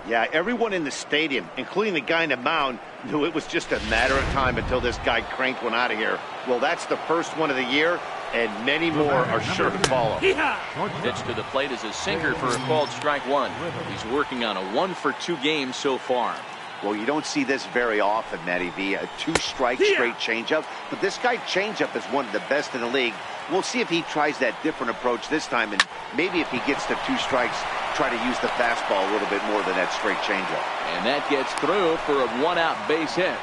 Yeah, everyone in the stadium, including the guy in the mound, knew it was just a matter of time until this guy cranked one out of here. Well, that's the first one of the year, and many more are sure to follow. Pitch to the plate is a sinker for a called strike 1. He's working on a 1-for-2 game so far. Well, you don't see this very often, Matty V. A 2-strike straight changeup. But this guy changeup is one of the best in the league. We'll see if he tries that different approach this time. And maybe if he gets to 2 strikes, try to use the fastball a little bit more than that straight changeup. And that gets through for a 1-out base hit.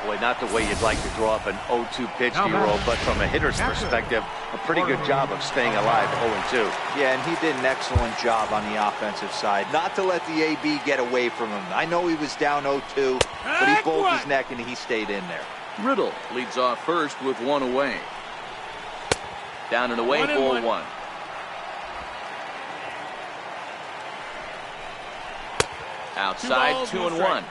Boy, not the way you'd like to draw up an 0-2 pitch, D-roll, but from a hitter's perspective, a pretty good job of staying alive 0-2. Yeah, and he did an excellent job on the offensive side. Not to let the AB get away from him. I know he was down 0-2, but he folded his neck and he stayed in there. Riddle leads off first with 1 away. Down and away, ball 1. Outside, 2-1.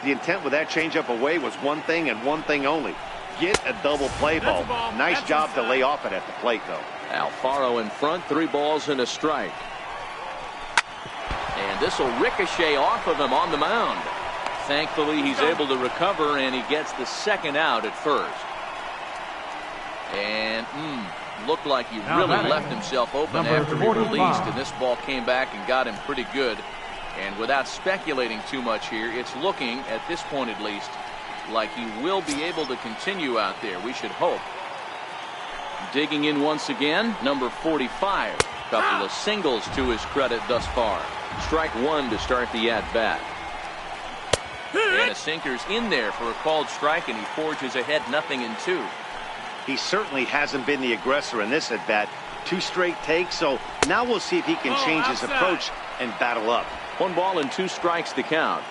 The intent with that changeup away was one thing and one thing only. Get a double play ball. Nice job to lay off it at the plate, though. Alfaro in front, 3 balls and a strike. And this will ricochet off of him on the mound. Thankfully, he's able to recover, and he gets the 2nd out at first. And looked like he really left himself open after he released, and this ball came back and got him pretty good. And without speculating too much here, it's looking, at this point at least, like he will be able to continue out there. We should hope. Digging in once again, number 45. Couple of singles to his credit thus far. Strike 1 to start the at-bat. And a sinker's in there for a called strike, and he forges ahead 0-2. He certainly hasn't been the aggressor in this at-bat. 2 straight takes, so now we'll see if he can change his approach and battle up. 1 ball and 2 strikes to count.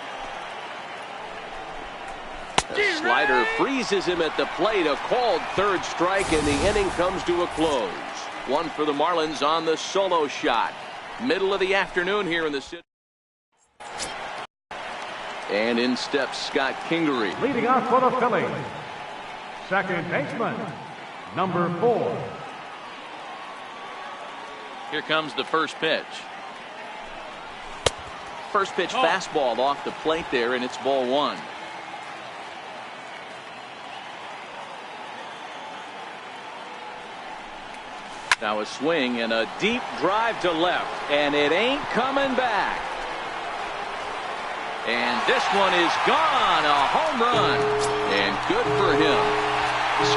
The slider freezes him at the plate. A called 3rd strike, and the inning comes to a close. 1 for the Marlins on the solo shot. Middle of the afternoon here in the city. And in steps Scott Kingery. Leading off for the Phillies, second baseman, number 4. Here comes the first pitch. First pitch fastball off the plate there, and it's ball 1. Now a swing and a deep drive to left, and it ain't coming back. And this one is gone, a home run, and good for him.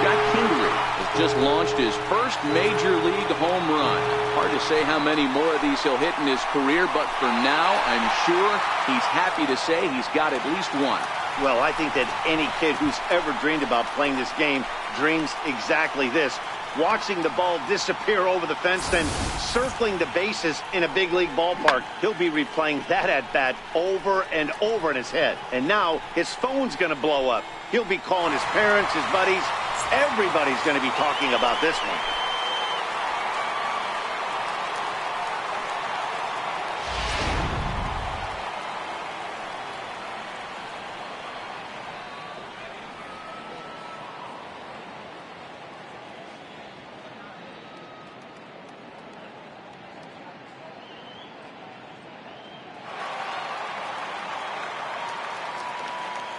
Scott Kingery has just launched his first major league home run. Hard to say how many more of these he'll hit in his career, but for now, I'm sure he's happy to say he's got at least 1. Well, I think that any kid who's ever dreamed about playing this game dreams exactly this. Watching the ball disappear over the fence, then circling the bases in a big league ballpark. He'll be replaying that at-bat over and over in his head. And now his phone's going to blow up. He'll be calling his parents, his buddies. Everybody's going to be talking about this one.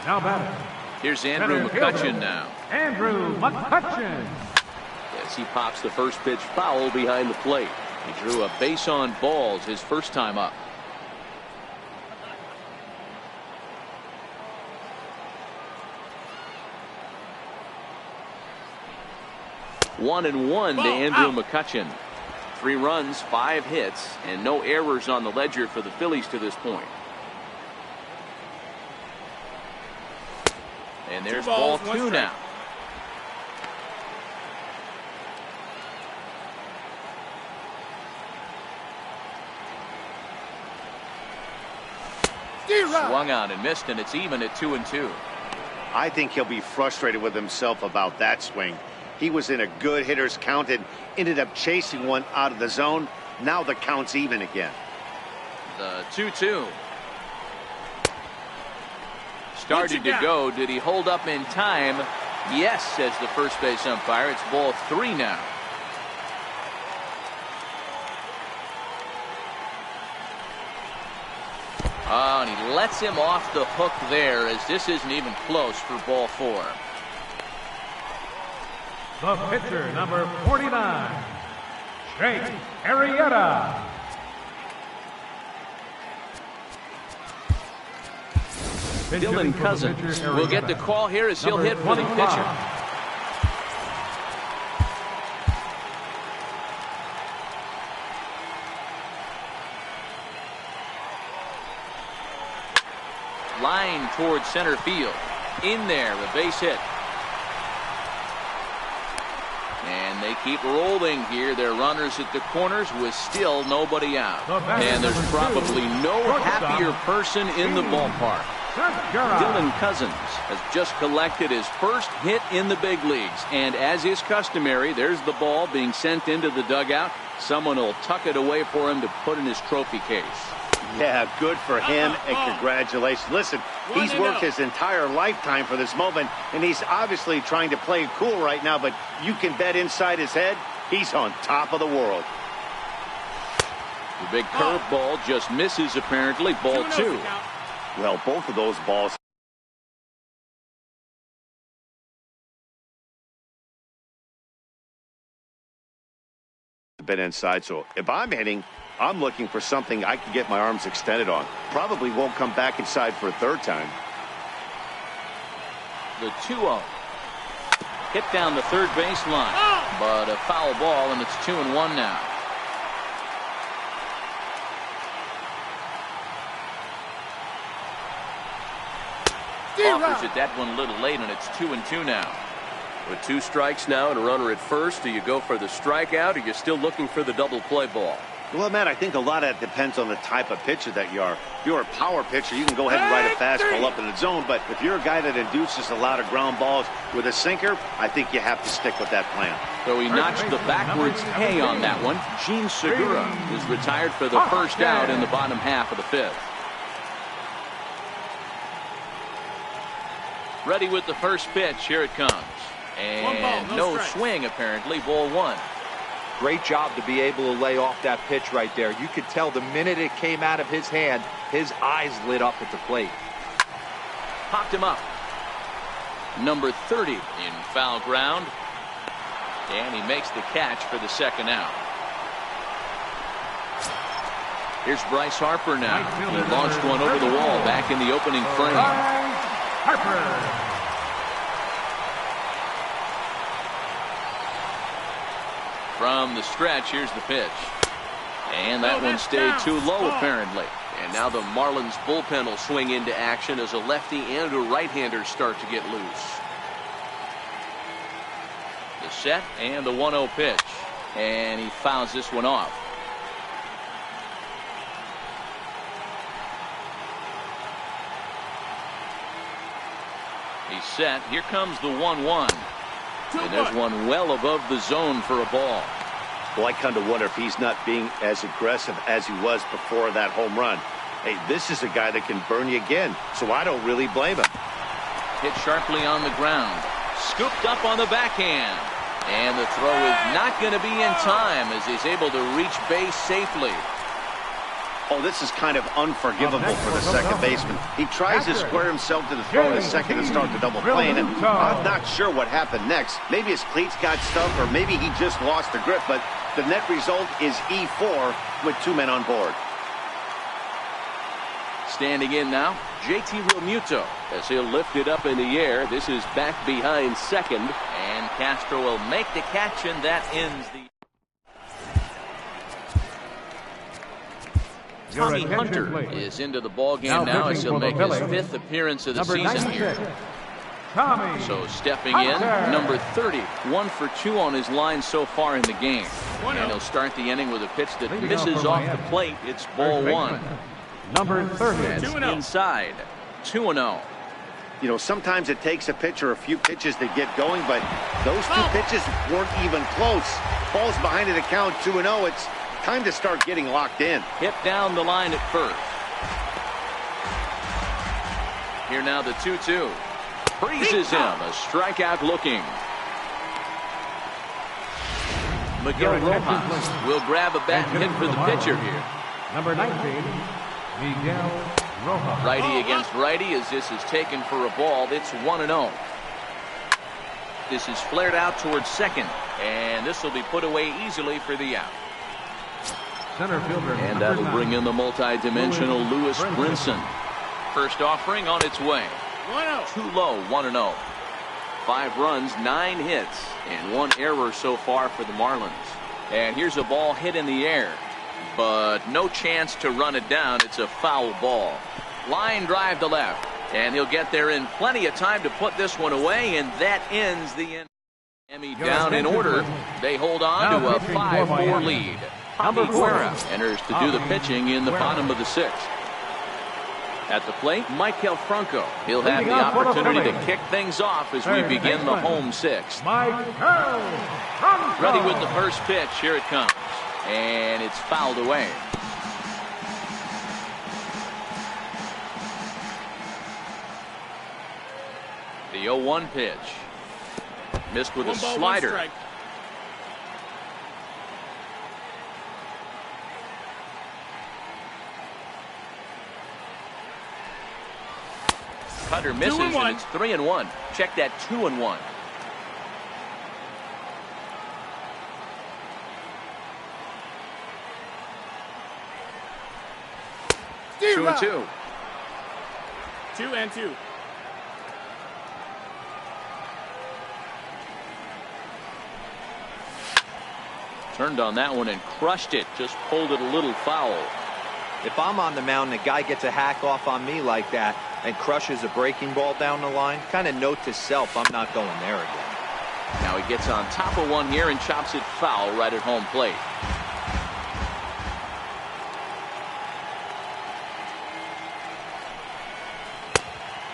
Now batting. Here's Andrew McCutchen now. Andrew McCutchen. As he pops the first pitch foul behind the plate. He drew a base on balls his first time up. One and one to Andrew McCutchen. 3 runs, 5 hits, and no errors on the ledger for the Phillies to this point. And there's 2 ball balls, 1 2 strike. now. Swung on and missed, and it's even at 2-2. I think he'll be frustrated with himself about that swing. He was in a good hitter's count and ended up chasing one out of the zone. Now the count's even again. The 2-2. Started to go. Did he hold up in time? Yes, says the first base umpire. It's ball 3 now. Oh, and he lets him off the hook there, as this isn't even close for ball 4. The pitcher, number 49, Jake Arrieta. Dylan Cousins will get the call here as he'll hit for the pitcher. Line towards center field. In there, a base hit. And they keep rolling here. Their runners at the corners with still nobody out. And there's probably no happier person in the ballpark. Dylan Cousins has just collected his first hit in the big leagues. And as is customary, there's the ball being sent into the dugout. Someone will tuck it away for him to put in his trophy case. Yeah, good for him, and congratulations. Listen, he's worked his entire lifetime for this moment, and he's obviously trying to play it cool right now, but you can bet inside his head, he's on top of the world. The big curveball just misses, apparently. Ball 2. Well, both of those balls have been inside, so if I'm hitting, I'm looking for something I can get my arms extended on. Probably won't come back inside for a third time. The 2-0. Hit down the third baseline, but a foul ball, and it's 2-1 now. Offers it that one a little late, and it's 2-2 now. With 2 strikes now and a runner at first, do you go for the strikeout, or you're still looking for the double play ball? Well, Matt, I think a lot of that depends on the type of pitcher that you are. If you're a power pitcher, you can go ahead and ride a fastball up in the zone. But if you're a guy that induces a lot of ground balls with a sinker, I think you have to stick with that plan. So he notched the backwards K on that one. Gene Segura is retired for the first out in the bottom half of the 5th. Ready with the first pitch. Here it comes. And no swing, apparently. Ball 1. Great job to be able to lay off that pitch right there. You could tell the minute it came out of his hand, his eyes lit up at the plate. Popped him up. Number 30 in foul ground. And he makes the catch for the second out. Here's Bryce Harper now. He launched one over the wall back in the opening frame. Harper. From the stretch, here's the pitch. And that one stayed too low, apparently. And now the Marlins bullpen will swing into action as a lefty and a right-hander start to get loose. The set and the 1-0 pitch. And he fouls this one off. He's set. Here comes the 1-1. And there's one well above the zone for a ball. Well, I kind of wonder if he's not being as aggressive as he was before that home run. Hey, this is a guy that can burn you again, so I don't really blame him. Hit sharply on the ground. Scooped up on the backhand. And the throw is not going to be in time as he's able to reach base safely. Oh, this is kind of unforgivable for the second baseman. He tries to square himself to the throw in a second to start the double play, and I'm not sure what happened next. Maybe his cleats got stuck, or maybe he just lost the grip, but the net result is E4 with 2 men on board. Standing in now, JT Realmuto as he'll lift it up in the air. This is back behind second, and Castro will make the catch, and that ends the... Tommy Hunter is into the ballgame now as he'll make his 5th appearance of the season here. Tommy. So stepping in, number 30, 1 for 2 on his line so far in the game. And he'll start the inning with a pitch that misses off the plate. It's ball 1. Number 30. That's inside. 2-0. You know, sometimes it takes a pitcher a few pitches to get going, but those 2 pitches weren't even close. Ball's behind at a count 2-0. It's time to start getting locked in. Hit down the line at first. Here now the 2-2. Freezes him. A strikeout looking. Miguel Rojas will grab a bat and hit for the pitcher here. Number 19, Miguel Rojas. Righty against righty as this is taken for a ball. It's 1-0. This is flared out towards second, and this will be put away easily for the out. Center fielder. And that'll bring in the multi-dimensional Lewis Brinson. First offering on its way. 1-0. Too low, 1-0. 5 runs, 9 hits, and 1 error so far for the Marlins. And here's a ball hit in the air, but no chance to run it down. It's a foul ball. Line drive to left, and he'll get there in plenty of time to put this one away, and that ends the inning. Miami down in order. They hold on to a 5-4 lead. Javi Guerra enters to do the pitching in the bottom of the 6th. At the plate, Maikel Franco. He'll have the opportunity to kick things off as we begin the home 6th. Ready with the first pitch. Here it comes. And it's fouled away. The 0-1 pitch. Missed with a slider. Cutter misses, and it's 3-1. Check that, 2-1. Two and 2. 2-2. Turned on that one and crushed it. Just pulled it a little foul. If I'm on the mound and a guy gets a hack off on me like that and crushes a breaking ball down the line, kind of note to self, I'm not going there again. Now he gets on top of one here and chops it foul right at home plate.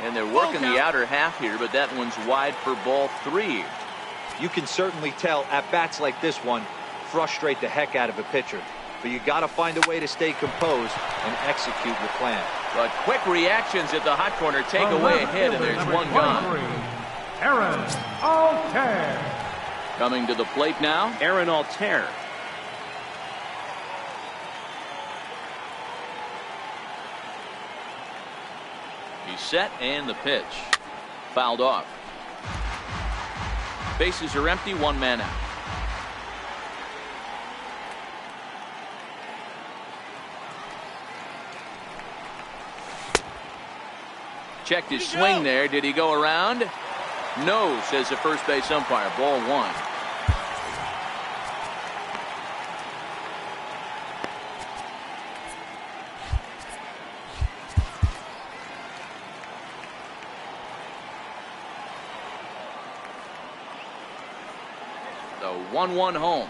And they're working the outer half here, but that one's wide for ball 3. You can certainly tell at bats like this one frustrate the heck out of a pitcher. But you got to find a way to stay composed and execute your plan. But quick reactions at the hot corner take away a hit, and there's one gone. Aaron Altair. Coming to the plate now, Aaron Altair. He's set, and the pitch. Fouled off. Bases are empty, 1 man out. Checked his swing there. Did he go around? No, says the first base umpire. Ball 1. The 1-1 home.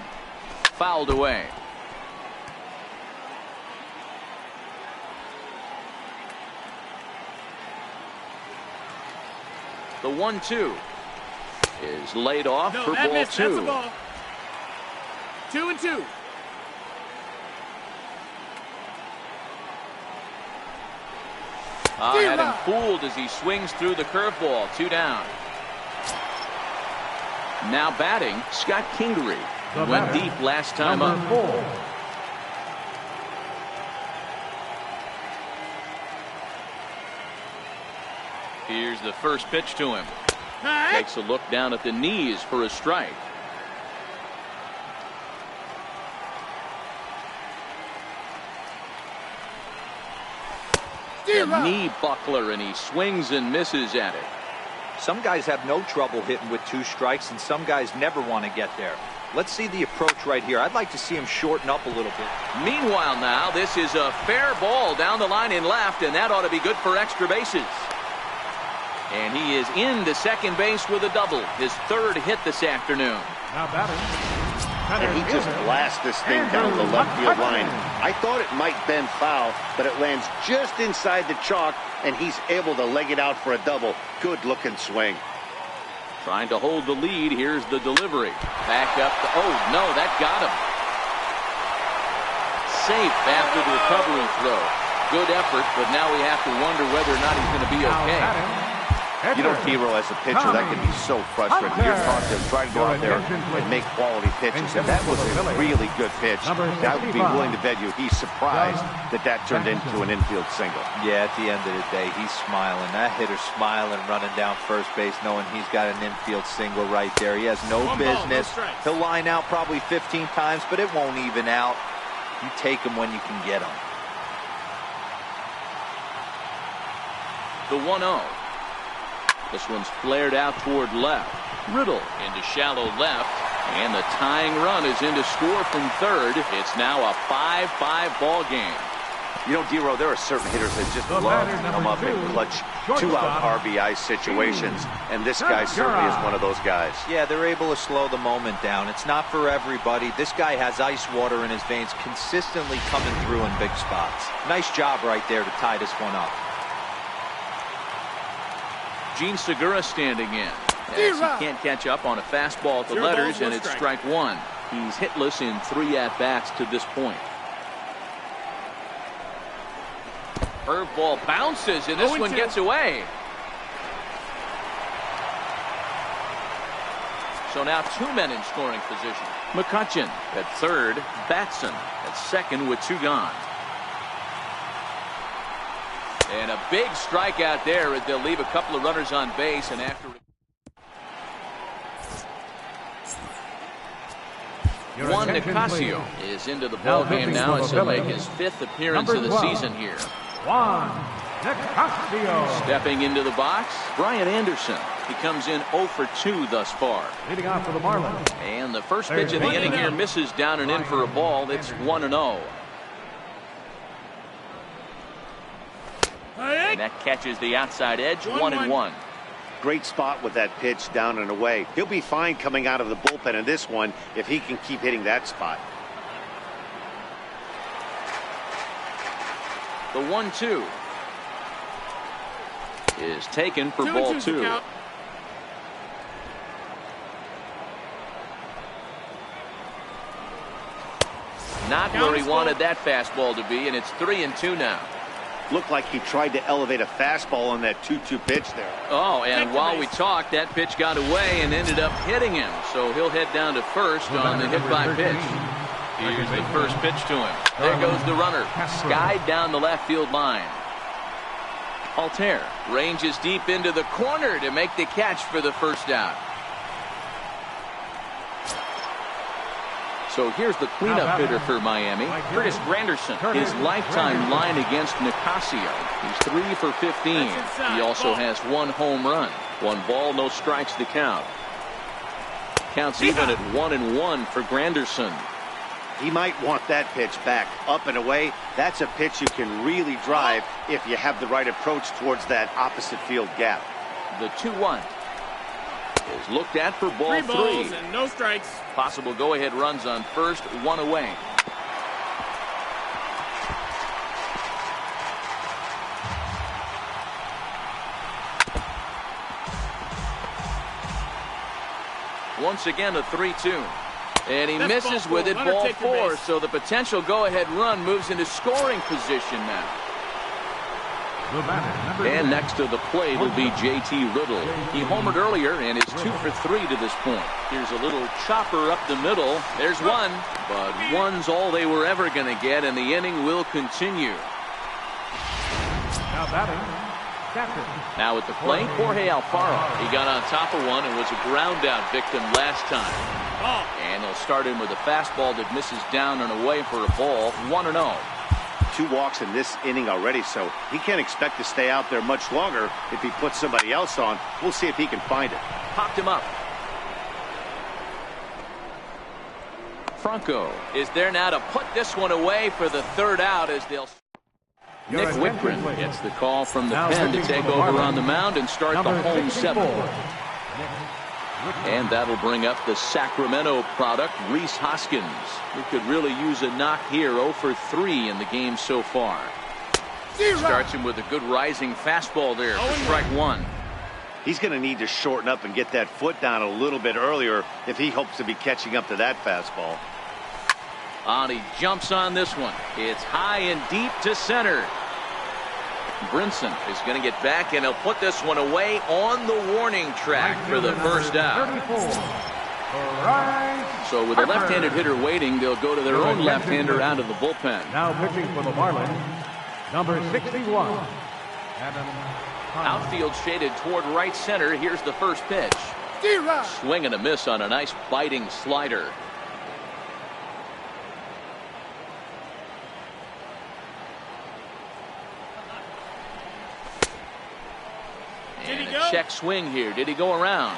Fouled away. The 1-2 is laid off for ball 2. That's a ball. 2-2. Had him fooled as he swings through the curveball. 2 down. Now batting, Scott Kingery. Went deep last time up. 4. Here's the first pitch to him. Takes a look down at the knees for a strike. A knee buckler, and he swings and misses at it. Some guys have no trouble hitting with 2 strikes, and some guys never want to get there. Let's see the approach right here. I'd like to see him shorten up a little bit. Meanwhile now, this is a fair ball down the line in left, and that ought to be good for extra bases. And he is into second base with a double. His third hit this afternoon. Now batting. And he just blasts this thing down the left field line. I thought it might bend foul, but it lands just inside the chalk, and he's able to leg it out for a double. Good-looking swing. Trying to hold the lead. Here's the delivery. Back up. Oh, no, that got him. Safe after the recovery throw. Good effort, but now we have to wonder whether or not he's going to be okay. You know, Hero, as a pitcher, that can be so frustrating. You're taught to try to go out there and make quality pitches, and that was a really good pitch. I would be willing to bet you he's surprised that turned into an infield single. Yeah, at the end of the day, he's smiling. That hitter's smiling, running down first base, knowing he's got an infield single right there. He has no business. He'll line out probably 15 times, but it won't even out. You take him when you can get him. The 1-0. This one's flared out toward left. Riddle into shallow left. And the tying run is in to score from third. It's now a 5-5 ball game. You know, D-Row, there are certain hitters that just love to come up and clutch two-out RBI situations. And this guy certainly is one of those guys. Yeah, they're able to slow the moment down. It's not for everybody. This guy has ice water in his veins, consistently coming through in big spots. Nice job right there to tie this one up. Gene Segura standing in, as he can't catch up on a fastball at the letters, and it's strike one. He's hitless in 3 at-bats to this point. Curveball bounces, and this one gets away. So now 2 men in scoring position. McCutchen at third, Batson at second with 2 gone. And a big strikeout there as they'll leave a couple of runners on base. And after Juan Nicasio is into the ball game now as he'll make his 5th appearance of the season here. Juan Nicasio. Stepping into the box, Brian Anderson. He comes in 0 for 2 thus far. Leading off for the Marlins. And the first pitch of the inning here misses down and in for a ball. It's 1-0. And that catches the outside edge, 1-1. Great spot with that pitch down and away. He'll be fine coming out of the bullpen in this one if he can keep hitting that spot. The 1-2 is taken for ball 2. Not where he wanted that fastball to be, and it's 3-2 now. Looked like he tried to elevate a fastball on that 2-2 pitch there. Oh, and while we talked, that pitch got away and ended up hitting him. So he'll head down to first on the hit by pitch. Here's the first pitch to him. There goes the runner. Skied down the left field line. Altair ranges deep into the corner to make the catch for the first out. So here's the cleanup hitter for Miami, Curtis Granderson. His lifetime line against Nicasio. He's 3 for 15. He also has 1 home run. 1 ball, no strikes to count. Counts even at 1-1 for Granderson. He might want that pitch back. Up and away, that's a pitch you can really drive if you have the right approach towards that opposite field gap. The 2-1 is looked at for ball 3. 3 balls and no strikes. Possible go-ahead runs on first, 1 away. Once again, a 3-2. And he misses with it, ball 4. So the potential go-ahead run moves into scoring position now. And next to the plate will be J.T. Riddle. He homered earlier and is 2 for 3 to this point. Here's a little chopper up the middle. There's one, but one's all they were ever going to get, and the inning will continue. Now batting, captain. Now at the plate, Jorge Alfaro. He got on top of one and was a ground out victim last time. And they'll start him with a fastball that misses down and away for a ball, 1-0. 2 walks in this inning already, so he can't expect to stay out there much longer if he puts somebody else on. We'll see if he can find it. Popped him up. Franco is there now to put this one away for the 3rd out as they'll... Nick Whitgren gets the call from the pen to take over on the mound and start the home seventh. And that'll bring up the Sacramento product, Rhys Hoskins, who could really use a knock here. 0 for 3 in the game so far. Starts him with a good rising fastball there for strike one. He's going to need to shorten up and get that foot down a little bit earlier if he hopes to be catching up to that fastball. And he jumps on this one. It's high and deep to center. Brinson is going to get back, and he'll put this one away on the warning track for the first out. So with a left-handed hitter waiting, they'll go to their own left-hander out of the bullpen. Now pitching for the Marlins, number 61. Outfield shaded toward right center. Here's the first pitch. Swing and a miss on a nice biting slider. And a check swing here. Did he go around?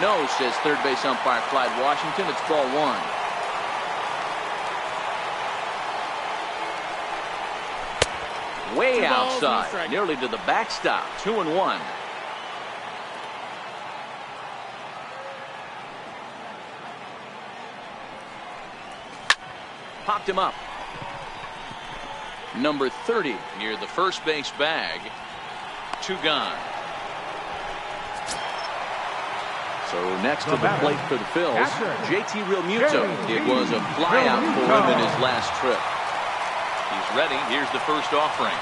No, says third base umpire Clyde Washington. It's ball one. Way outside, nearly to the backstop. 2-1. Popped him up. Number 30 near the first base bag. 2 gone. So next to the plate for the Phils, JT Realmuto. It was a flyout for him in his last trip. He's ready. Here's the first offering.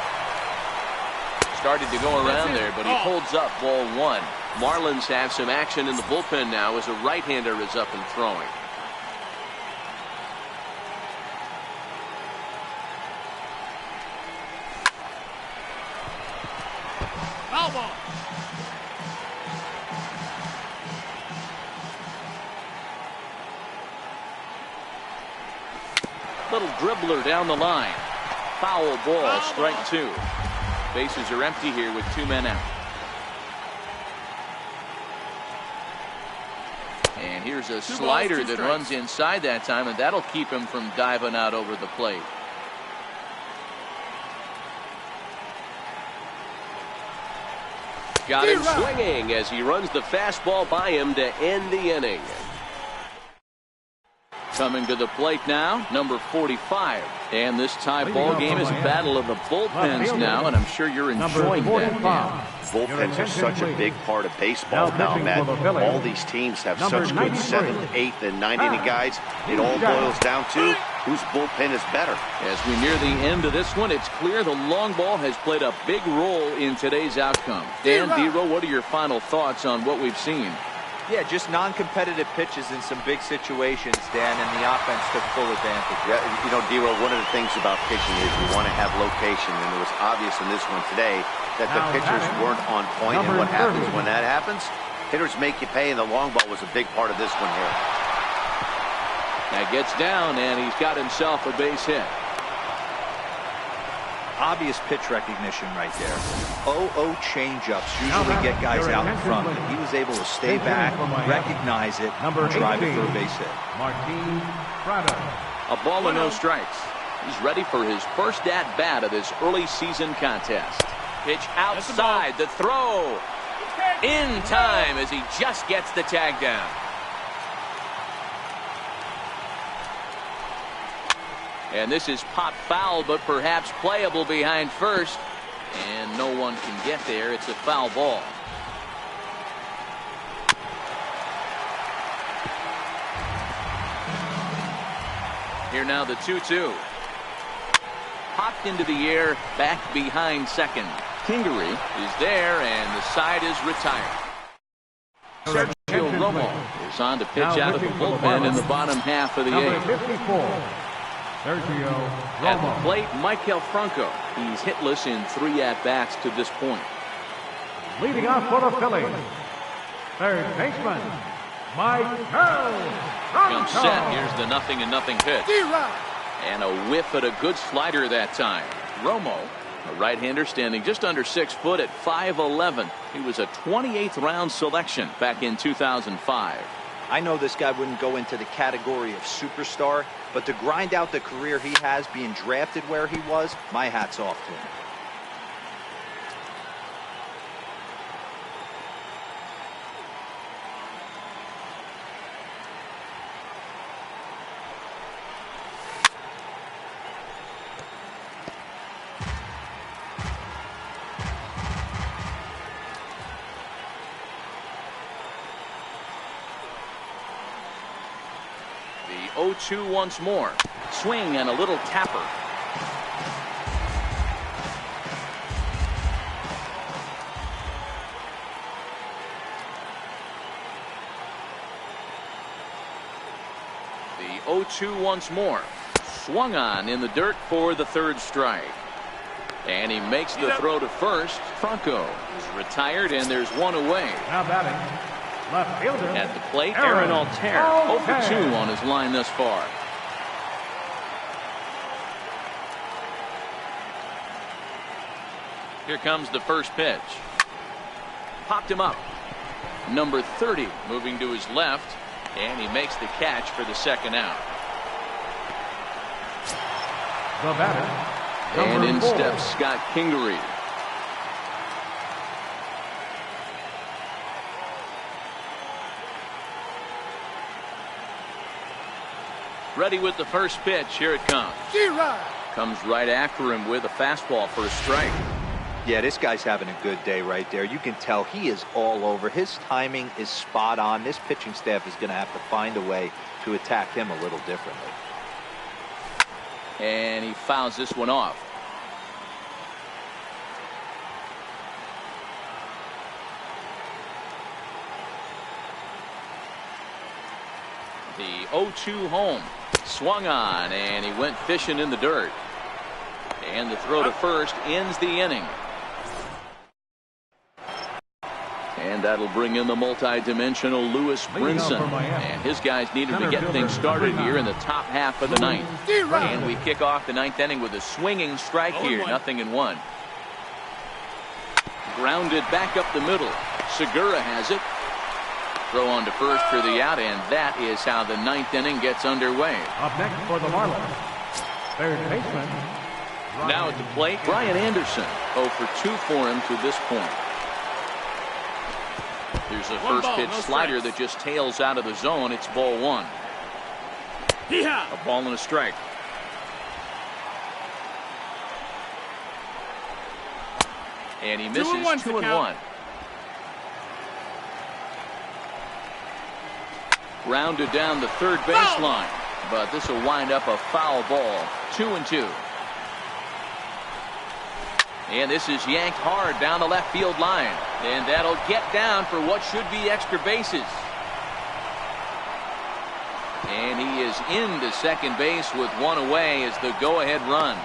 Started to go around there, but he holds up. Ball one. Marlins have some action in the bullpen now as a right-hander is up and throwing. Foul ball. Little dribbler down the line. Foul ball, strike two. Bases are empty here with 2 men out. And here's a slider that runs inside that time, and that'll keep him from diving out over the plate. Got him swinging as he runs the fastball by him to end the inning. Coming to the plate now, number 45. And this tie ball game is a battle of the bullpens now, and I'm sure you're enjoying that now. Bullpens are such a big part of baseball now, Matt. All these teams have such good 7th, 8th, and 9th inning guys. It all boils down to whose bullpen is better. As we near the end of this one, it's clear the long ball has played a big role in today's outcome. Dan Dero, what are your final thoughts on what we've seen? Yeah, just non-competitive pitches in some big situations, Dan, and the offense took full advantage. Yeah, you know, Dero, one of the things about pitching is you want to have location, and it was obvious in this one today that the pitchers weren't on point, and what happens when that happens? Hitters make you pay, and the long ball was a big part of this one here. That gets down, and he's got himself a base hit. Obvious pitch recognition right there. 0-0 changeups usually get guys out in front, but he was able to stay back, recognize it, and drive it for a base hit. A ball and no strikes. He's ready for his first at-bat of this early season contest. Pitch outside, the throw. In time as he just gets the tag down. And this is popped foul, but perhaps playable behind first. And no one can get there. It's a foul ball. Here now the 2-2. Popped into the air, back behind second. Kingery is there, and the side is retired. Sergio Romo is on to pitch out of the bullpen in the bottom half of the eighth. At the plate, Michael Franco. He's hitless in 3 at-bats to this point. Leading off for the Phillies, third baseman, Michael Comes set. Here's the 0-0 pitch. And a whiff at a good slider that time. Romo, a right-hander standing just under 6 foot at 5'11". He was a 28th round selection back in 2005. I know this guy wouldn't go into the category of superstar, but to grind out the career he has being drafted where he was, my hat's off to him. The 0-2 once more. Swing and a little tapper. The 0-2 once more. Swung on in the dirt for the third strike. And he makes the throw to first. Franco is retired, and there's one away. Now batting, left fielder. At the plate, Aaron Altair. 0 for 2 on his line thus far. Here comes the first pitch. Popped him up. Number 30 moving to his left, and he makes the catch for the second out. The batter. And in Number 4. steps Scott Kingery. Ready with the first pitch. Here it comes. Comes right after him with a fastball for a strike. Yeah, this guy's having a good day right there. You can tell he is all over. His timing is spot on. This pitching staff is going to have to find a way to attack him a little differently. And he fouls this one off. The 0-2 home. Swung on, and he went fishing in the dirt. And the throw to first ends the inning. And that'll bring in the multi-dimensional Lewis Brinson. And his guys needed to get things started here in the top half of the ninth. And we kick off the ninth inning with a swinging strike here. 0-1. Grounded back up the middle. Segura has it. Throw on to first for the out, and that is how the ninth inning gets underway. Up next for the Marlins, third baseman. Now at the plate, Brian Anderson. 0 for 2 for him to this point. There's a first pitch slider that just tails out of the zone. It's ball 1. A ball and a strike. And he misses 2-1. Rounded down the third baseline, but this will wind up a foul ball. 2-2. And this is yanked hard down the left field line, and that'll get down for what should be extra bases. And he is into second base with one away as the go-ahead run.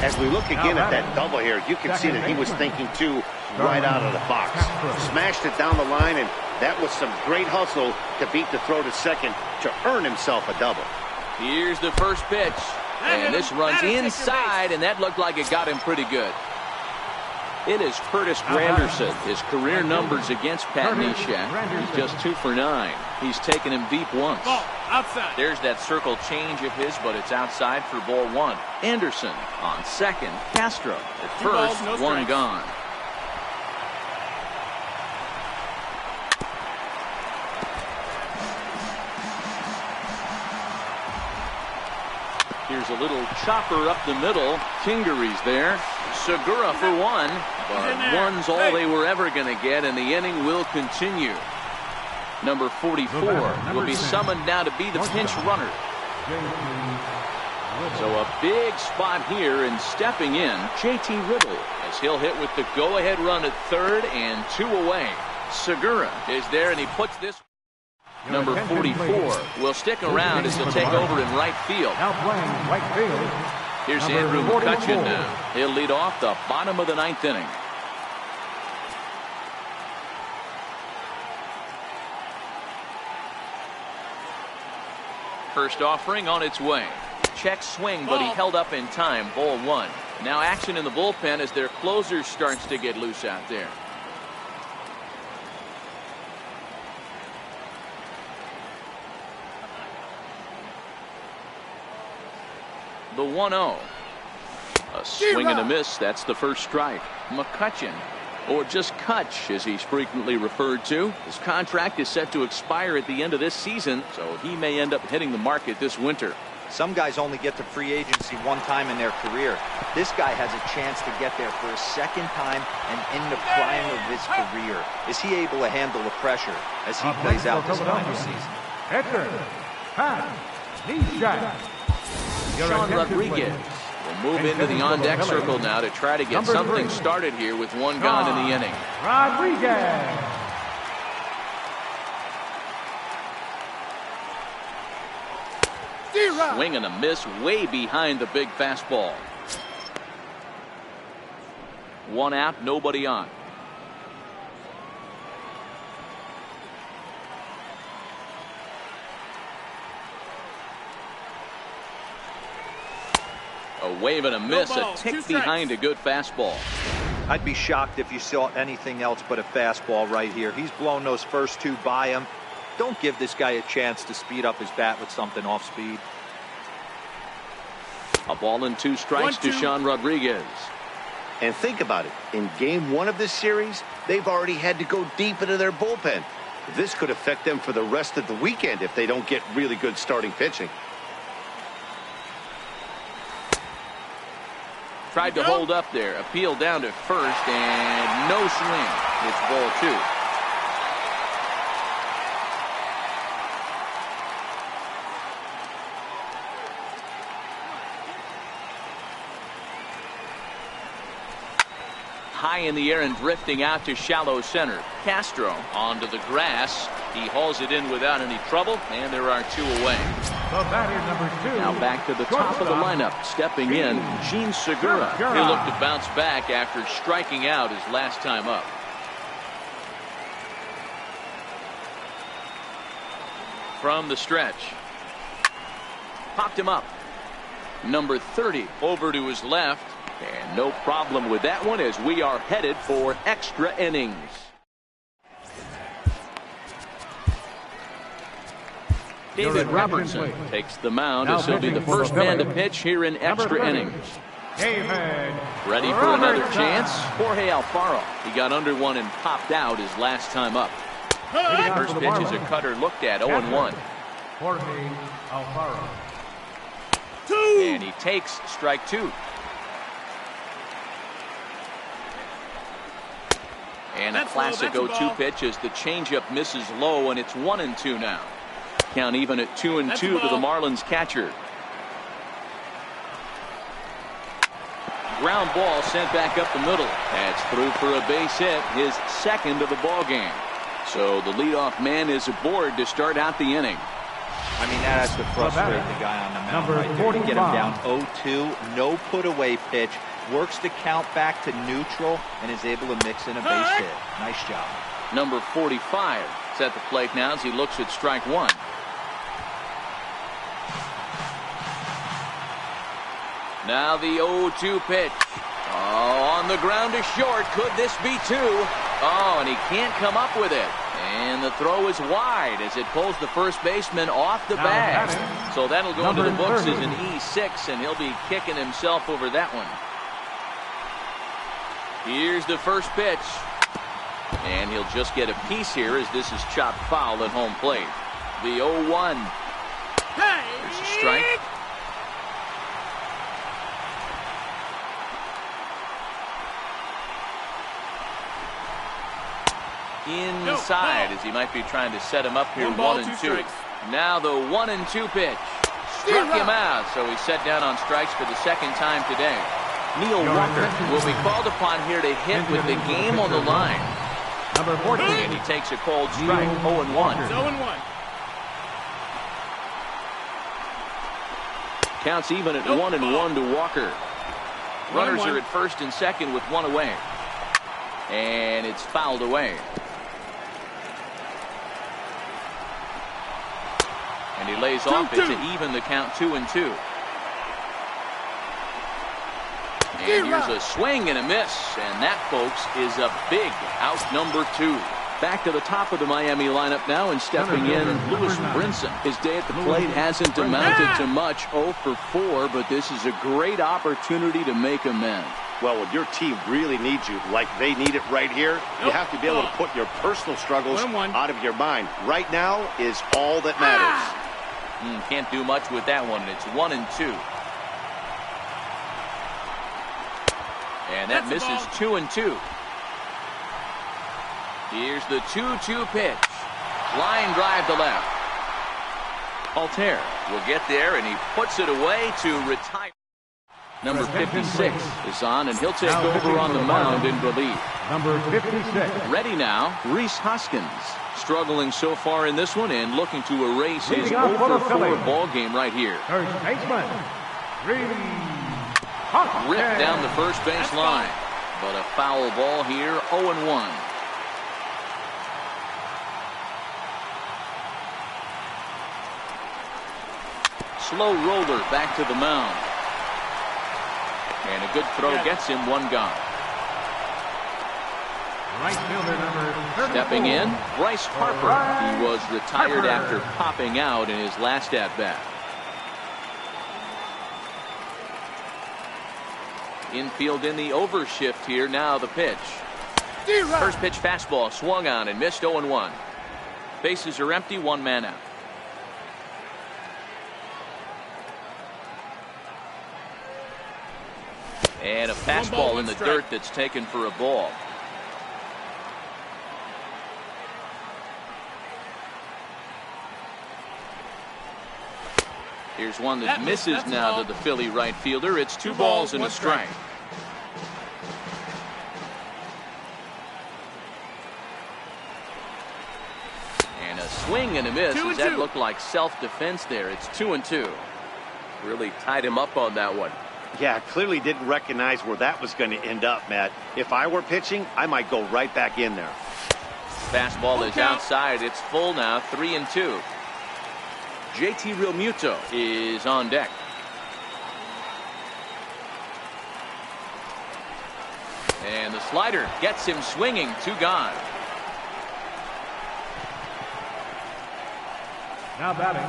As we look again at that double here, you can see that he was thinking too right out of the box. Smashed it down the line, and that was some great hustle to beat the throw to second to earn himself a double. Here's the first pitch, and this runs inside, and that looked like it got him pretty good. It is Curtis Granderson. His career numbers against Pat Neshek. He's just 2 for 9. He's taken him deep once. Outside. There's that circle change of his, but it's outside for ball 1. Anderson on second. Castro at first. 1 gone. Here's a little chopper up the middle. Kingery's there. Segura for 1, but one's all they were ever going to get, and the inning will continue. Number 44 will be summoned now to be the pinch runner. So a big spot here, and stepping in, JT Riddle, as he'll hit with the go-ahead run at third and 2 away. Segura is there, and he puts this. Number 44 will stick around as he'll take over in right field. Now playing right field. Here's Andrew McCutcheon now. He'll lead off the bottom of the ninth inning. First offering on its way. Check swing, but he held up in time. Ball 1. Now action in the bullpen as their closer starts to get loose out there. The 1-0. A swing and a miss. That's the first strike. McCutcheon, or just Kutch as he's frequently referred to. His contract is set to expire at the end of this season, so he may end up hitting the market this winter. Some guys only get to free agency one time in their career. This guy has a chance to get there for a second time and in the prime of his career. Is he able to handle the pressure as he plays out this final season? Hector, pass, knee shot. Sean Rodriguez will move into the on-deck circle now to try to get something started here with one gone in the inning. Rodriguez. Swing and a miss way behind the big fastball. One out, nobody on. A wave and a miss, a tick behind a good fastball. I'd be shocked if you saw anything else but a fastball right here. He's blown those first two by him. Don't give this guy a chance to speed up his bat with something off speed. A ball and 2 strikes to Sean Rodriguez. And think about it. In game 1 of this series, they've already had to go deep into their bullpen. This could affect them for the rest of the weekend if they don't get really good starting pitching. Tried to hold up there. Appeal down to first, and no swing. It's ball 2. High in the air and drifting out to shallow center. Castro onto the grass. He hauls it in without any trouble, and there are 2 away. The batter, number 2. Now back to the top of the lineup. Stepping in, Gene Segura. He'll look to bounce back after striking out his last time up. From the stretch. Popped him up. Number 30 over to his left. And no problem with that one as we are headed for extra innings. David Robertson takes the mound as he'll be the first man to pitch here in extra innings. Ready for another chance? Jorge Alfaro. He got under one and popped out his last time up. First pitch is a cutter looked at, 0-1. Jorge Alfaro. And he takes strike 2. And a classic 0-2 pitch as the changeup misses low, and it's 1-2 now. Count even at 2-2 to the Marlins catcher. Ground ball sent back up the middle. That's through for a base hit, his second of the ball game. So the leadoff man is aboard to start out the inning. I mean, that has to frustrate the guy on the mound right there. To get him down 0-2, no put away pitch. Works the count back to neutral and is able to mix in a base hit. Nice job. Number 45 is at the plate now as he looks at strike 1. Now the 0-2 pitch. Oh, on the ground to short. Could this be 2? Oh, and he can't come up with it. And the throw is wide as it pulls the first baseman off the bag. So that'll go into the books as an E6, and he'll be kicking himself over that one. Here's the first pitch. And he'll just get a piece here as this is chopped foul at home plate. The 0-1. There's a strike. Inside as he might be trying to set him up here. 1-2. Now the 1-2 pitch. Struck him out, so he's set down on strikes for the second time today. Neil Walker will be called upon here to hit with the game on the line. Number 14. And he takes a cold strike. 0-1. 0-1. Counts even at 1-1 to Walker. Runners are at first and second with 1 away. And it's fouled away. And he lays off it to even the count 2-2. And here's a swing and a miss. And that, folks, is a big out number 2. Back to the top of the Miami lineup now, and stepping in, Lewis Brinson. His day at the plate hasn't amounted to much, 0 for 4, but this is a great opportunity to make amends. Well, when your team really needs you, like they need it right here, you have to be able to put your personal struggles out of your mind. Right now is all that matters. Can't do much with that one. It's 1-2. And that misses 2-2. Here's the 2-2 pitch. Line drive to left. Altair will get there, and he puts it away to retire. Number 56 is on, and he'll take over on the mound in relief. Number 56. Ready now, Rhys Hoskins. Struggling so far in this one and looking to erase his 0 for 4 ball game right here. First baseman, Rhys Hoskins. Ripped down the first base line, but a foul ball here, 0-1. Slow roller back to the mound. And a good throw gets him one gone. Right fielder number 34. Stepping in, Bryce Harper. He was retired after popping out in his last at-bat. Infield in the overshift here. Now the pitch. First pitch fastball swung on and missed, 0-1. Bases are empty, one man out. And a fastball in the dirt that's taken for a ball. Here's one that misses now to the Philly right fielder. It's 2 balls and a strike. And a swing and a miss. Does that look like self-defense there? It's 2-2. Really tied him up on that one. Yeah, clearly didn't recognize where that was going to end up, Matt. If I were pitching, I might go right back in there. Fastball is outside. It's full now, 3-2. JT Realmuto is on deck. And the slider gets him swinging, 2 gone. Now batting,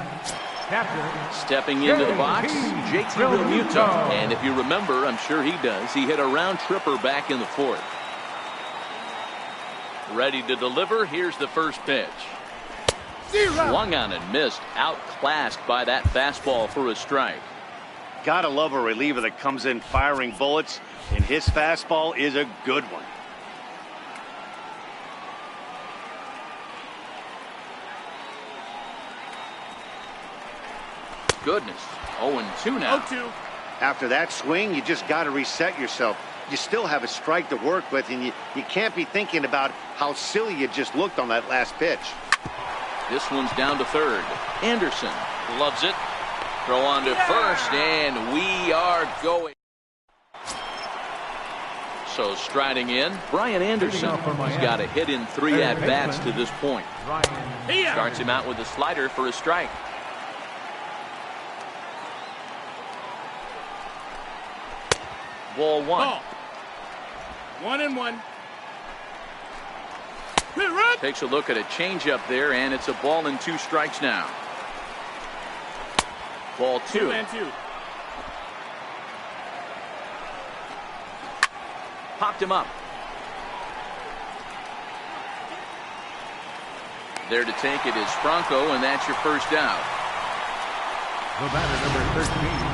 catcher. Stepping into the box, JT Realmuto. And if you remember, I'm sure he does, he hit a round tripper back in the 4th. Ready to deliver. Here's the first pitch. Swung on and missed. Outclassed by that fastball for a strike. Gotta love a reliever that comes in firing bullets, and his fastball is a good one. Goodness, 0-2 now. 0-2. After that swing, you just got to reset yourself. You still have a strike to work with, and you can't be thinking about how silly you just looked on that last pitch. This one's down to third. Anderson loves it. Throw on to first, and we are going. So striding in, Brian Anderson. He's got a hit in 3 at-bats to this point. Starts him out with a slider for a strike. Ball 1. 1-1. Takes a look at a changeup there, and it's a ball and 2 strikes now. Ball 2. 2-2. Popped him up. There to take it is Franco, and that's your first out. The batter number 13.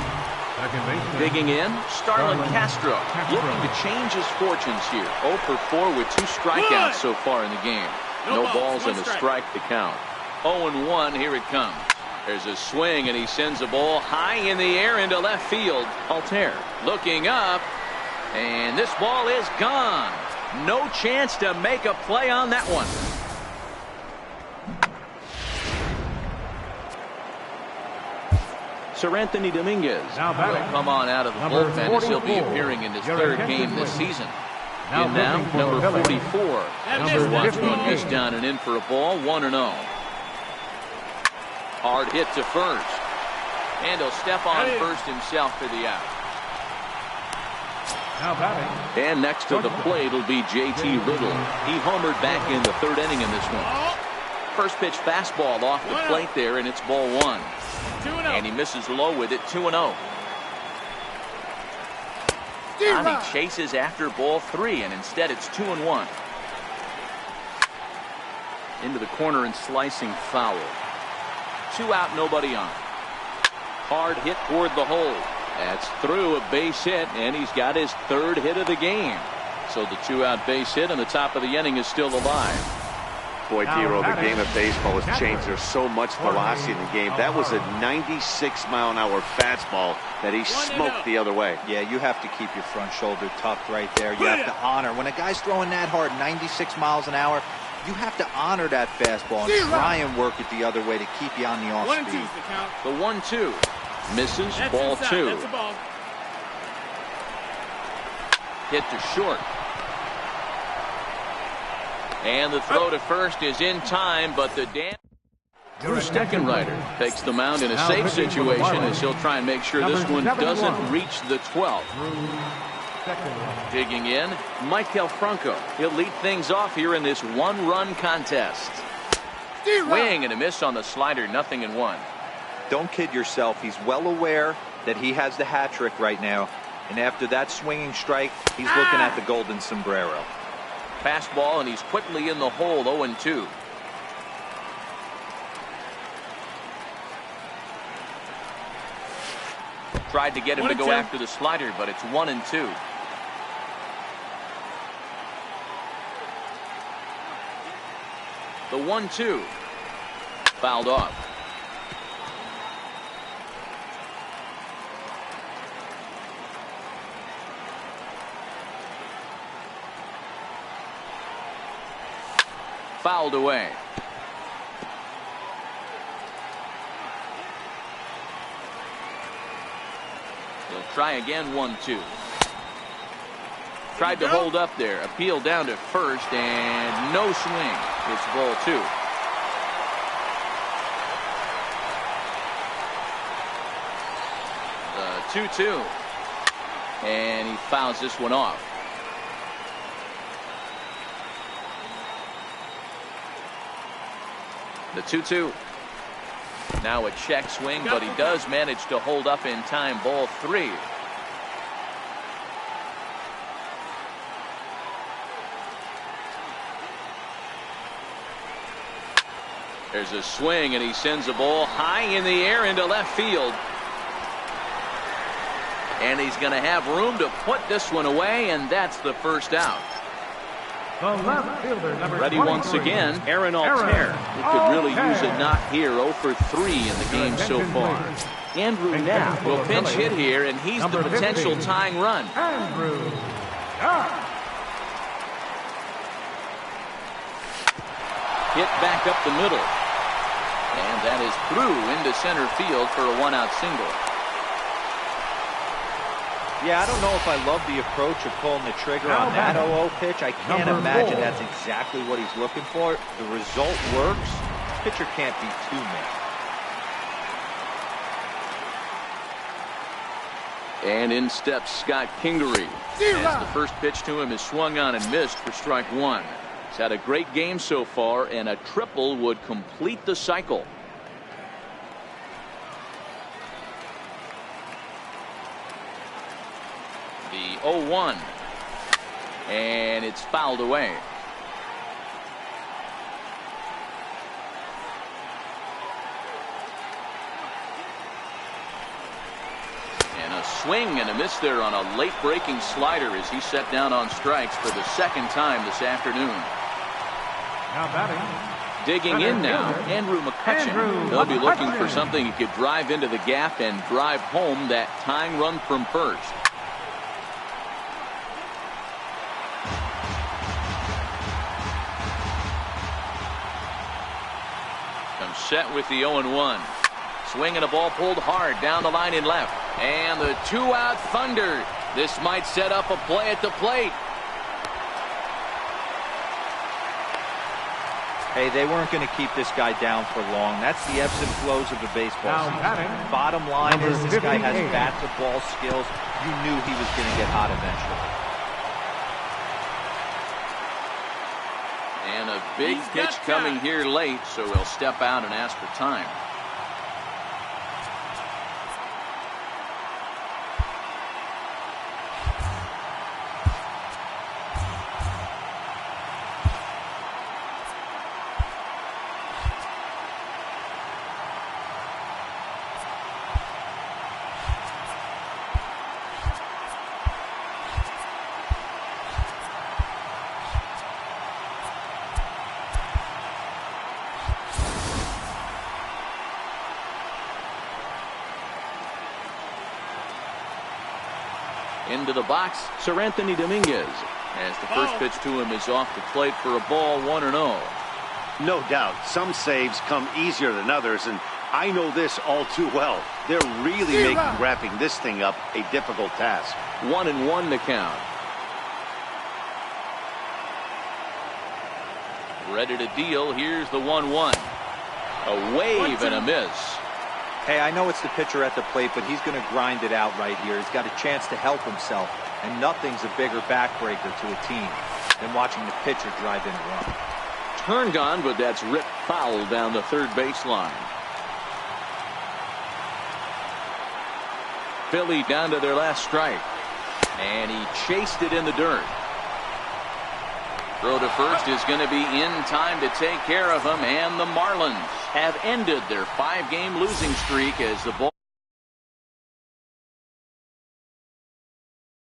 Second baseman. Digging in, Starlin Castro. Looking to change his fortunes here. 0 for 4 with 2 strikeouts so far in the game. No balls and a strike to count. 0-1, here it comes. There's a swing, and he sends a ball high in the air into left field. Altair looking up, and this ball is gone. No chance to make a play on that one. Sir Anthony Dominguez will come on out of the bullpen as he'll be appearing in his 3rd game this season. In now, number 44. Watch one miss down and in for a ball, 1-0. Hard hit to first. And he'll step on first himself for the out. Now batting. And next to the plate will be J.T. Little. He homered back in the third inning in this one. First pitch fastball off the plate there, and it's ball one. And he misses low with it, 2-0. He chases after ball three, and instead it's 2-1. Into the corner and slicing foul. 2 out, nobody on. Hard hit toward the hole. That's through, a base hit, and he's got his third hit of the game. So the 2-out base hit, and the top of the inning is still alive. Boy, Dero, the game of baseball has changed. There's so much velocity in the game. That was a 96-mile-an-hour fastball that he smoked the other way. Yeah, you have to keep your front shoulder tucked right there. You have to honor. When a guy's throwing that hard, 96 miles an hour, you have to honor that fastball and try and work it the other way to keep you on the off speed. The 1-2 misses, ball two. Hit to short. And the throw to first is in time, but the Drew Steckenrider takes the mound in a safe situation as he'll try and make sure this one doesn't reach the 12th. Digging in, Maikel Franco. He'll lead things off here in this one-run contest. Swing and a miss on the slider, 0-1. Don't kid yourself. He's well aware that he has the hat trick right now. And after that swinging strike, he's looking at the golden sombrero. Fastball, and he's quickly in the hole, 0-2. Tried to get him to go after the slider, but it's 1-2. The 1-2 fouled off. Fouled away. He'll try again, 1-2. Tried to hold up there. Appeal down to first, and no swing. It's ball two. The 2-2. And he fouls this one off. The 2-2. Now a check swing, but he does manage to hold up in time, ball three. There's a swing, and he sends a ball high in the air into left field. And he's going to have room to put this one away, and that's the first out. The left fielder, number Ready 23. once again, Aaron Altair. He could really use a knock here, 0 for 3 in the game so far. Andrew Knapp will pinch hit here, and he's the potential tying run. Andrew Knapp. Hit back up the middle. And that is through into center field for a 1-out single. Yeah, I don't know if I love the approach of pulling the trigger on that 0-0 pitch. I can't imagine that's exactly what he's looking for. The result works. Pitcher can't be too mad. And in steps Scott Kingery. As the first pitch to him is swung on and missed for strike one. He's had a great game so far, and a triple would complete the cycle. The 0-1, and it's fouled away. And a swing and a miss there on a late breaking slider as he set down on strikes for the second time this afternoon. Now batting. Digging in now, Andrew McCutchen. They'll be looking for something he could drive into the gap and drive home that tying run from first. Set with the 0-1. Swinging a ball pulled hard down the line in left. And the 2-out thunder. This might set up a play at the plate. Hey, they weren't going to keep this guy down for long. That's the ebbs and flows of the baseball season. Bottom line is this guy has bat to ball skills. You knew he was going to get hot eventually. And a big pitch coming here late, so he'll step out and ask for time. Into the box, Sir Anthony Dominguez, as the first pitch to him is off the plate for a ball, 1-0. No doubt, some saves come easier than others, and I know this all too well. They're really making wrapping this thing up a difficult task. 1-1 the count. Ready to deal. Here's the 1-1. A wave and a miss. Hey, I know it's the pitcher at the plate, but he's going to grind it out right here. He's got a chance to help himself, and nothing's a bigger backbreaker to a team than watching the pitcher drive in a run. Turned on, but that's ripped foul down the third baseline. Philly down to their last strike, and he chased it in the dirt. Throw to first is going to be in time to take care of him, and the Marlins have ended their 5-game losing streak as the ball